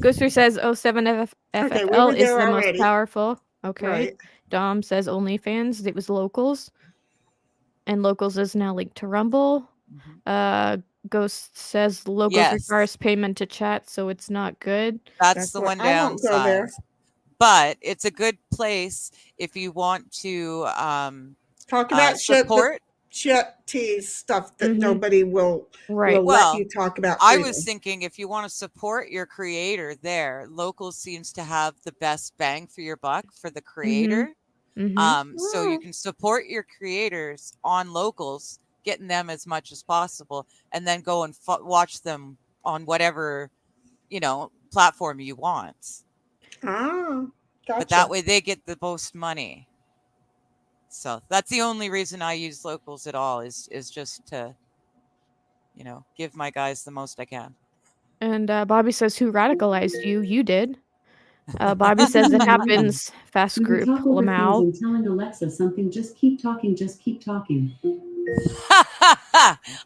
Ghostery says 07 FFL is the most powerful. Okay. Right. Dom says OnlyFans. It was Locals. And Locals is now linked to Rumble. Ghost says Locals requires payment to chat, so it's not good. That's the one I won't go there. downside. But it's a good place if you want to talk about support shit tease stuff that nobody will let you talk about. I was thinking if you want to support your creator there, Locals seems to have the best bang for your buck for the creator. So you can support your creators on Locals, getting them as much as possible, and then go and watch them on whatever platform you want. Gotcha. But that way they get the most money. So that's the only reason I use Locals at all is just to give my guys the most I can. And Bobby says, who radicalized you? You did. Bobby says it happens. Fast Group. Lamau. And telling Alexa something, just keep talking, just keep talking.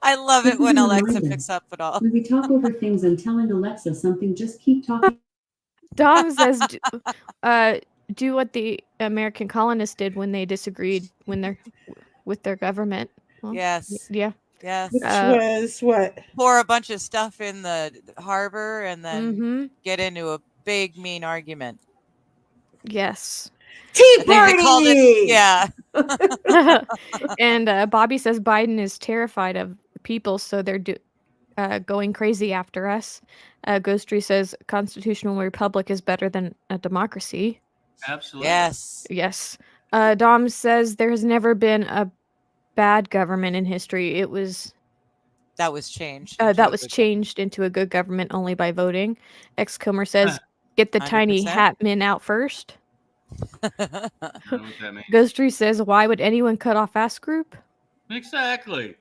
I love it when Alexa picks up at all. When we talk over things and telling Alexa something, just keep talking. Dom says, do what the American colonists did when they disagreed with their government. Well, yes. Yeah. Yes. Which was what? Pour a bunch of stuff in the harbor and then get into a big mean argument. Yes. Tea party. They called it, yeah. And Bobby says Biden is terrified of people, so they're going crazy after us. Ghostery says constitutional republic is better than a democracy. Absolutely. Yes. Dom says there has never been a bad government in history. That was changed. That was changed into a good government only by voting. X-Comer says, get the 100%. Tiny hat men out first. I don't know what that means. Ghostery says, why would anyone cut off Fast Group? Exactly.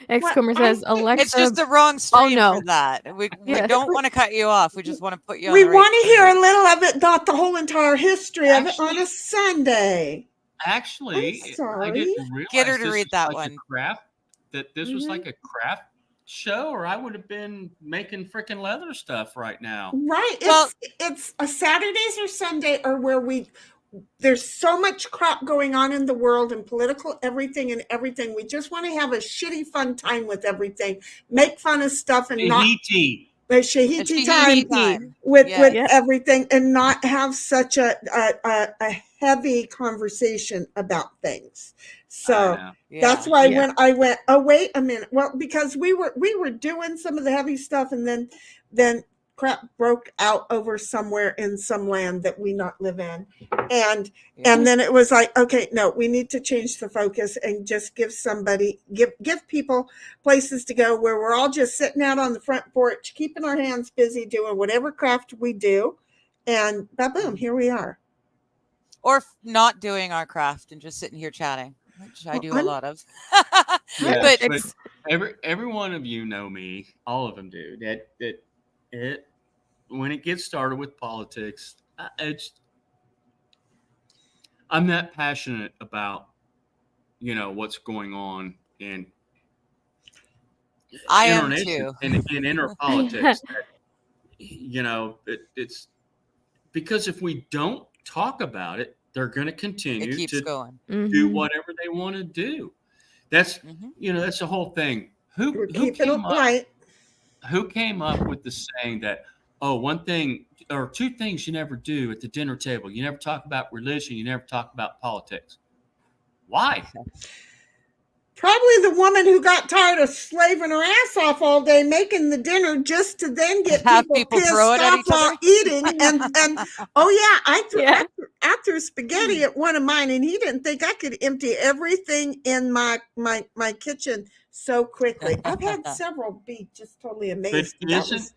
X-Comer says, Alexa. It's just the wrong stream for that. We don't want to cut you off. We just want to put you on We the right want to hear a stream. little of it, not the whole entire history of it on a Sunday. Actually, I'm sorry. I didn't realize Get her to read that one. That this was like a craft show, or I would have been making freaking leather stuff right now. Right. Well, it's a Saturdays or Sunday or where we there's so much crap going on in the world and political everything and everything. We just want to have a shitty fun time with everything, make fun of stuff and not Tahiti. the Shahiti It's time time. with Yes. Yeah. everything, and not have such a heavy conversation about things. I So know. that's Yeah. why Yeah. when I went, oh wait a minute, well, because we were doing some of the heavy stuff, and then crap broke out over somewhere in some land that we not live in, and Yeah. then it was like, okay, no, we need to change the focus and just give people places to go where we're all just sitting out on the front porch, keeping our hands busy doing whatever craft we do, and boom, here we are. Or not doing our craft and just sitting here chatting, which I Well, do a lot of. Yeah, But but every one of you know me. All of them do. That it when it gets started with politics, I'm that passionate about what's going on in I in our am nation too. and in our politics. It's because if we don't talk about it, they're going to It continue keeps to going. do Mhm. whatever they want to do. That's Mhm. that's the whole thing. We're Who keeping came it up light. who came up with the saying that, oh, one thing or two things you never do at the dinner table? You never talk about religion, you never talk about politics. Why? Probably the woman who got tired of slaving her ass off all day making the dinner just to then get Have people people throw pissed it at off each while other. eating. And oh yeah, Yeah. I threw spaghetti at one of mine, and he didn't think I could empty everything in my kitchen so quickly. I've had several be just totally But amazed. That was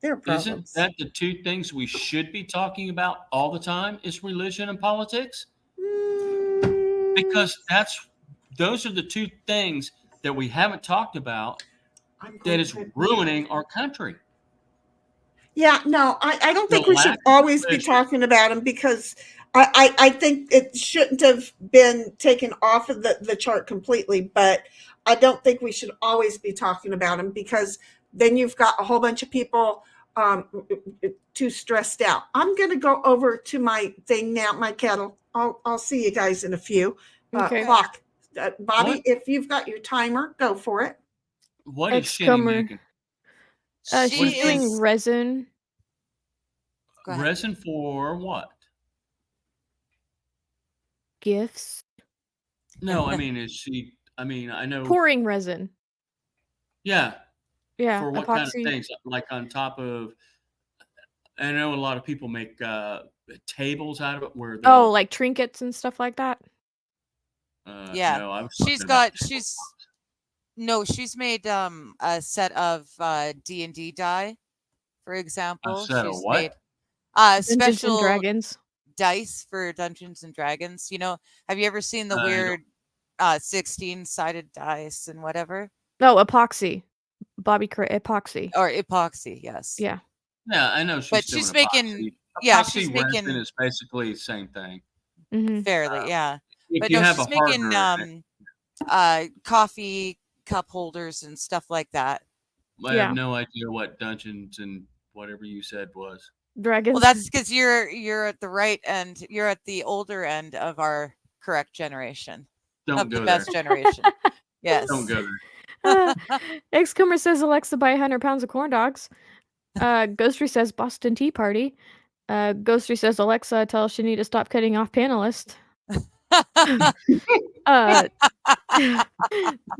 their isn't problems. that the two things we should be talking about all the time is religion and politics? Mm, Because those are the two things that we haven't talked about I'm that going is to- ruining our country. Yeah, no, I don't The think we should lack of always be religion. talking about them, because I think it shouldn't have been taken off of the chart completely, but I don't think we should always be talking about them, because then you've got a whole bunch of people too stressed out. I'm going to go over to my thing now, my kettle. I'll see you guys in a few. Okay. Clock. Bobby, What? if you've got your timer, go for it. What is Shinny Excummer. making? She's She doing is. resin. Go ahead. Resin for what? Gifts. No, I mean, is she? I mean, I know. Pouring resin. Yeah, Yeah. for what kind of Epoxy. things? Like on top of, I know a lot of people make tables out of it where Oh, they'll. like trinkets and stuff like that. Yeah. No, I was She's talking about got. She's made a set of D&D die, for example. a set of She's what? made Dungeons and special Dragons. dice for Dungeons and Dragons. Have you ever seen the I don't. weird 16-sided dice and whatever? No, epoxy. Bobby epoxy. Or epoxy, yes. Yeah. Yeah, I know But she's she's doing making. epoxy. Yeah, Epoxy she's resin making is basically the same thing. Hmm. fairly, yeah. If But you no, have she's a making hardener in it, coffee cup holders and stuff like that. I Yeah. have no idea what Dungeons and whatever you said was. Dragons. Well, that's because you're at the right end. You're at the older end of our correct generation, Don't of the go there. best generation. Yes. Don't go there. Excummer says Alexa buy 100 pounds of corn dogs. Ghostry says Boston Tea Party. Ghostry says Alexa tell Shani to stop cutting off panelists.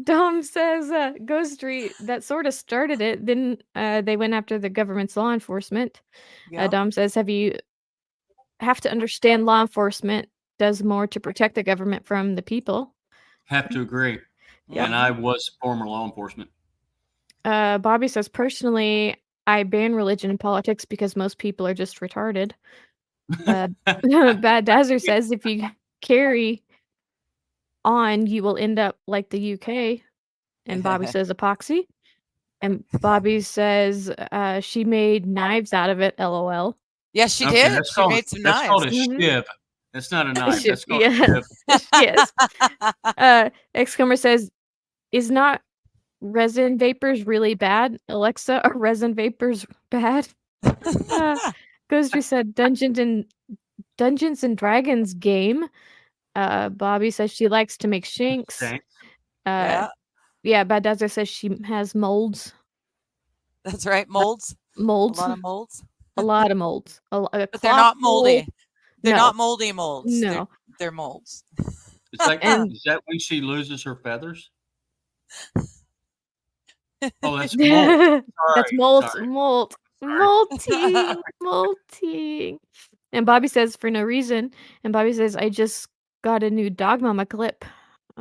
Dom says Ghostry that sort of started it. Then they went after the government's law enforcement. Yep. Dom says have to understand law enforcement does more to protect the government from the people. Have to agree. Yep. And I was former law enforcement. Bobby says personally I ban religion and politics because most people are just retarded. Bad Dazzer says if you carry on, you will end up like the UK. And Bobby says epoxy. And Bobby says she made knives out of it, LOL. Yes, she Okay, did. She made some that's called a knives. Mhm. shiv. That's not a knife. Shiv, That's called yeah. a shiv. Yes. Excummer says, is not resin vapors really bad? Alexa, are resin vapors bad? Ghostry said Dungeons and Dungeons and Dragons game. Bobby says she likes to make shanks. Thanks. Yeah. Bad Dazzler says she has molds. That's right. Molds. Molds. A lot of molds. A lot of molds. But they're not moldy. They're No. not moldy molds. No. They're molds. Is that, And- is that when she loses her feathers? Oh, that's mold. That's Sorry, molt. sorry. Molt. Molting. Molting. And Bobby says for no reason. And Bobby says, I just got a new Dog Mama clip.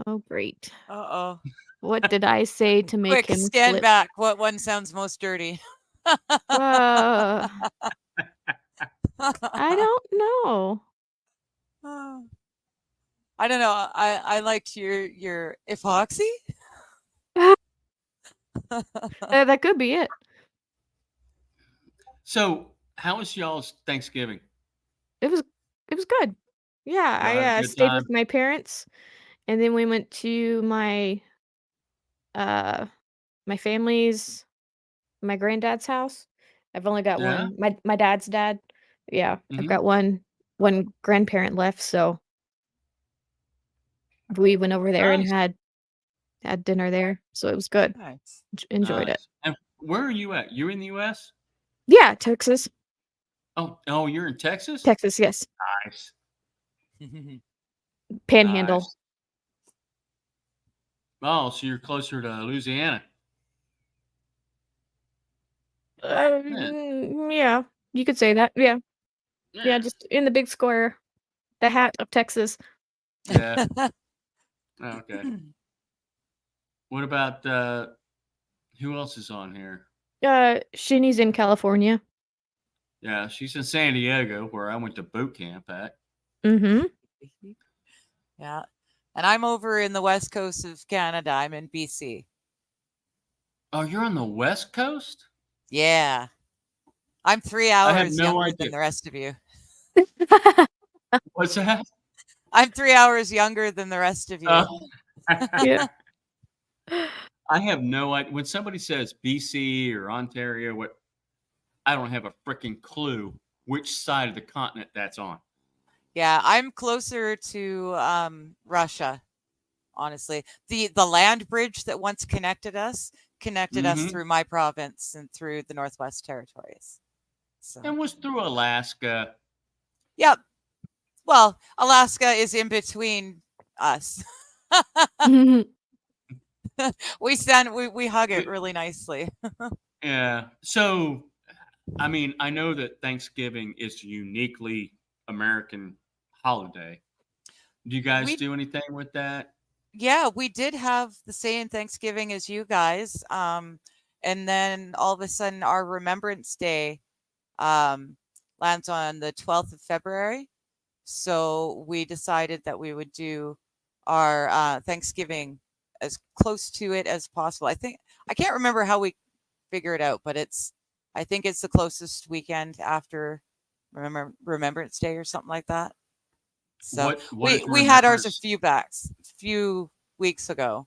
Oh, great. Uh-oh. What did I say to make Quick, him stand flip? back. What one sounds most dirty? I don't know. I don't know. I liked your epoxy. That could be it. So, how was y'all's Thanksgiving? It was good. Yeah, Y'all had a I good stayed time? with my parents, and then we went to my family's, my granddad's house. I've only got Yeah? one. My dad's dad. Yeah, I've Mhm. got one grandparent left, so we went over there and Nice. had dinner there. So it was good. Nice. Enjoyed it. Nice. And where are you at? You in the U.S.? Yeah, Texas. Oh, you're in Texas? Texas, yes. Nice. Panhandle. Nice. Oh, so you're closer to Louisiana. Yeah, you could say that. Yeah. Yeah, just in the big square, the hat of Texas. Yeah. Okay. What about who else is on here? Shinny's in California. Yeah, she's in San Diego, where I went to boot camp at. Mm-hmm. Yeah. And I'm over in the west coast of Canada. I'm in BC. Oh, you're on the West Coast? Yeah. I'm 3 have hours no younger idea. than the rest of you. What's that? I'm 3 hours younger than the rest of you. Yeah. I have no idea. When somebody says BC or Ontario, I don't have a freaking clue which side of the continent that's on. Yeah, I'm closer to Russia, honestly. The land bridge that once connected us through my province and through the Northwest Territories. So. And was through Alaska. Yep. Well, Alaska is in between us. We hug it really nicely. Yeah. So, I mean, I know that Thanksgiving is a uniquely American holiday. Do you guys do anything with that? Yeah, we did have the same Thanksgiving as you guys. And then all of a sudden our Remembrance Day lands on the 12th of February. So we decided that we would do our Thanksgiving as close to it as possible. I can't remember how we figure it out, but I think it's the closest weekend after Remembrance Day or something like that. So we had ours a few weeks ago.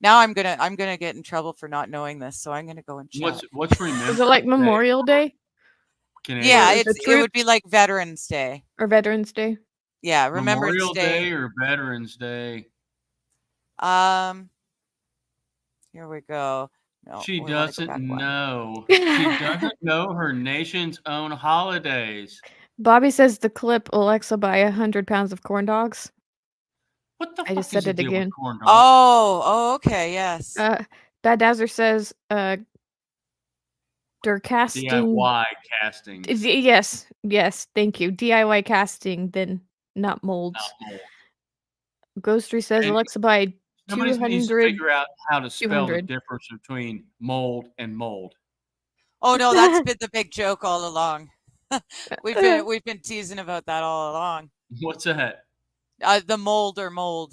Now I'm gonna get in trouble for not knowing this, so I'm gonna go and check. What's Remembrance? Is it like Memorial Day? Yeah, it would be like Veterans Day or Veterans Day. Yeah, Remembrance Memorial Day or Veterans Day. Here we go. No, she doesn't know. She doesn't know her nation's own holidays. Bobby says the clip Alexa buy 100 pounds of corn dogs. What the I fuck just is said the it deal with again. corn dogs? Oh, okay, yes. Bad Dazzler says they're casting DIY casting. Yes, thank you. DIY casting, then not molds. Not mold. Ghostry says Alexa buy 200. Somebody needs to figure out how to spell 200. the difference between mold and mold. Oh no, that's been the big joke all along. We've been teasing about that all along. What's that? The mold or mold.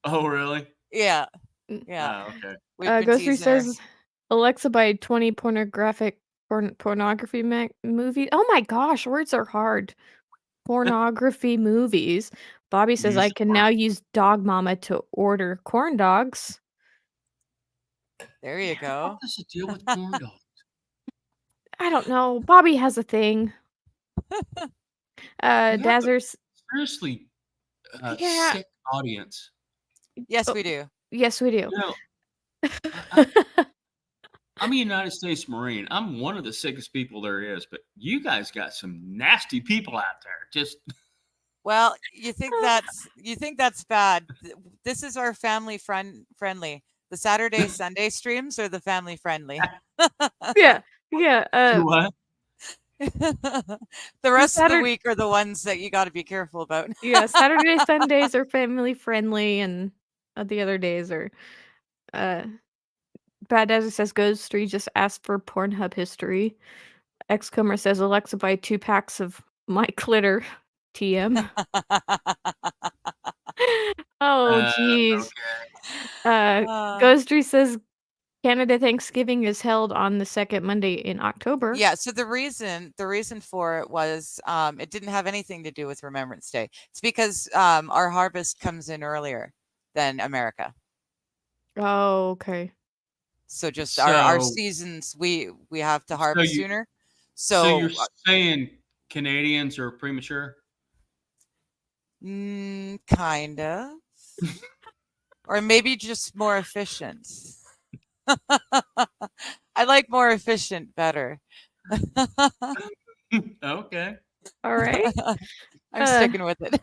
Oh, really? Yeah. Oh, okay. Ghostry says Alexa buy 20 pornography movies. Oh my gosh, words are hard. Pornography movies. Bobby says I can now use Dog Mama to order corn dogs. There you go. What does it deal with corn dogs? I don't know. Bobby has a thing. have a- Dazzers. Seriously, Yeah. sick audience. Yes, Oh, we do. yes, we do. You know, I'm a United States Marine. I'm one of the sickest people there is, but you guys got some nasty people out there. Just Well, you think that's bad. This is our family friendly. The Saturday Sunday streams are the family friendly. Yeah. Yeah. what? The rest of the Saturday, week are the ones that you got to be careful about. yeah, Saturday, Sundays are family friendly, and the other days are. Bad Desert says Ghost 3 just asked for Pornhub history. Xcomer says Alexa buy 2 packs of my clitter. TM. Oh, jeez. Uh, Ghost 3 says Canada Thanksgiving is held on the second Monday in October. yeah, so the reason for it was it didn't have anything to do with Remembrance Day. It's because our harvest comes in earlier than America. Oh, okay. So just our So, seasons we have to so harvest you, sooner. so So you're saying Canadians are premature? kind of, or maybe just more efficient. I like more efficient better. Okay. All right. I'm sticking with it.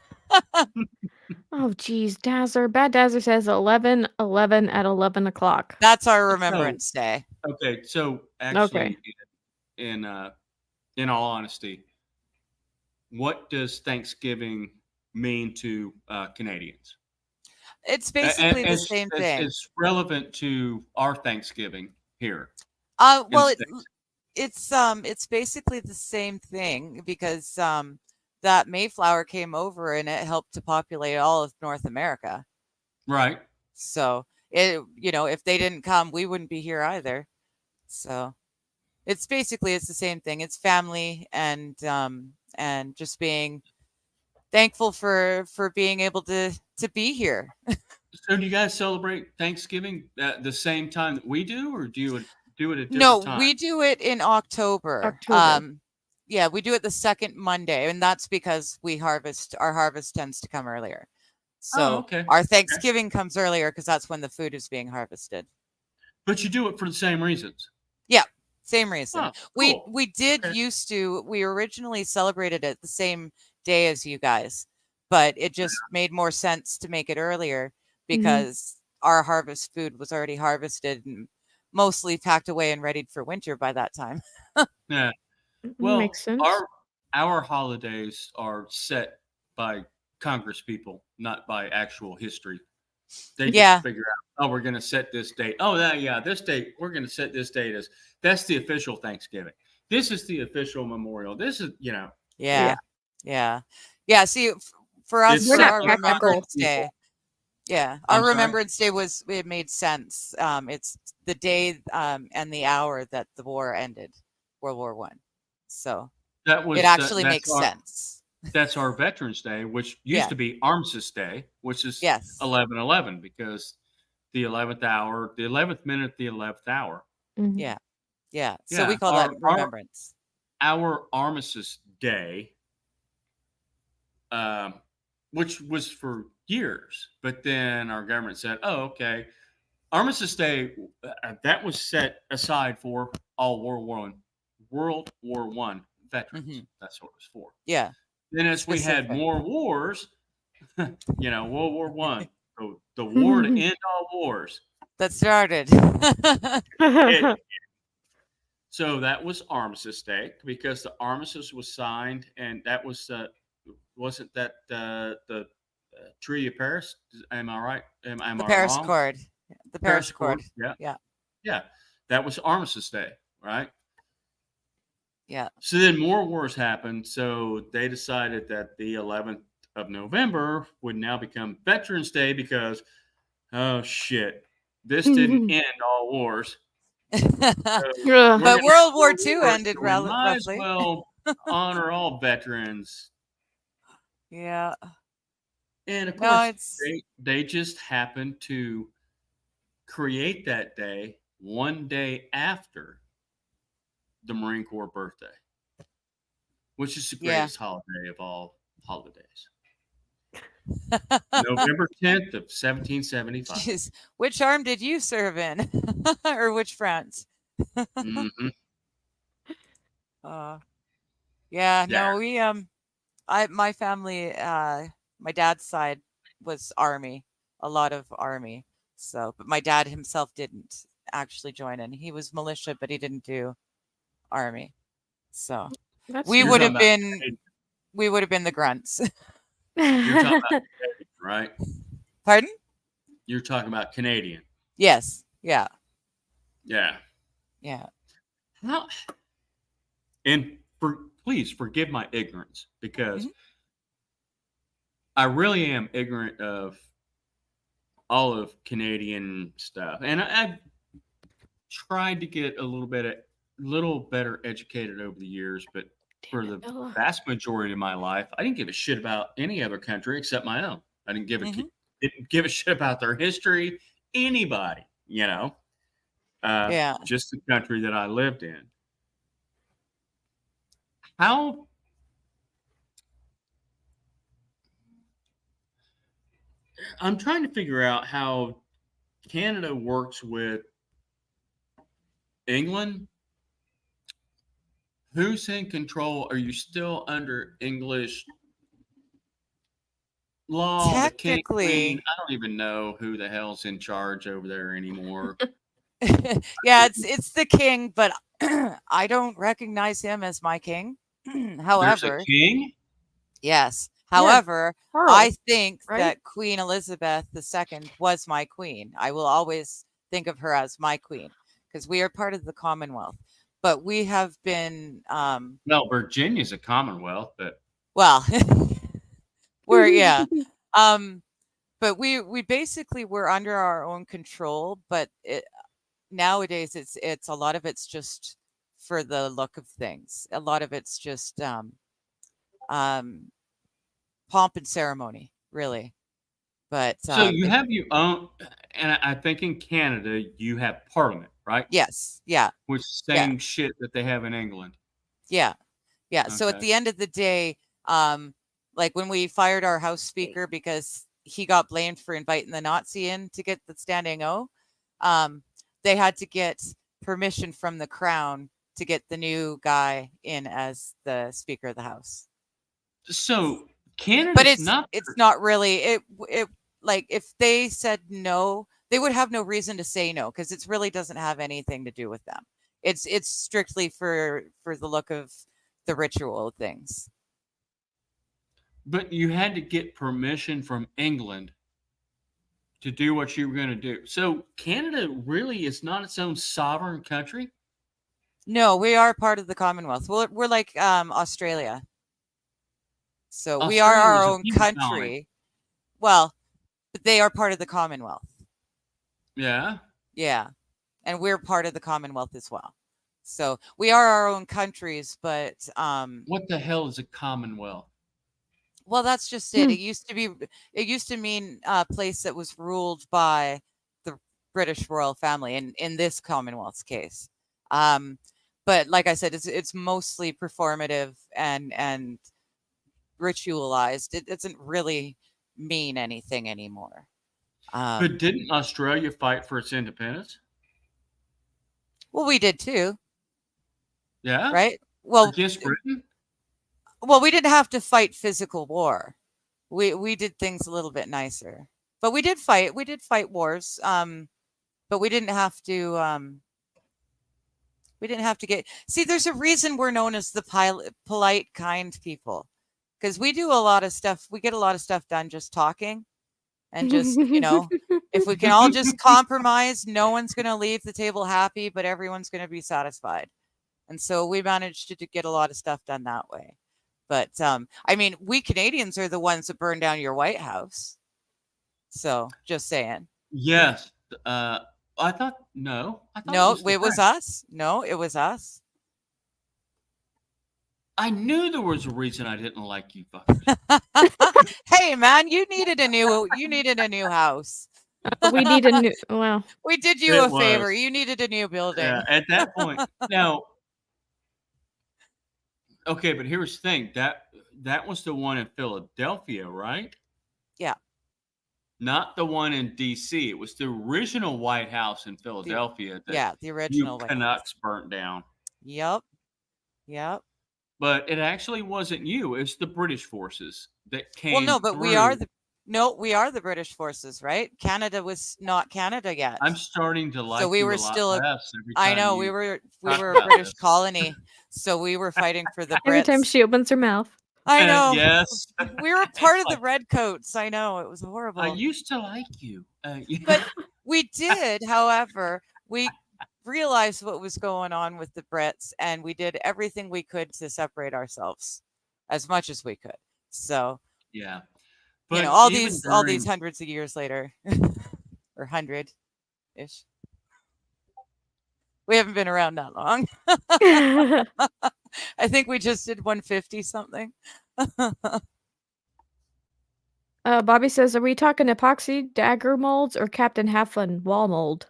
Oh, geez. Dazzer. Bad Dazzer says 11/11 at 11 o'clock. That's our So, Remembrance Day. okay. So Okay. actually, in all honesty, what does Thanksgiving mean to Canadians? It's basically the As, same thing. as relevant to our Thanksgiving here in Well, the States. it's basically the same thing because that Mayflower came over and it helped to populate all of North America. Right. So if they didn't come, we wouldn't be here either. So it's the same thing. It's family and just being thankful for being able to be here. So do you guys celebrate Thanksgiving at the same time that we do, or do you do it at No, different times? we do it in October. Yeah, we do it the second Monday, and that's because our harvest tends to come earlier. So okay. our Thanksgiving comes earlier because that's when the food is being harvested. But you do it for the same reasons. Yeah, same reason. Oh, cool. We did Okay. we originally celebrated it the same day as you guys, but it just made more sense to make it earlier because our harvest food was already harvested and mostly packed away and ready for winter by that time. Yeah. Well, Makes sense. our holidays are set by Congress people, not by actual history. They Yeah. just figure out, oh, we're going to set this date. Oh, this date, we're going to set this date as that's the official Thanksgiving. This is the official memorial. This is, Yeah. See, for us, It's We're for not our practical. Remembrance Day, our I'm sorry? Remembrance Day it made sense. It's the day and the hour that the war ended, World War I. So That was it actually that's makes our sense. that's our Veterans Day, which used to be Armistice Day, which is Yes. 11/11 because the 11th hour, the 11th minute, the 11th hour. Mhm. Yeah. So we Yeah, call that remembrance. our Armistice Day, which was for years, but then our government said, "Oh, okay, Armistice Day that was set aside for all World War One veterans. That's what it was for." Yeah. Then, as we had Specific. more wars, World War One, the war to end all wars. That started. So that was Armistice Day because the armistice was signed, and that was wasn't that the Treaty of Paris? Am I right? Am The I Paris wrong? Accord. The Paris Accord. Yeah. That was Armistice Day, right? Yeah. So then more wars happened. So they decided that the 11th of November would now become Veterans Day because, oh shit, this didn't end all wars. But World War II ended We might as roughly. well honor all veterans. Yeah. And of No, course, they just happened to create that day one day after the Marine Corps birthday, which is the Yeah. greatest holiday of all holidays. November 10th of 1775. Jeez. Which arm did you serve in? Or which France? hmm Yeah, Yeah. no, my family, my dad's side was Army, a lot of Army. So, but my dad himself didn't actually join in. He was militia, but he didn't do Army. So That's we You're would talking have about been Canadian, we would have been the grunts. you're talking about Canadian, right? Pardon? You're talking about Canadian. Yes. Yeah. Yeah. Yeah. How? And please forgive my ignorance, because Mhm. I really am ignorant of all of Canadian stuff, and I've tried to get a little better educated over the years, but for the Ella. vast majority of my life, I didn't give a shit about any other country except my own. I didn't Mhm. didn't give a shit about their history, anybody, Yeah. just the country that I lived in. How I'm trying to figure out how Canada works with England. Who's in control? Are you still under English law? The king, queen? Technically, I don't even know who the hell's in charge over there anymore. yeah, it's the king, but I don't recognize him as my king. There's a However, king? yes. Yeah, However, Pearl, I think right? that Queen Elizabeth II was my queen. I will always think of her as my queen because we are part of the Commonwealth. But we have been, Well, Virginia's a commonwealth, but well, we're yeah. But we basically were under our own control. But nowadays, it's a lot of it's just for the look of things. A lot of it's just pomp and ceremony, really. But so you have your own, and I think in Canada you have Parliament, right? yes, yeah, Which same shit that they have in England. yeah, yeah. So at Okay. the end of the day, like when we fired our House Speaker because he got blamed for inviting the Nazi in to get the standing O, they had to get permission from the Crown to get the new guy in as the Speaker of the House. So But Canada's it's not really it like if they said no, they would have no reason to say no because it really doesn't have anything to do with them. It's strictly for the look of the ritual things. but you had to get permission from England to do what you were going to do. So Canada really is not its own sovereign country? No, we are part of the Commonwealth. We're like Australia. So we are Australia our was a own penal colony. country. Well, but they are part of the Commonwealth. Yeah. Yeah. And we're part of the Commonwealth as well. So we are our own countries, but What the hell is a commonwealth? well, that's just it. Hmm. It used to mean a place that was ruled by the British royal family in this Commonwealth's case. But like I said, it's mostly performative and ritualized. It doesn't really mean anything anymore. But didn't Australia fight for its independence? Well, we did too, Yeah. right? Well, Against Britain? we didn't have to fight physical war. We did things a little bit nicer, but we did fight. We did fight wars. But we didn't have to. We didn't have to get. See, there's a reason we're known as the polite, kind people, because we do a lot of stuff. We get a lot of stuff done just talking, and just if we can all just compromise, no one's going to leave the table happy, but everyone's going to be satisfied. And so we managed to get a lot of stuff done that way. But I mean, we Canadians are the ones that burned down your White House. So just saying. Yes. I thought no. I thought No, it was the it was French. us. No, it was us. I knew there was a reason I didn't like you fuckers. Hey man, you needed a new house. We need a new. Well, We did you It a favor. was. You needed a new building. Yeah, at that point. Now, Okay, but here's the thing. That was the one in Philadelphia, right? Yeah. Not the one in DC. It was the original White House in The, Philadelphia that yeah, the you original White House. Canucks burnt down. Yep. Yep. But it actually wasn't you. It's the British forces that Well, came no, but we are through. we are the British forces, right? Canada was not Canada yet. I'm starting to So like we you were a lot still less every I time know we you were talk a about British this. colony, so we were fighting for the Every time Brits. she opens her mouth. I know. Yes. We were part It's of the like, redcoats. I know it was I horrible. used to like you. But we did, however, we realized what was going on with the Brits, and we did everything we could to separate ourselves as much as we could. So, yeah. you know, But all even these during hundreds of years later, or 100-ish, we haven't been around that long. I think we just did 150 something. Bobby says, "Are we talking epoxy dagger molds or Captain Have Fun wall mold?"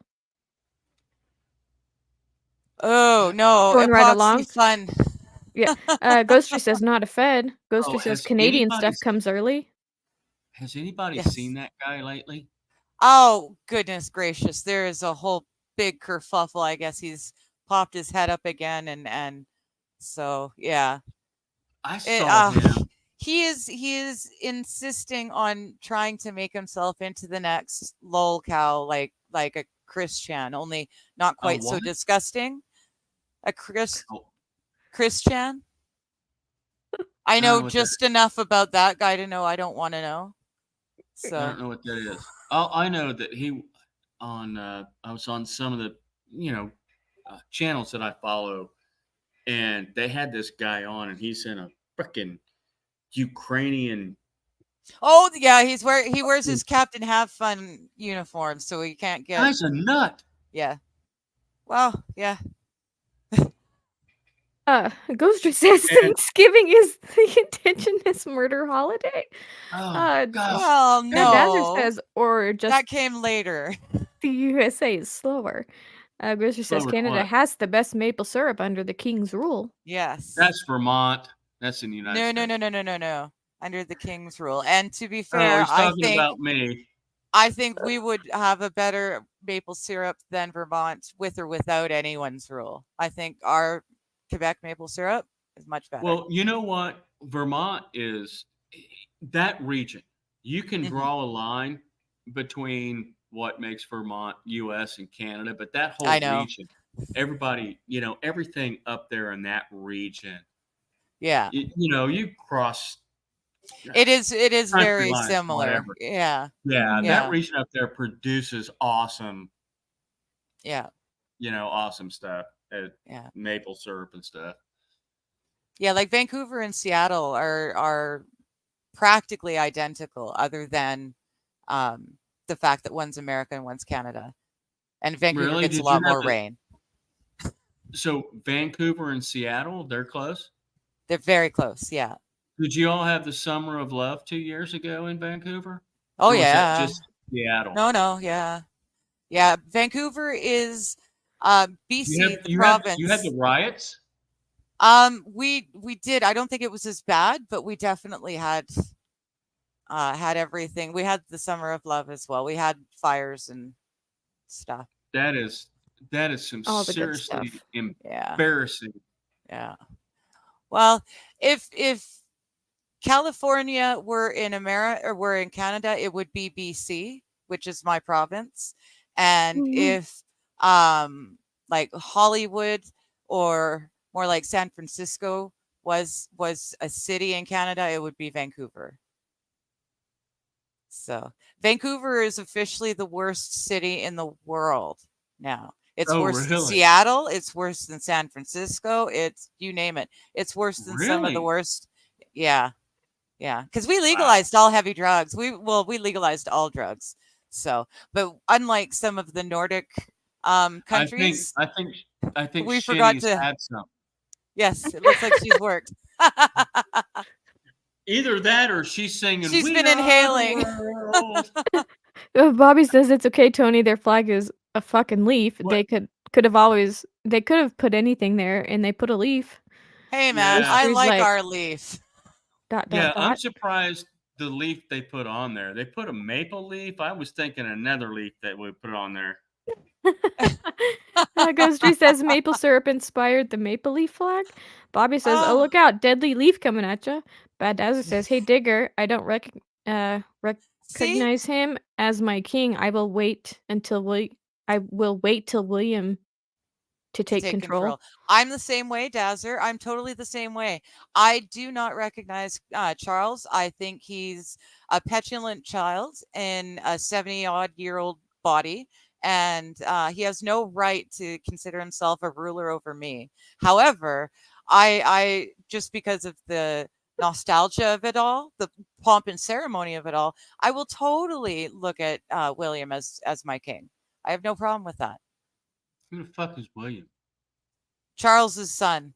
Oh no, Going right along. epoxy fun. Yeah. Ghostry says, "Not a Fed." Ghostry Oh, says, has "Canadian anybody stuff comes early." has anybody Yes. seen that guy lately? Oh goodness gracious, there is a whole big kerfuffle. I guess he's popped his head up again, and so yeah. I It, saw him. he is insisting on trying to make himself into the next lol cow, like a Christian, only not quite so what? disgusting. A Oh, Christian. I I don't know know what that just enough about that guy to know I don't want to know. I So don't know what that is. I know that he on I was on some of the channels that I follow, and they had this guy on, and he's in a freaking Ukrainian. oh yeah, he wears his Captain Have Fun uniform, so he can't get Guy's a nut. yeah. Well, yeah. Ghostry says And Thanksgiving is the indigenous murder holiday. oh gosh, Well, Jared Dazzard no, says, or just that came later. the USA is slower. Ghostry says slower Canada what? has the best maple syrup under the King's rule. Yes. That's Vermont. That's in the United No, States. under the King's rule. And to be Oh, fair, he's talking about me. I think we would have a better maple syrup than Vermont with or without anyone's rule. I think our Quebec maple syrup is much better. Well, you know what? Vermont is that region. You can Mhm. draw a line between what makes Vermont US and Canada, but that I whole know. region, everybody, everything up there in that region, Yeah. you cross It is country very lines, similar. whatever. Yeah. Yeah, Yeah. that region up there produces awesome, Yeah. awesome stuff. Yeah. Maple syrup and stuff. Yeah, like Vancouver and Seattle are practically identical, other than the fact that one's America and one's Canada. And Vancouver Really? gets a Did lot you have more to? rain. So Vancouver and Seattle, they're close. They're very close. Yeah. Did you all have the Summer of Love 2 years ago in Vancouver? Oh Or was that yeah. just Seattle? No, yeah. Yeah, Vancouver is BC, the You province. had the riots? We did. I don't think it was as bad, but we definitely had everything. We had the Summer of Love as well. We had fires and stuff. That is some All the good seriously stuff. Yeah. embarrassing. Yeah. Well, if California were in America or were in Canada, it would be BC, which is my province. And if like Hollywood or more like San Francisco was a city in Canada, it would be Vancouver. So Vancouver is officially the worst city in the world now. It's Oh, worse than really? Seattle. It's worse than San Francisco. It's you name it. It's worse than some of the Really? worst. Yeah. Yeah. Because we legalized all heavy drugs. We legalized all drugs. So, but unlike some of the Nordic countries, I think we forgot Shinny's to. had some. Yes, it looks like she's worked. Either that or she's singing. She's "We been Are the inhaling." World." Bobby says it's okay, Tony. Their flag is a fucking leaf. What? They could have put anything there, and they put a leaf. Hey, man, Yeah. I History's like like- our leaf. Yeah, I'm ... surprised the leaf they put on there. They put a maple leaf. I was thinking another leaf that we put on there. Ghostry says maple syrup inspired the maple leaf flag. Bobby says, "Oh, look out, deadly leaf coming at ya." Bad Dazzler says, "Hey Digger, I don't See? recognize him as my king. I will wait till William to take control." I'm the same way, Dazzler. I'm totally the same way. I do not recognize Charles. I think he's a petulant child in a 70-odd-year-old body, and he has no right to consider himself a ruler over me. However, I just because of the nostalgia of it all, the pomp and ceremony of it all, I will totally look at William as my king. I have no problem with that. Who the fuck is William? Charles's son.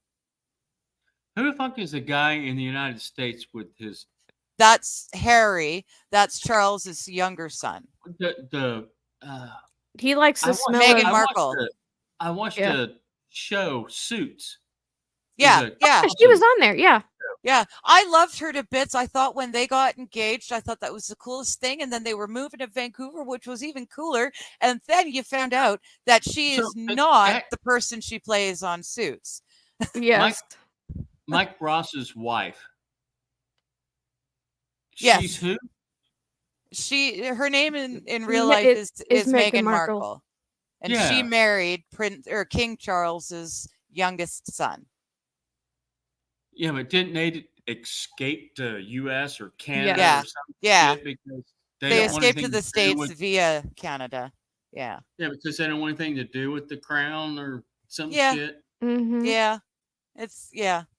Who the fuck is the guy in the United States with his That's Harry. That's Charles's younger son. the He likes the I wa- smell Meghan of... Markle. I watched Yeah. a show, Suits. Yeah, It was yeah, Yeah, she was on there. Yeah. yeah. I loved her to bits. I thought when they got engaged, I thought that was the coolest thing. And then they were moving to Vancouver, which was even cooler. And then you found out that she So, is but not that- the person she plays on Suits. Yes. Mike Ross's wife. Yes. She's who? Her name in real Me- life it- is is Meghan Meghan Markle. Markle. And Yeah. she married King Charles's youngest son. Yeah, but didn't they escape to U.S. or Canada Yeah. or something? Yeah. Because They don't want escaped to anything the do States with- via Canada. Yeah. Yeah, because they don't want anything to do with the crown or some Yeah. shit. Mm-hmm. Yeah.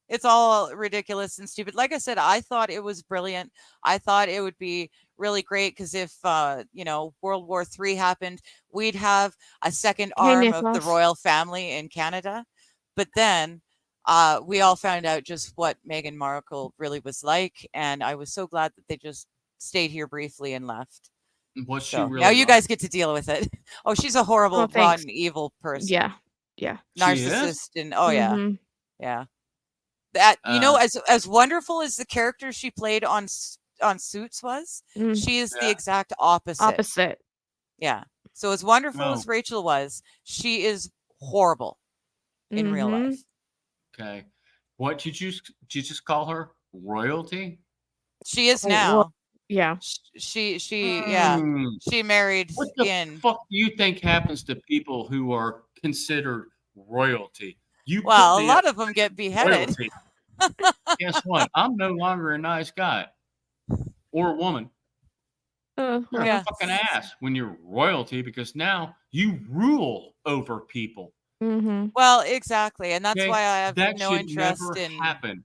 It's all ridiculous and stupid. Like I said, I thought it was brilliant. I thought it would be really great because if World War III happened, we'd have a second arm of the Nicholas. royal family in Canada. But then we all found out just what Meghan Markle really was like, and I was so glad that they just stayed here briefly and left. What's she So really now you like? guys get to deal with it. Oh, she's a horrible, Oh, thanks. rotten, evil person. Yeah. Yeah. She is? Narcissist and yeah. Mhm. Yeah. That Uh, as wonderful as the character she played on Suits was, Mm. she is the Yeah. exact opposite. Opposite. Yeah. So as wonderful Oh. as Rachel was, she is horrible in real Mhm. life. Okay. What did you just call her? Royalty? She is Oh, now. well, yeah. She yeah. Mm. She married What the in. fuck do you think happens to people who are considered royalty? You put Well, a me lot up of them get beheaded. royalty. Guess what? I'm no longer a nice guy or a woman. You're Yeah. a fucking ass when you're royalty because now you rule over people. Mm-hmm. Well, exactly, and that's Okay? why I have That no should interest never in. happen.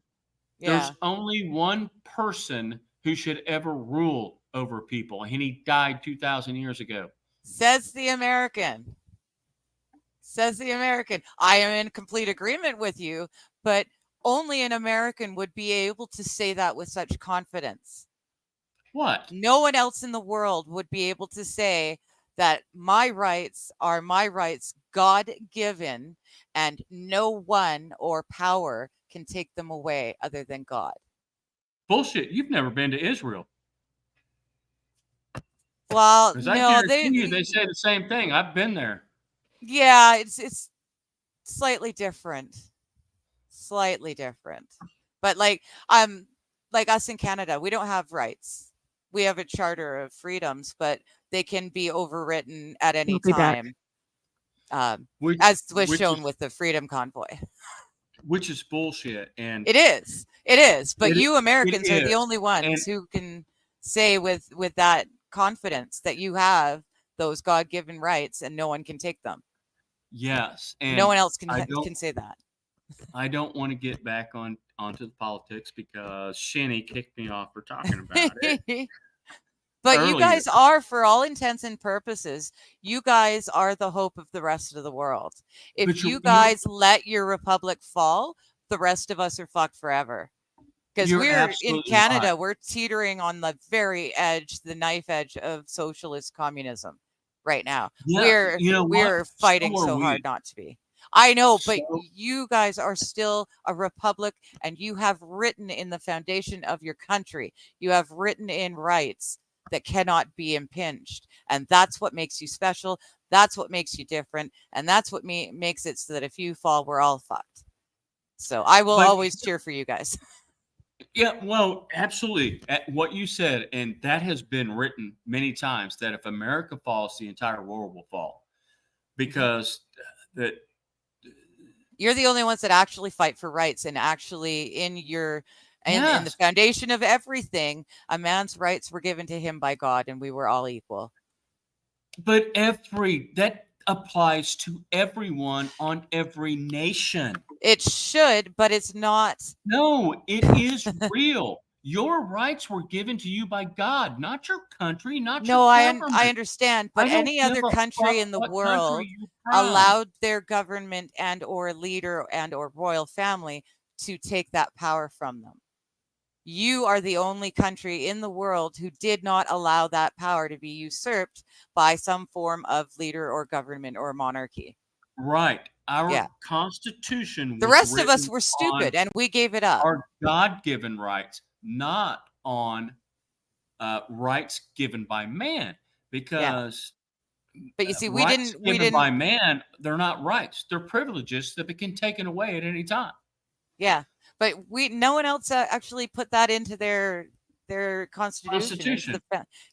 Yeah. There's only one person who should ever rule over people, and he died 2,000 years ago. Says the American. Says the American. I am in complete agreement with you, but only an American would be able to say that with such confidence. What? No one else in the world would be able to say that my rights are my rights, God given, and no one or power can take them away other than God. Bullshit. You've never been to Israel. Well, Because I no, guarantee you they say the same thing. I've been there. yeah, it's slightly different. Slightly different. But like us in Canada, we don't have rights. We have a charter of freedoms, but they can be overwritten at any We'll be back. time. Which, As was which shown is, with the Freedom Convoy. which is bullshit. And It is. It is. But It- you Americans it are the is. only ones And- who can say with that confidence that you have those God-given rights and no one can take them. yes, and No one else can I don't- can say that. I don't want to get back onto the politics because Shinny kicked me off for talking about it. But you earlier. guys are, for all intents and purposes, you guys are the hope of the rest of the world. If But you guys let your republic fall, the rest of us are fucked forever. Because You're we're in absolutely Canada, right. we're teetering on the very edge, the knife edge of socialist communism right now. Yeah, we're you know what? we're fighting So are so hard we. not to be. I know, but So- you guys are still a republic, and you have written in the foundation of your country, you have written in rights that cannot be impinged. And that's what makes you special. That's what makes you different. And that's what makes it so that if you fall, we're all fucked. So I will But- always cheer for you guys. Yeah, well, absolutely. What you said, and that has been written many times, that if America falls, the entire world will fall, because that You're the only ones that actually fight for rights, and actually in your in the Yes. foundation of everything, a man's rights were given to him by God, and we were all equal. But that applies to everyone on every nation. It should, but it's not. No, it is real. Your rights were given to you by God, not your country, not No, your I government. understand, I but don't any other give a country fuck in the what world country you're from. allowed their government and or leader and or royal family to take that power from them. You are the only country in the world who did not allow that power to be usurped by some form of leader or government or monarchy. Right. Our Yeah. Constitution The was rest of us written were stupid, on and we gave it up. our God-given rights, not on rights given by man. Because But you see, we rights didn't. given by man, they're not rights. They're privileges that can be taken away at any time. Yeah, but no one else actually put that into their constitution.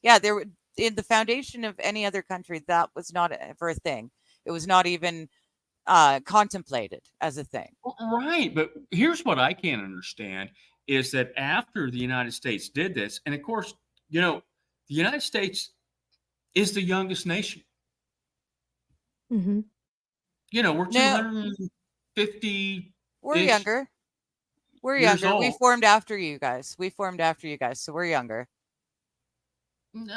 Yeah, there in the foundation of any other country, that was not ever a thing. It was not even contemplated as a thing. Right, but here's what I can't understand is that after the United States did this, and of course, the United States is the youngest nation. Mhm. We're No. 250. We're younger. We're years younger. We old. formed after you guys. So we're younger.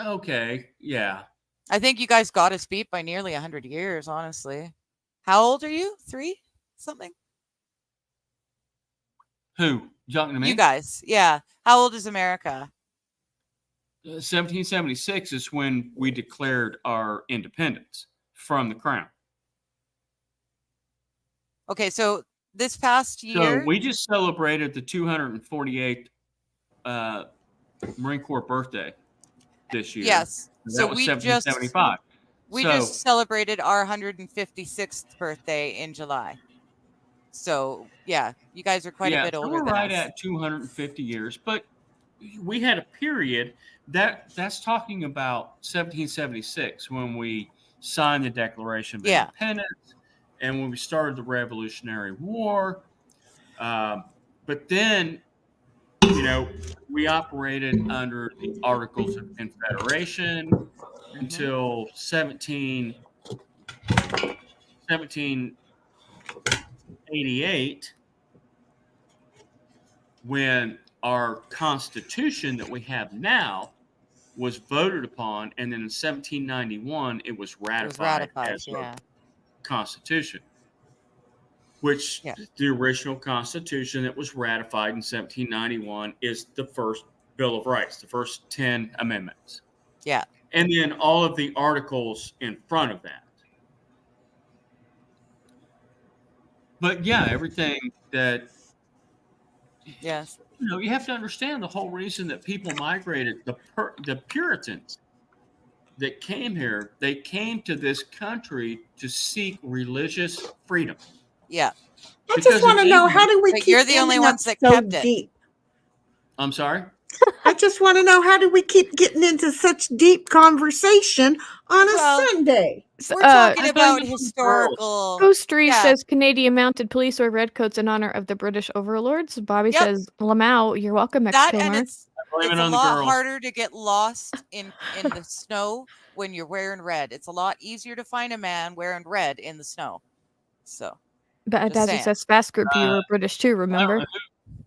Okay, yeah. I think you guys got us beat by nearly 100 years, honestly. How old are you? 3? Something? Who? You talking to me? You guys. Yeah. How old is America? 1776 is when we declared our independence from the crown. Okay, so this past year. So we just celebrated the 248th Marine Corps birthday this year. Yes. That So was we 1775. just celebrated our 156th birthday in July. So yeah, you guys are quite a bit older we're than right us. at 250 years, but we had a period that's talking about 1776 when we signed the Declaration of Independence and when we started the Revolutionary War. But then, we operated under the Articles of Confederation until 1788, when our Constitution that we have now was voted upon, and then in 1791 it was ratified as our Constitution, which the original Constitution that was ratified in 1791 is the first Bill of Rights, the first 10 amendments. Yeah. And then all of the articles in front of that. But yeah, everything that... Yes. You have to understand the whole reason that people migrated, the Puritans that came here, they came to this country to seek religious freedom. Yeah. I just want to know, how do we But keep you're the only ending ones up that so kept it. deep? I'm sorry? I just want to know, how do we keep getting into such deep conversation on a Sunday? We're talking about historical. Ghost Tree says Canadian Mounted Police or Redcoats in honor of the British overlords. Bobby says Lamau, you're welcome, That, Mexico and Mar. it's a lot harder to get lost in the snow when you're wearing red. It's a lot easier to find a man wearing red in the snow. So, But just Dazzy saying. says Fast Group, you were British too, remember?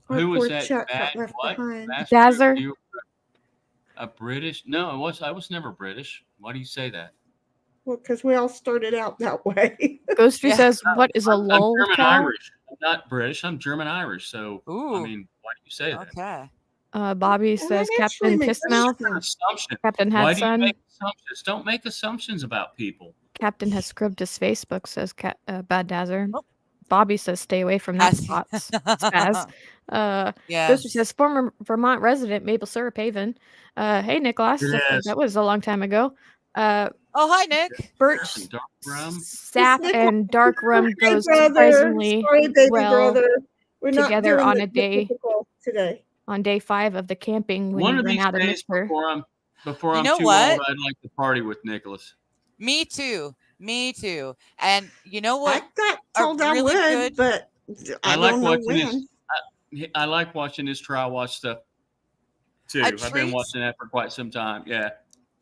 Who was poor that? Chuck got Bad left what? behind. Fast Dazzer? Group? You were a British? No, I was never British. Why do you say that? Well, because we all started out that way. Ghost Tree says, what is a I'm lull German cow? Irish. I'm not British. I'm German Irish. So, I mean, why do you say that? Okay. Bobby says Captain makes Pissmouth. That's an assumption. Captain Why do you Hudson. make assumptions? Don't make assumptions about people. Captain has scrubbed his Facebook, says Bad Dazzer. Oh. Bobby says stay away from that Has- spot. Spaz. Ghoster Yes. says former Vermont resident, Maple Syrup Haven. Hey, Nicholas. Yes. That was a long time ago. Oh, hi, Nick. Birch, Dark rum. sap, Nicholas- and dark rum Hey, goes brother. surprisingly Sorry, baby well brother. We're not together doing on the a day typical today. on day 5 of the camping when One you of run these out of days mixer. before You I'm know too what? old, I'd like to party with Nicholas. Me too. Me too. And you know I what? got A told I really would, good- but I like don't know watching when. I like watching his trial watch stuff too. A I've been treat- watching that for quite some time. Yeah.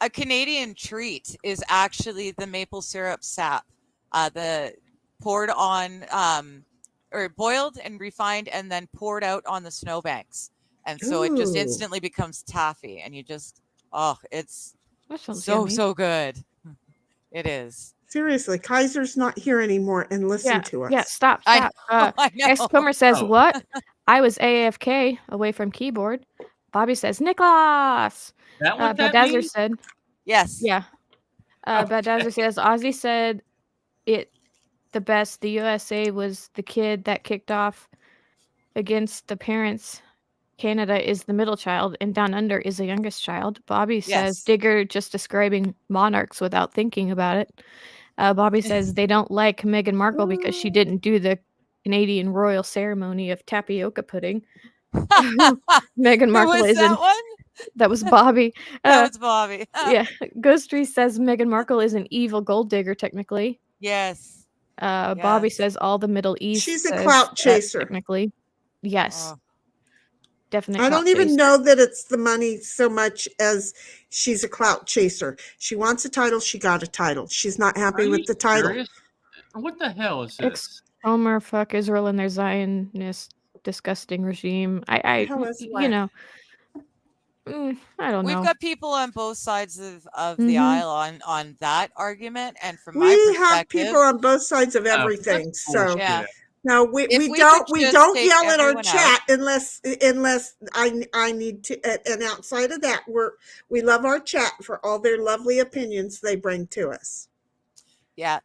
A Canadian treat is actually the maple syrup sap. The poured on or boiled and refined and then poured out on the snowbanks. And so it just Ooh. instantly becomes taffy and you just it's That sounds so yummy. good. It is. Seriously, Kaiser's not here anymore and listen to us. Yeah, stop. I I know. X-Comer says, Oh. what? I was AFK, away from keyboard. Bobby says, Nicholas! That what that Badazzer means? said, Yes. yeah. Badazzer says, Ozzy said it the best. The USA was the kid that kicked off against the parents. Canada is the middle child, and Down Under is the youngest child. Bobby says, Yes. Digger just describing monarchs without thinking about it. Bobby says they don't like Meghan Markle because she didn't do the Canadian royal ceremony of tapioca pudding. Meghan Who Markle was isn't. that one? That was Bobby. That was Bobby. Yeah. Ghost Tree says Meghan Markle is an evil gold digger, technically. Yes. Bobby Yes. says all the Middle East. She's a says clout that chaser. technically. Yes. Oh, Definite I clout don't even chaser. know that it's the money so much as she's a clout chaser. She wants a title, she got a title. She's not happy Are with you the title. serious? What the hell is Ex- this? Homer, fuck Israel and their Zionist disgusting regime. I hell is you what? know, I don't we've know. got people on both sides of Mhm. the aisle on that argument, and from my We have perspective, people on both sides of Oh, everything. that's So bullshit. yeah. no, we If we don't could we just don't take yell at our everyone out. chat unless I need to. And outside of that, we love our chat for all their lovely opinions they bring to us. Yeah.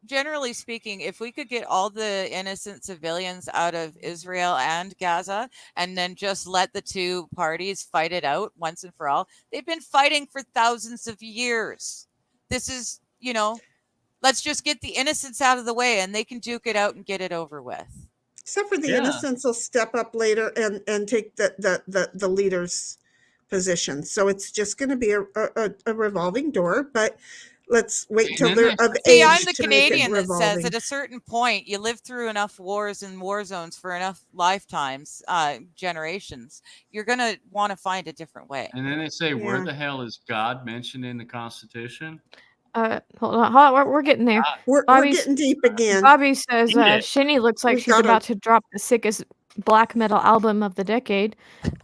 Generally speaking, if we could get all the innocent civilians out of Israel and Gaza and then just let the two parties fight it out once and for all, they've been fighting for thousands of years. This is, let's just get the innocents out of the way and they can duke it out and get it over with. Except for the Yeah. innocents will step up later and take the leader's position. So it's just going to be a revolving door, but let's wait And till then they're there's- of See, age I'm the to make it Canadian that says revolving. at a certain point, you live through enough wars and war zones for enough lifetimes, generations, you're going to want to find a different way. And then they say, where Yeah. the hell is God mentioned in the Constitution? Hold on, we're getting there. We're Bobby's- getting deep again. Bobby says Yeah. Shinny looks like We've she's got about to drop the sickest black metal album of the decade.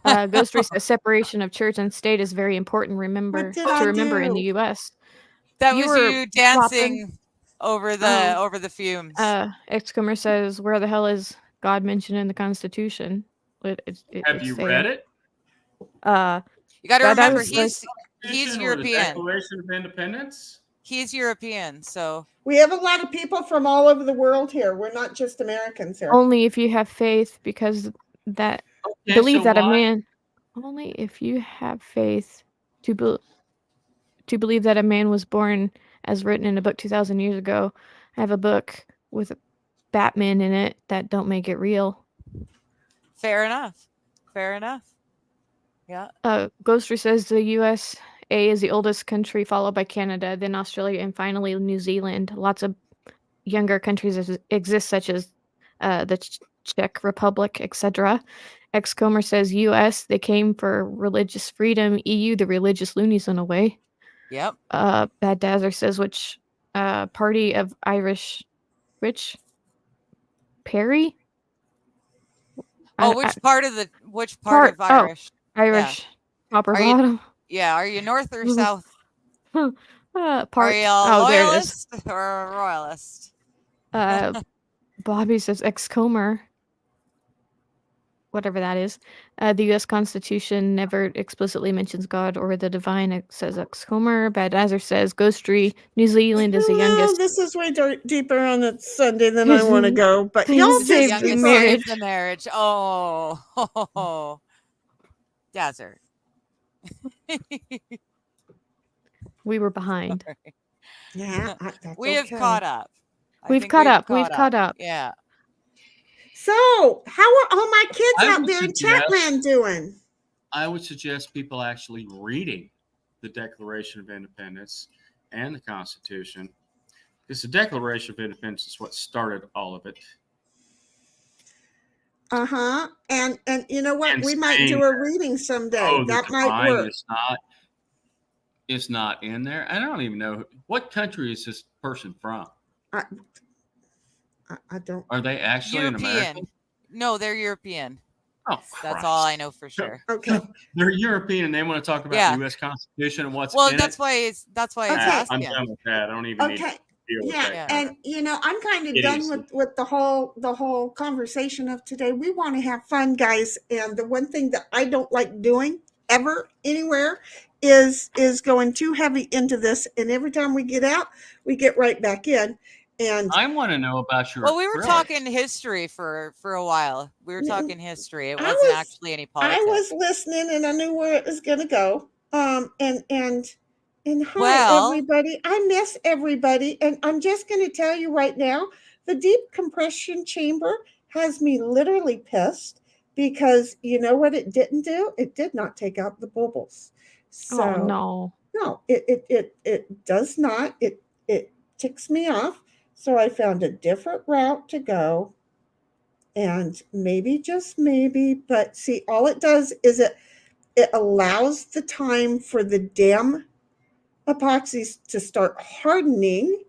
Ghost Tree says separation of church and state is very important. What did I Remember in the do? U.S. That You was were you dancing over the Oh. over the fumes. X-Comer says, where the hell is God mentioned in the Constitution? Have you read it? You got to that remember, was he's Constitution or the European. Declaration of Independence? He's European, so We have a lot of people from all over the world here. We're not just Americans here. only if you have faith, because that Okay, believe so that a why- man only if you have faith to believe that a man was born as written in a book 2,000 years ago. I have a book with Batman in it that don't make it real. fair enough. Fair enough. Yeah. Ghoster says the USA is the oldest country, followed by Canada, then Australia, and finally New Zealand. Lots of younger countries exist, such as the Czech Republic, etc. X-Comer says US, they came for religious freedom. EU, the religious loonies in a way. Yep. Bad Dazzer says, which party of Irish rich? Perry? Oh, which part of part- oh. Irish? Irish copper Are you- bottom. Yeah. Are you North or Mhm. South? Part. Are you a Oh, there it is. loyalist or a royalist? Bobby says X-Comer. Whatever that is. The U.S. Constitution never explicitly mentions God or the divine. It says Homer. Bad Azar says ghostry. New Zealand is the Well, youngest. this is way deeper on a Sunday than I want to go. But y'all Please The save just the youngest marriage. saves the marriage. Oh, Dazzard. We were behind. Yeah, that's We have okay. caught up. I We've think caught up. We've caught up. Yeah. So, how are all my kids I out would there in suggest- Chatland doing? I would suggest people actually reading the Declaration of Independence and the Constitution, because the Declaration of Independence is what started all of it. Uh-huh. And you know what? And We might saying do a reading someday. Oh, the That might divine work. is not in there. I don't even know what country is this person from. I don't. Are they actually an European. American? No, they're European. Oh, That's all I Christ. know for sure. Okay. They're European and they want to talk about Yeah. the U.S. Constitution and what's Well, in that's it. why it's Okay. I'm asking. done with that. I don't even need to Okay. deal with Yeah, that. Yeah. and you know, I'm kind of done Idiocy. with the whole conversation of today. We want to have fun, guys, and the one thing that I don't like doing ever anywhere is going too heavy into this. And every time we get out, we get right back in. And I want to know about your Well, we were acrylics. talking history for a while. We were talking history. It I wasn't was- actually any I politics. was listening, and I knew where it was going to go. And hi, Well- everybody. I miss everybody. And I'm just going to tell you right now, the deep compression chamber has me literally pissed because you know what it didn't do? It did not take out the bubbles. So Oh no. no, it does not. It ticks me off. So I found a different route to go. And maybe, just maybe, but see, all it does is it allows the time for the damn epoxies to start hardening,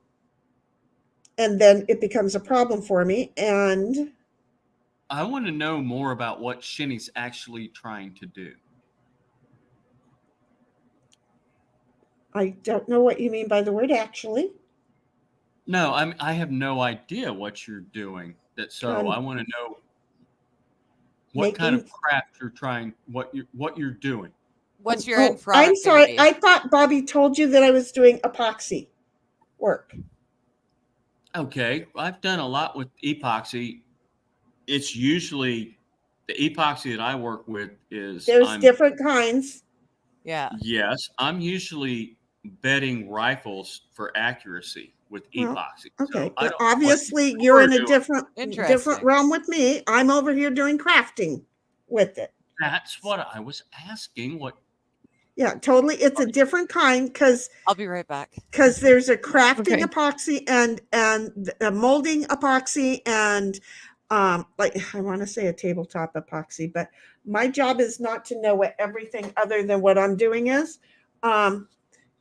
and then it becomes a problem for me. And I want to know more about what Shinny's actually trying to do. I don't know what you mean by the word actually. No, I have no idea what you're doing. So I want to know what kind of Making- craft you're trying, what you're doing. What's your Oh, end product? I'm sorry. gonna be? I thought Bobby told you that I was doing epoxy work. Okay, I've done a lot with epoxy. It's usually the epoxy that I work with is There's different kinds. Yeah. Yes, I'm usually bedding rifles for accuracy with Well, epoxy. Okay, So I but don't know what obviously you're in a doing. different Interesting. realm with me. I'm over here doing crafting with it. That's what I was asking. What? Yeah, totally. It's a different kind because I'll be right back. there's a crafting Okay. epoxy and a molding epoxy and like I want to say a tabletop epoxy, but my job is not to know what everything other than what I'm doing is.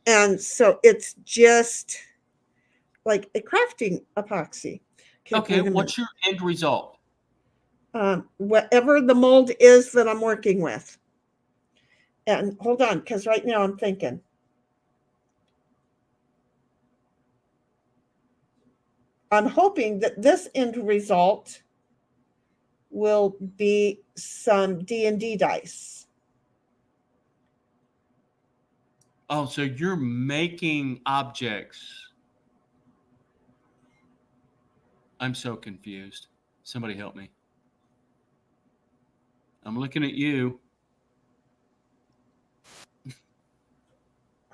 And so it's just like a crafting epoxy. Okay, wait a minute. what's your end result? Whatever the mold is that I'm working with. And hold on, because right now I'm thinking. I'm hoping that this end result will be some D&D dice. Oh, so you're making objects. I'm so confused. Somebody help me. I'm looking at you.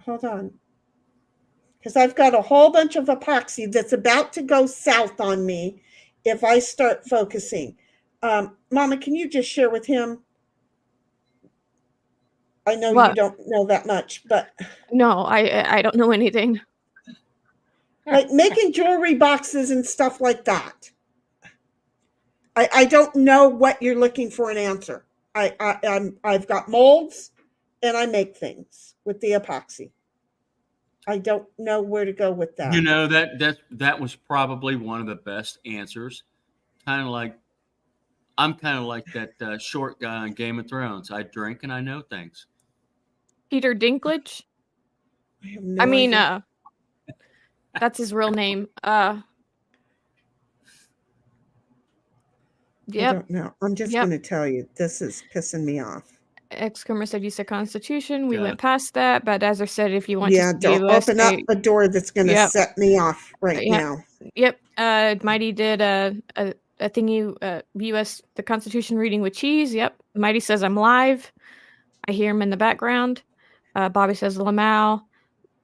Hold on. Because I've got a whole bunch of epoxy that's about to go south on me if I start focusing. Mama, can you just share with him? I know you What? don't know that much, but No, I don't know anything. like making jewelry boxes and stuff like that. I don't know what you're looking for an answer. I've got molds and I make things with the epoxy. I don't know where to go with that. You know that was probably one of the best answers. Kind of like I'm kind of like that short guy on Game of Thrones. I drink and I know things. Peter Dinklage? I have no I mean, idea. that's his real name. I Yep. don't know. I'm just Yep. going to tell you, this is pissing me off. Excommer said you said Constitution. We Got went it. past that, but Ezra said if you want Yeah, to don't open up a door that's going to Yep. set me off right Yeah. now. Yep. Mighty did a thingy, U.S. the Constitution reading with cheese. Yep. Mighty says I'm live. I hear him in the background. Bobby says Lamau.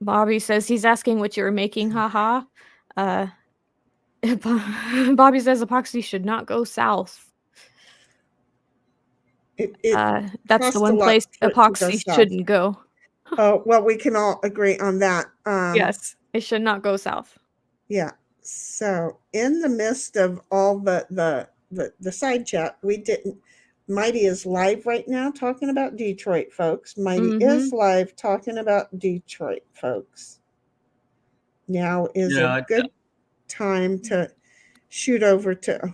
Bobby says he's asking what you were making. Haha. Bobby says epoxy should not go south. It That's costs the a one lot place for it to go epoxy south. shouldn't go. Oh, well, we can all agree on that. Yes, it should not go south. Yeah. So in the midst of all the side chat, we didn't. Mighty is live right now talking about Detroit, folks. Mighty is live talking about Detroit, folks. Now is Yeah, a good time to shoot over to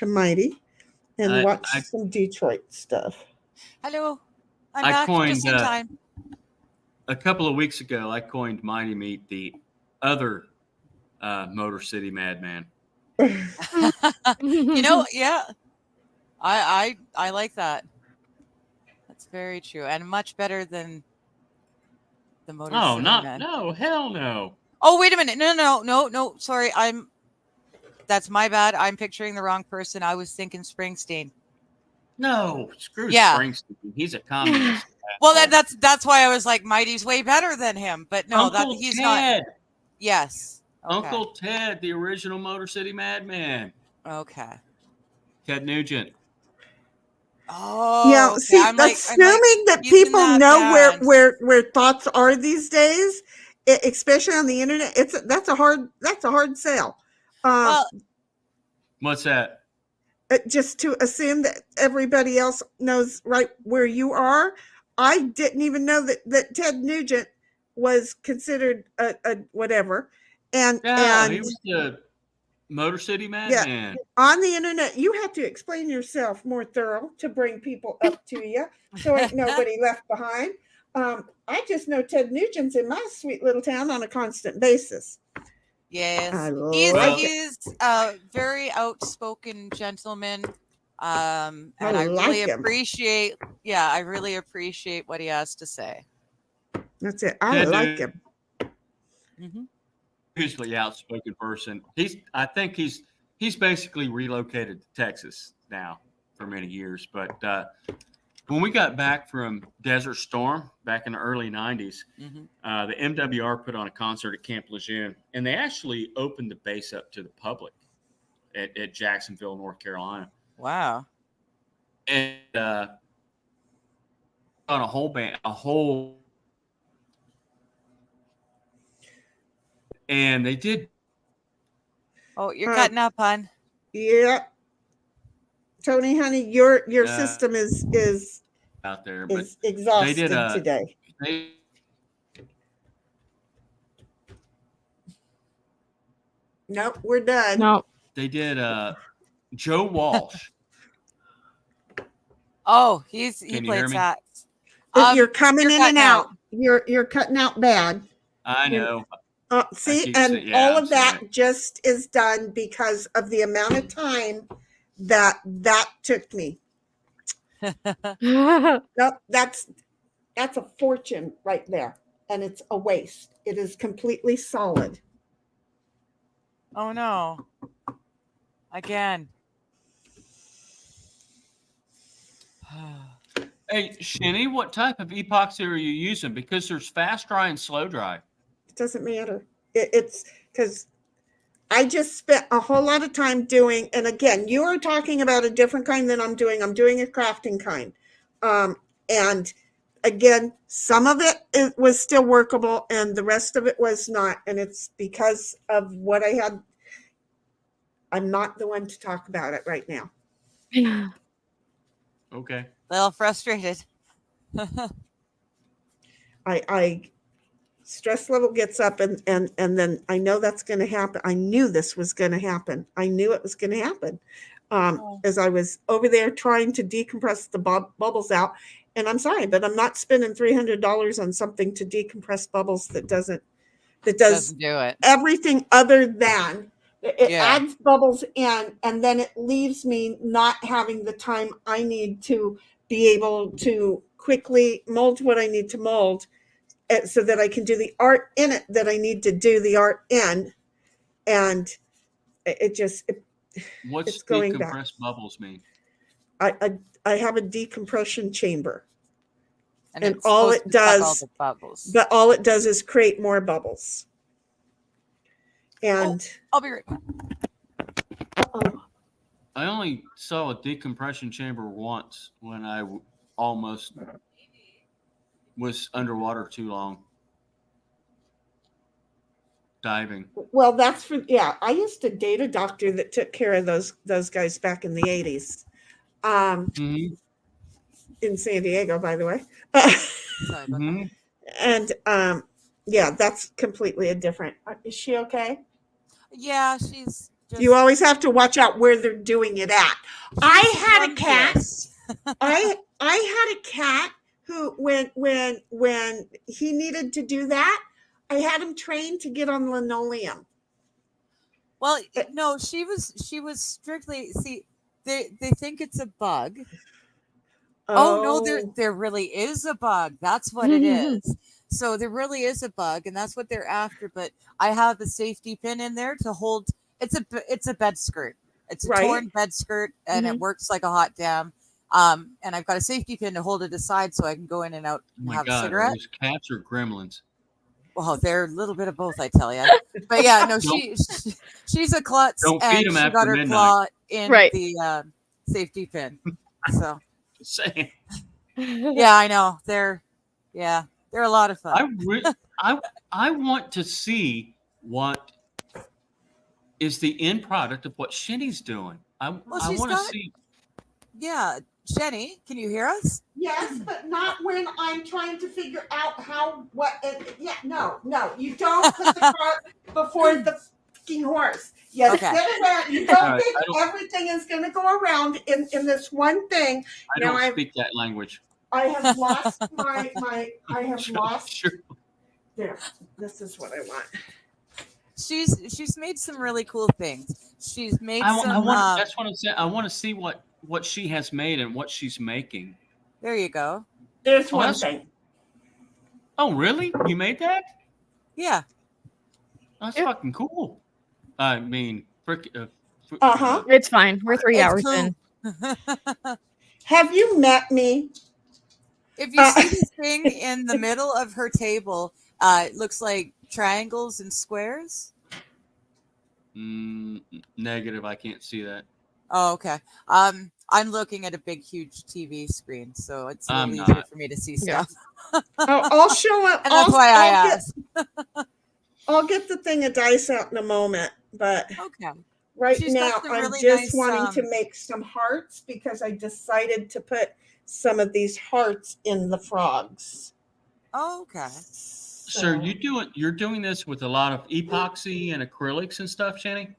Mighty and I- watch I- some Detroit stuff. Hello. I'm I back coined, just in time. a couple of weeks ago, I coined Mighty Meat the other Motor City Madman. You know, yeah. I like that. That's very true. And much better than the Motor Oh, City not Man. no, hell no. Oh, wait a minute. No. Sorry. That's my bad. I'm picturing the wrong person. I was thinking Springsteen. No, screw Yeah. Springsteen. He's a communist. Well, asshole. that's why I was like, Mighty's way better than him. But no, Uncle he's Ted. not. Yes. Okay. Uncle Ted, the original Motor City Madman. Okay. Ted Nugent. Oh, Yeah, okay. see, I'm like, assuming that he's in people that know band. where thoughts are these days, especially on the internet, that's a hard sell. Well, What's that? Just to assume that everybody else knows right where you are. I didn't even know that Ted Nugent was considered a whatever, and He was the Motor City Madman. on the internet, you have to explain yourself more thorough to bring people up to you, so ain't nobody left behind. I just know Ted Nugent's in my sweet little town on a constant basis. yes, I he's a very outspoken gentleman, and I really appreciate. Yeah, I really appreciate what he has to say. That's it. I like him. Mm-hmm. Usually outspoken person. I think he's basically relocated to Texas now for many years. But when we got back from Desert Storm back in the early 90s, the MWR put on a concert at Camp Lejeune, and they actually opened the base up to the public at Jacksonville, North Carolina. Wow. And on a whole and they did. Oh, you're cutting up, hon. Yeah, Tony, honey, your system is out there, but is exhausted they did today. Nope, we're done. No. They did Joe Walsh. Oh, he Can you played hear me? sax. You're coming in and out. You're cutting out bad. I know. See, and all of that just is done because of the amount of time that took me. Nope, that's a fortune right there, and it's a waste. It is completely solid. Oh no! Again. Hey, Shinny, what type of epoxy are you using? Because there's fast dry and slow dry. It doesn't matter. It's because I just spent a whole lot of time doing, and again, you are talking about a different kind than I'm doing. I'm doing a crafting kind. And again, some of it was still workable and the rest of it was not. And it's because of what I had. I'm not the one to talk about it right now. Okay. A little frustrated. I stress level gets up and then I know that's going to happen. I knew this was going to happen. I knew it was going to happen. As I was over there trying to decompress the bubbles out. And I'm sorry, but I'm not spending $300 on something to decompress bubbles that does do it. everything other than It Yeah. adds bubbles in, and then it leaves me not having the time I need to be able to quickly mold what I need to mold, so that I can do the art in it that I need to do the art in. And it just, What's it's going back. decompressed bubbles mean? I have a decompression chamber, and it's all supposed it to suck all does, the bubbles. but all it does is create more bubbles. And I'll be right back. uh-oh. I only saw a decompression chamber once when I almost was underwater too long diving. Well, that's for, yeah, I used to date a doctor that took care of those guys back in the 80s. Mm-hmm. In San Diego, by the way. Sorry about Mm-hmm. And yeah, that's completely a different. Is she okay? that. Yeah, she's just. You always have to watch out where they're doing it at. I had a cat. wondrous. I had a cat who, when he needed to do that, I had him trained to get on linoleum. Well, no, she was strictly, see, they think it's a bug. Oh no, there really is a bug. That's what it is. So there really is a bug, and that's what they're after. But I have a safety pin in there to hold. It's a bed skirt. It's a Right. torn bed skirt, and it works like a hot damn. And I've got a safety pin to hold it aside so I can go in and out Oh and my have a God, are cigarette. those cats or gremlins? Well, they're a little bit of both, I tell you. But yeah, no, she's a klutz, Don't feed and 'em she after got her midnight. claw in Right. the safety pin. So Just saying. yeah, I know they're a lot of fun. I want to see what is the end product of what Shinny's doing. I she's want to got- see. Yeah, Jenny, can you hear us? Yes, but not when I'm trying to figure out yeah, no, you don't put the cart before the fucking horse. Yes, Okay. sit around. You don't All right, think I don't- everything is going to go around in this one thing. I Now don't speak that language. I have lost I have lost. Sure. There, this is what I want. She's made some really cool things. She's made I some. want. That's what I'm saying. I want to see what she has made and what she's making. There you go. There's Oh, one that's- thing. Oh, really? You made that? Yeah. That's Yeah. fucking cool. I mean, Uh-huh. It's fine. We're 3 It's hours cool. in. Have you met me? If you see this thing in the middle of her table, it looks like triangles and squares. Negative. I can't see that. Oh, okay. I'm looking at a big, huge TV screen, so it's a I'm little easier not. for me to see Yeah. stuff. I'll show it. And that's why I I'll asked. I'll get the thing of dice out in a moment, but Okay. right She's now got some I'm really just nice, wanting to make some hearts because I decided to put some of these hearts in the frogs. Oh, okay. So you're doing this with a lot of epoxy and acrylics and stuff, Shanny?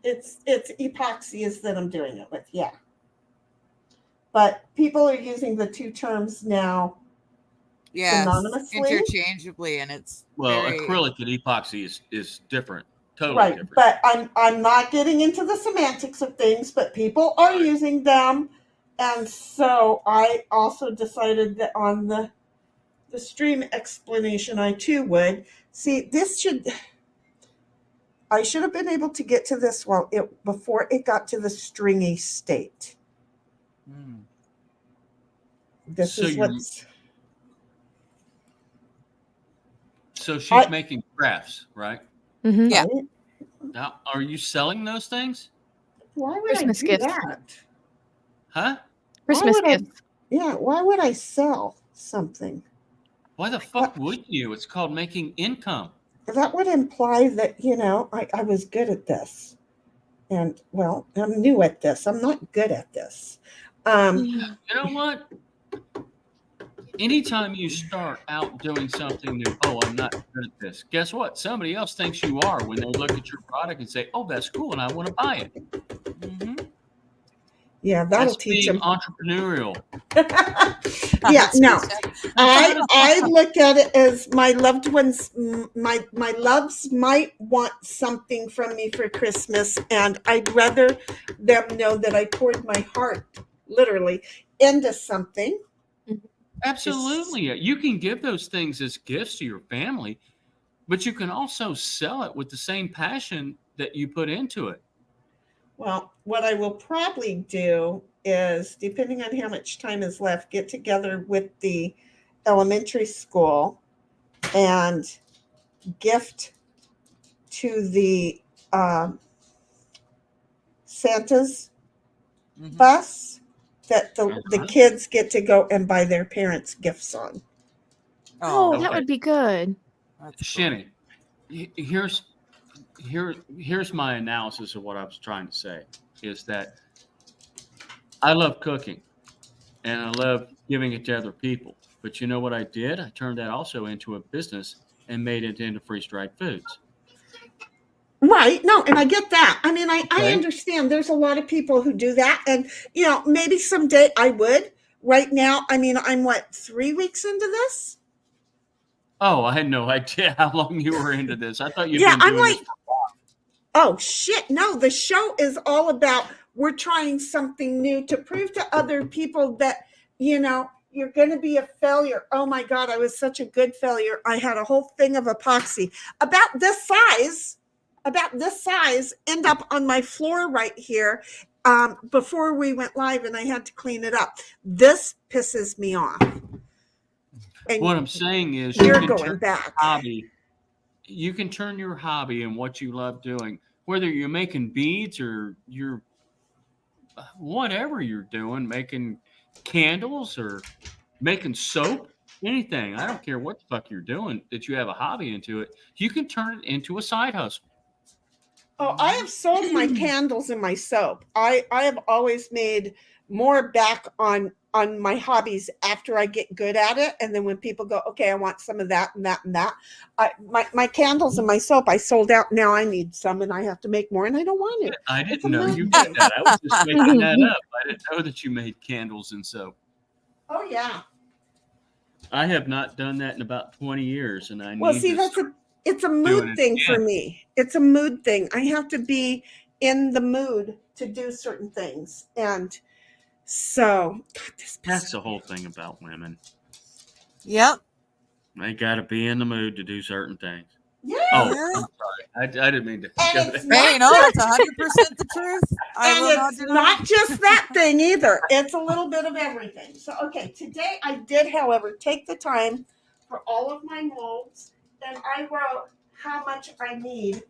It's epoxy is that I'm doing it with, yeah. But people are using the two terms now Yes, synonymously. interchangeably, and it's Well, very... acrylic and epoxy is different. Totally Right, different. but I'm not getting into the semantics of things, but people are using them, and so I also decided that on the stream explanation I too would see I should have been able to get to this before it got to the stringy state. This So is you're- what's So she's making crafts, right? Mhm. Yeah. right? Now, are you selling those things? Why would Christmas I do gifts. that? Huh? Christmas would I- gift. Yeah, why would I sell something? Why the fuck would you? It's called making income. That would imply that, I was good at this. And, well, I'm new at this. I'm not good at this. You know what? Anytime you start out doing something new, I'm not good at this. Guess what? Somebody else thinks you are when they look at your product and say, oh, that's cool, and I want to buy it. Mhm. Yeah, that'll That's teach being him. entrepreneurial. Yeah, no. I look at it as my loved ones, my loves might want something from me for Christmas, and I'd rather them know that I poured my heart, literally, into something. Absolutely. You can give those things as gifts to your family, but you can also sell it with the same passion that you put into it. Well, what I will probably do is, depending on how much time is left, get together with the elementary school and gift to the Santa's Mhm. bus that the kids get to go and buy their parents gifts on. Oh, Oh, that Okay. would be good. that's cool. Shinny, here's my analysis of what I was trying to say is that I love cooking and I love giving it to other people. But you know what I did? I turned that also into a business and made it into freeze-dried foods. Right. No, and I get that. I mean, I Okay. understand there's a lot of people who do that. And, maybe someday I would. Right now, I mean, I'm 3 weeks into this? Oh, I had no idea how long you were into this. I thought you'd Yeah, been I'm doing like, this. oh, shit. No, the show is all about we're trying something new to prove to other people that, you're going to be a failure. Oh, my God, I was such a good failure. I had a whole thing of epoxy about this size, end up on my floor right here before we went live, and I had to clean it up. This pisses me off. And What I'm saying is you're can going turn back. hobby. You can turn your hobby and what you love doing, whether you're making beads or you're whatever you're doing, making candles or making soap, anything. I don't care what the fuck you're doing that you have a hobby into it. You can turn it into a side hustle. Oh, I have sold my candles and my soap. I have always made more back on my hobbies after I get good at it. And then when people go, okay, I want some of that and that and that. My candles and my soap, I sold out. Now I need some and I have to make more and I don't want it. I It's a didn't know you mood did thing. that. I was just making that up. I didn't know that you made candles and soap. Oh, yeah. I have not done that in about 20 years, and I Well, need see, to it's a doing mood it thing for again. me. It's a mood thing. I have to be in the mood to do certain things. And so, God, That's the whole thing about women. Yep. They got to be in the mood to do certain things. yeah. Oh, Yeah. I'm sorry. I didn't mean to And go it's there. Hey, no, it's 100% the truth. I will And not it's deny. not just that thing either. It's a little bit of everything. So, okay, today I did, however, take the time for all of my molds and I wrote how much I need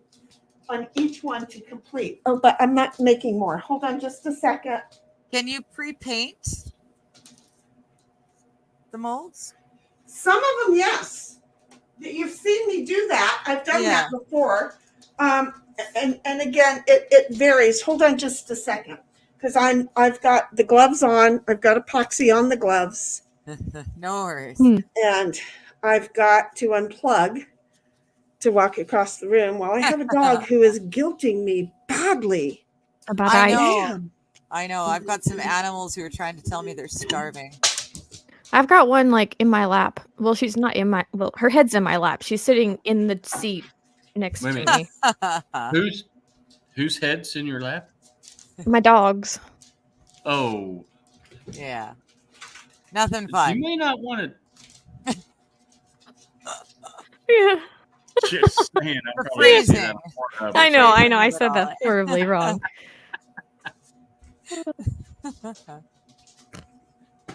on each one to complete. Oh, but I'm not making more. Hold on just a second. Can you pre-paint the molds? Some of them, yes. You've seen me do that. I've done that before. And again, it varies. Hold on just a second, because I've got the gloves on. I've got epoxy on the gloves, No worries. and I've got to unplug to walk across the room while I have a dog who is guilting me badly. About I ice. know. Damn. I know. I've got some animals who are trying to tell me they're starving. I've got one like in my lap. Well, she's not in my. Well, her head's in my lap. She's sitting in the seat next Wait a to minute. me. Whose head's in your lap? My dog's. Oh, Yeah. Nothing you fun. may not want to. Yeah, Just saying, I For probably didn't do freezing. that before. I know. I know. I Freezing said it that all. horribly wrong.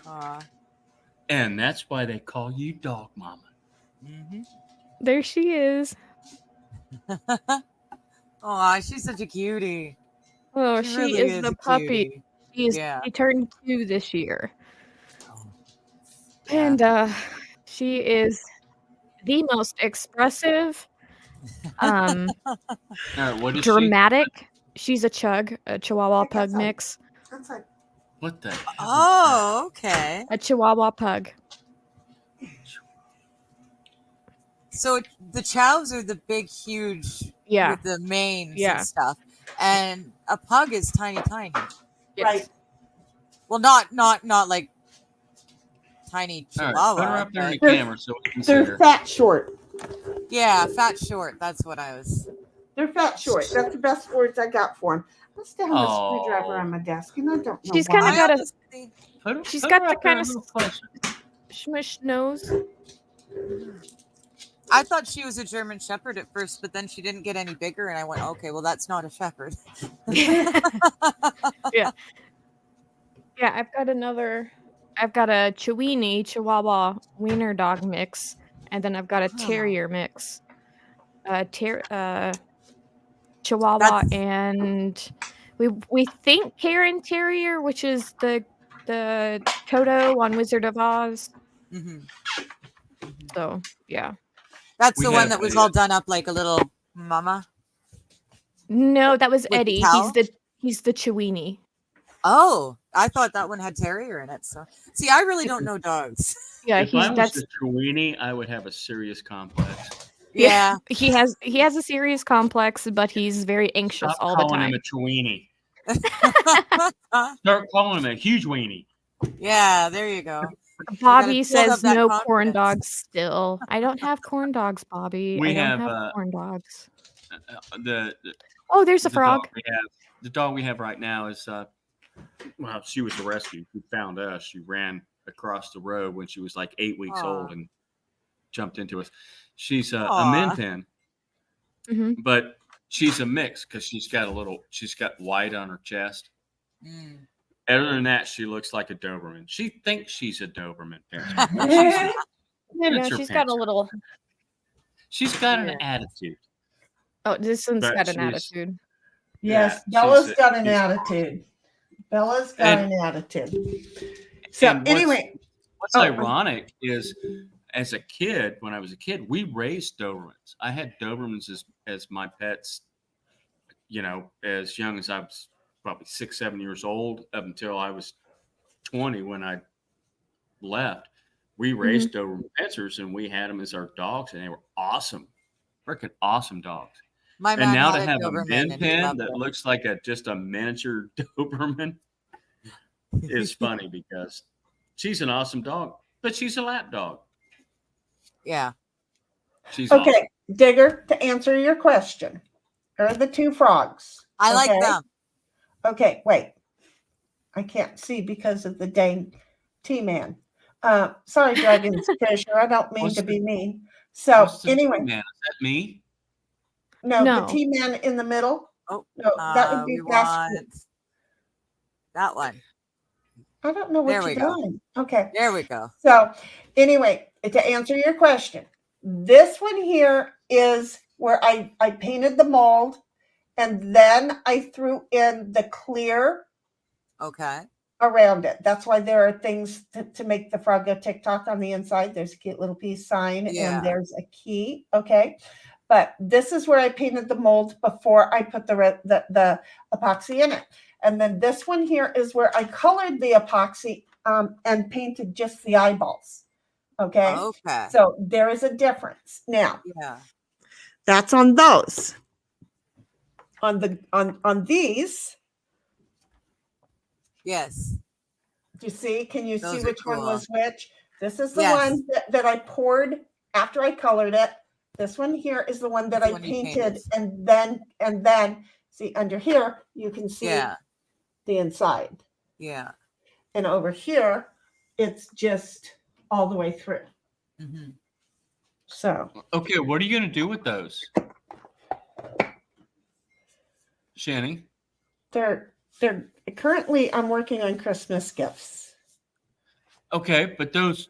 Aw. And that's why they call you Dog Mama. Mhm. There she is. Aw, she's such a cutie. Oh, She she really is is the a puppy. cutie. Yeah. She turned 2 this year, Yeah. and she is the most expressive, All right, what is she? dramatic. She's a chug, a Chihuahua Okay, pug sorry. mix, That's like, What the hell? Oh, okay. a Chihuahua pug. So the chows are the big, huge Yeah. with the manes Yeah. and stuff, and a pug is tiny, tiny. Yes. right. Well, not like tiny All right, Chihuahua. put her up there in the but- camera so we can see They're her. fat short. Yeah, fat short. That's what I was. They're fat short. That's the best words I got for them. I still have a screwdriver Oh. on my desk, and I don't know She's why. kinda got a- honestly- She's Put got her the up there kind a of little closer. smushed nose. I thought she was a German Shepherd at first, but then she didn't get any bigger, and I went, okay, well, that's not a Shepherd. Yeah, I've got a Chihuahua Wiener dog mix, and then I've got a Oh. Terrier mix. Chihuahua That's- and we think Karen Terrier, which is the Toto on Wizard of Oz. Mhm. So yeah. That's We the one have that was a- all done up like a little mama. No, that was With the Eddie. towel? He's the Chiweenie. Oh, I thought that one had Terrier in it. So, see, I really don't know dogs. Yeah, If I was that's the Chiweenie, I would have a serious complex. Yeah. he has a serious complex, but he's very anxious Stop all the calling time. him a Chiweenie. Start calling him a huge weenie. Yeah, there you go. Bobby build up says that no corn confidence. dogs still. I don't have corn dogs, Bobby. We I don't have, have corn dogs. The Oh, there's a the frog. dog we have right now is well, she was a rescue. She found us. She ran across the road when she was like 8 weeks Aw. old and jumped into us. She's a Aw. min pin, Hmm. but she's a mix because she's got white on her chest. Mm. Other than that, she looks like a Doberman. She thinks she's a Doberman. No, she's got a little. She's got Yeah. an attitude. Oh, this one's But got an she's- attitude. Yes, Yeah, Bella's she's- got an she's- attitude. Bella's got And- an attitude. So and anyway, what's Oh, ironic is, as a kid, when I was a kid, we raised Dobermans. I had Dobermans as my pets, as young as I was probably 6, 7 years old, up until I was 20 when I left. We raised Doberman Pinschers and we had them as our dogs, and they were awesome, freaking awesome dogs. My And man now had to have a Doberman min and he pin loved that it. looks like just a miniature Doberman is funny because she's an awesome dog, but she's a lap dog. Yeah. She's okay, awesome. Digger, to answer your question, are the two frogs. I like Okay? them. Okay, wait. I can't see because of the dang T-Man. Sorry, Dragons Fisher. I don't mean What's to the- be mean. So What's the anyway, man? Is that me? no, No. the T-Man in the middle. Oh, No, that would be we fast. want that one. I don't know what There we you're go. doing. Okay. There we go. So anyway, to answer your question, this one here is where I painted the mold and then I threw in the clear Okay. around it. That's why there are things to make the frog go tick-tock on the inside. There's a cute little peace sign Yeah. and there's a key. Okay. But this is where I painted the mold before I put the epoxy in it. And then this one here is where I colored the epoxy and painted just the eyeballs. Okay. Okay. So there is a difference. Now, Yeah. that's on those. On these, Yes. do you see? Can you Those see are which one cool. was which? This is the Yes. one that I poured after I colored it. This one here is the one that That's I the one you painted, painted. and then see under here you can see Yeah. the inside, Yeah. and over here it's just all the way through. Hmm. So Okay, what are you going to do with those? Shanny? they're currently I'm working on Christmas gifts. Okay, but those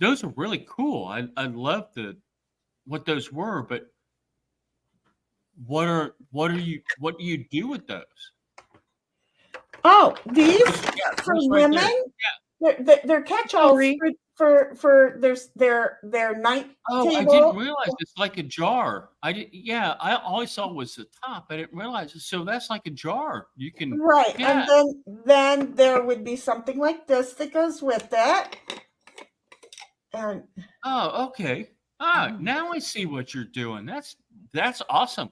are really cool. I love what those were, but what do you do with those? Oh, these Yeah, for those right women, there. they're catch-alls Jewelry. for their night Oh, I table. didn't realize it's like a jar. I always saw it was the top. I didn't realize it. So that's like a jar. You can Right, Yeah. and then there would be something like this that goes with that, and Oh, okay. Now I see what you're doing. That's awesome.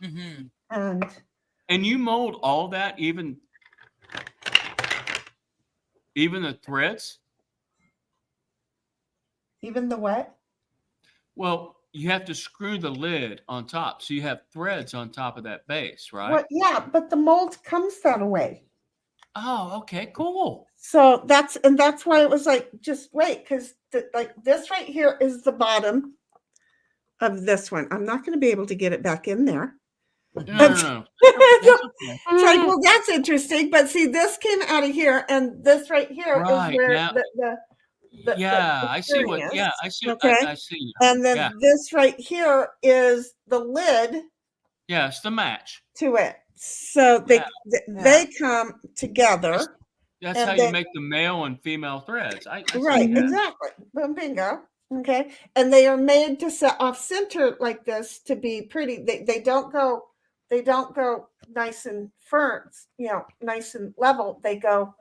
Hmm. and And you mold all that even Even the threads? Even the what? Well, you have to screw the lid on top. So you have threads on top of that base, right? What? Yeah, but the mold comes that way. Oh, okay, cool. So that's why it was like, just wait, because like this right here is the bottom of this one. I'm not going to be able to get it back in there. No. That's That's okay. It's like, well, that's interesting. But see, this came out of here, and this right here is Right, where now- Yeah, I see what. steering Yeah, is. I see. Okay. I see. And then Yeah, this right here is the lid yeah, it's the match. to it. So they come together. That's And how you then- make the male and female threads. I see Right, that. exactly. Boom, bingo. Okay. And they are made to set off center like this to be pretty. They don't go nice and firm, nice and level. They go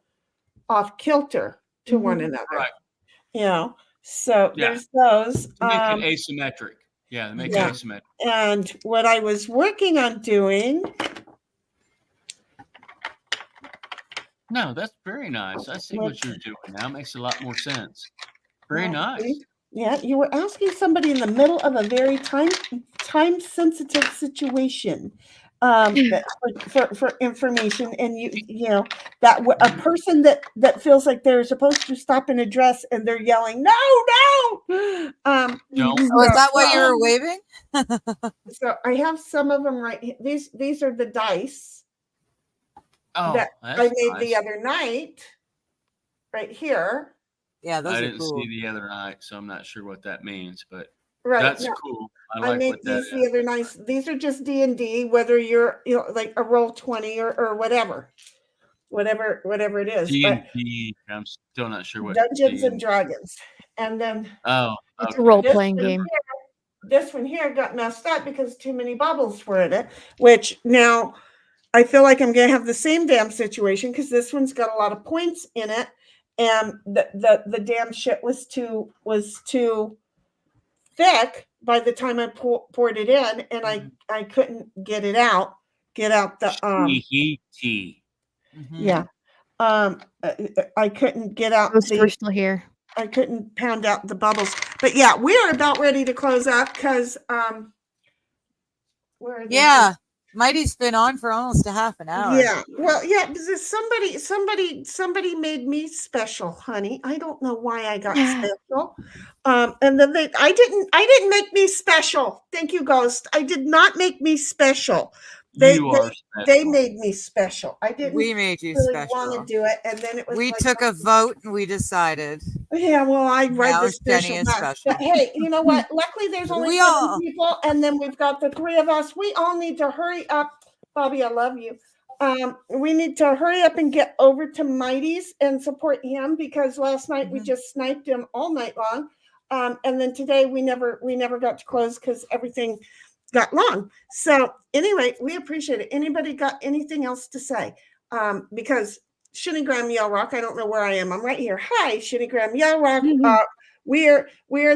off kilter to one another. Right. So Yeah. there's those. To make it asymmetric. Yeah, to make yeah. it asymmetric. And what I was working on doing. No, that's very nice. I see what you're doing now. Makes a lot more sense. Very nice. Yeah, you were asking somebody in the middle of a very time sensitive situation for information, and that a person that feels like they're supposed to stop and address, and they're yelling no. Don't. Oh, is that why you were waving? So I have some of them right here. These are the dice that I made the other night right here. Yeah, those I are didn't cool. see the other night, so I'm not sure what that means, but Right. that's now, cool. I I like made what that these is. the other night. These are just D&D, whether you're like a roll 20 or whatever it is. D&D. I'm still not sure what Dungeons and D&D. Dragons. And then Oh, It's okay. a role-playing game. This one here got messed up because too many bubbles were in it, which now I feel like I'm going to have the same damn situation because this one's got a lot of points in it, and the damn shit was too thick by the time I poured it in, and I couldn't get out the Tahiti. yeah. I couldn't get out Those are still here. I couldn't pound out the bubbles. But yeah, we are about ready to close up because where are they? Yeah, Mighty's been on for almost a half an hour. Yeah. Well, yeah, because somebody made me special, honey. I don't know why I got special. And then I didn't make me special. Thank you, Ghost. I did not make me special. They made me special. I didn't We made you really special. want to do it, and then it was. We like, took a vote and we decided. Yeah, well, I read Now the Jenny special, is box. special. But hey, you know what? Luckily, there's only We 7 all- people, and then we've got the 3 of us. We all need to hurry up. Bobby, I love you. We need to hurry up and get over to Mighty's and support him because last night we just sniped him all night long, and then today we never got to close because everything got long. So anyway, we appreciate it. Anybody got anything else to say? Because Shinigram Yell Rock, I don't know where I am. I'm right here. Hi, Shinigram Yell Rock. We're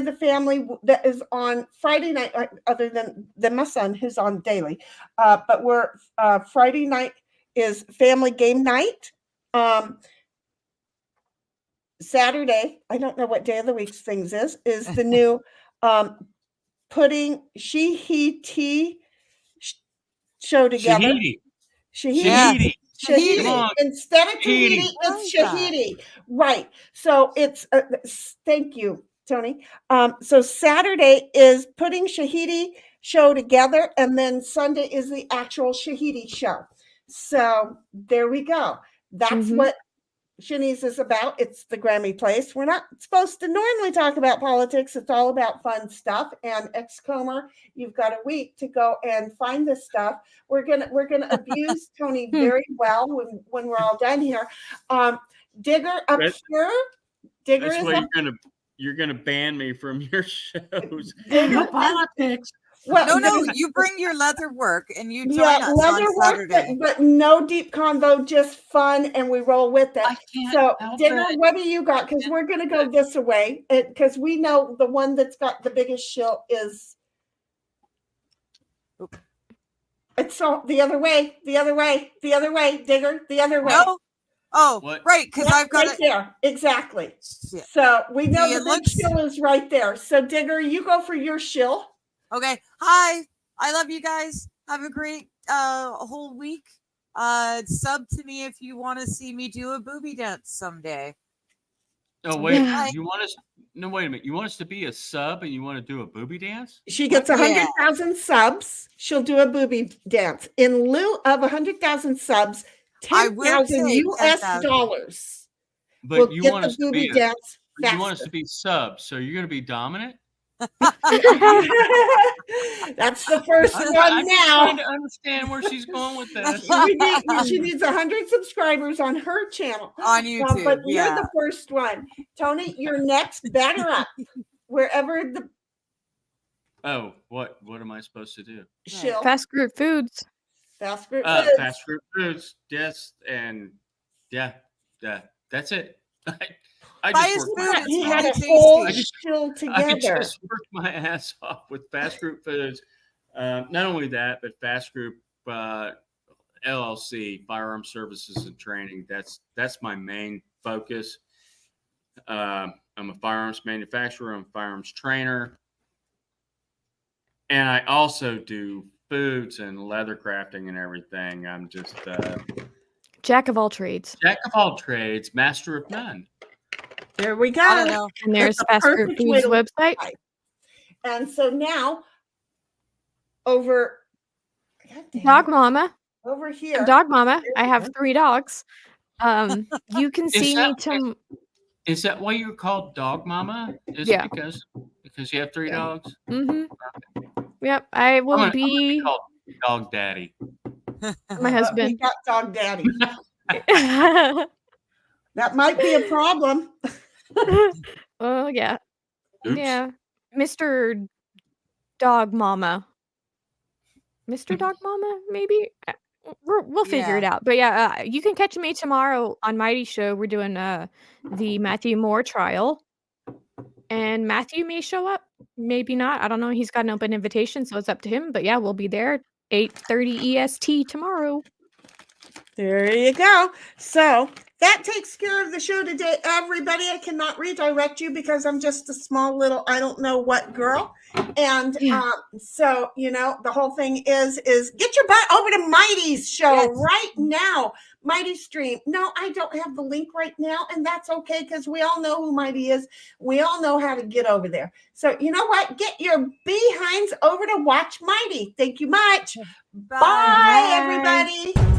the family that is on Friday night, other than my son who's on daily. But we're Friday night is family game night. Saturday, I don't know what day of the week things is the new putting she show together. Shahidi. Shahidi. Instead of Tahiti, it's Shahidi. Right. So it's thank you, Tony. So Saturday is putting Shahidi show together, and then Sunday is the actual Shahidi show. So there we go. That's what Shini's is about. It's the Grammy place. We're not supposed to normally talk about politics. It's all about fun stuff. And Xcomer, you've got a week to go and find this stuff. We're gonna abuse Tony very well when we're all done here. Digger up here. Digger That's is why up. you're gonna ban me from your shows. Digger Politics. Well, No, you bring your leather work and you join us leather on work, Saturday. but no deep convo, just fun, and we roll with it. So, Digger, what do you got? Because we're going to go this way, because we know the one that's got the biggest shield is. It's so the other way, Digger, the other way. No, Oh, What? right, because Yep, I've got right there. Exactly. Yeah. So we know See, the it big looks- shill is right there. So Digger, you go for your shill. Okay. Hi. I love you guys. Have a great whole week. Sub to me if you want to see me do a booby dance someday. Oh wait, Yeah. you want us? No, wait a minute. You want us to be a sub and you want to do a booby dance? She gets Yeah. 100,000 subs. She'll do a booby dance. In lieu of 100,000 subs, I will 10,000 take US 10,000. dollars But will you get want the us to booby be dance you want us faster. to be subs, so you're going to be dominant. That's the first I'm one just now. trying to understand where she's going with this. She needs 100 subscribers on her channel. On YouTube, But you're yeah. the first one. Tony, you're next. Batter up. Wherever the Oh, what am I supposed to do? shill. Fast group foods. Fast group Fast foods. food foods, yes, and yeah, that's it. I Buy just his worked food. my, It's He really had a tasty. whole I just- shill I together. just worked my ass off with Fast Group Foods. Not only that, but Fast Group LLC, Firearm Services and Training. That's my main focus. I'm a firearms manufacturer. I'm a firearms trainer, and I also do foods and leather crafting and everything. I'm just Jack of all trades. jack of all trades, master of none. There we go. I don't know. And there's That's a Fast Group perfect way Foods to website. live. And so now over God damn Dog it, Mama. over here. Dog Mama. I There have we go. 3 dogs. You can see me that- Is that why you're called Dog Mama? Is Yeah. it because you have 3 dogs? Yep, I will I'm gonna be be called Dog Daddy. my We husband. got dog daddy. That might be a problem. Oh yeah. Oops. Yeah. Mr. Dog Mama. Mr. Dog Mama, maybe? We'll figure it out. But yeah, you can catch me tomorrow on Mighty Show. We're doing the Matthew Moore trial. And Matthew may show up, maybe not. I don't know. He's got an open invitation, so it's up to him. But yeah, we'll be there 8:30 EST tomorrow. There you go. So that takes care of the show today, everybody. I cannot redirect you because I'm just a small little I don't know what girl. And so the whole thing is get your butt over to Mighty's show right now. Mighty stream. No, I don't have the link right now, and that's okay because we all know who Mighty is. We all know how to get over there. So you know what? Get your behinds over to watch Mighty. Thank you much. Bye everybody.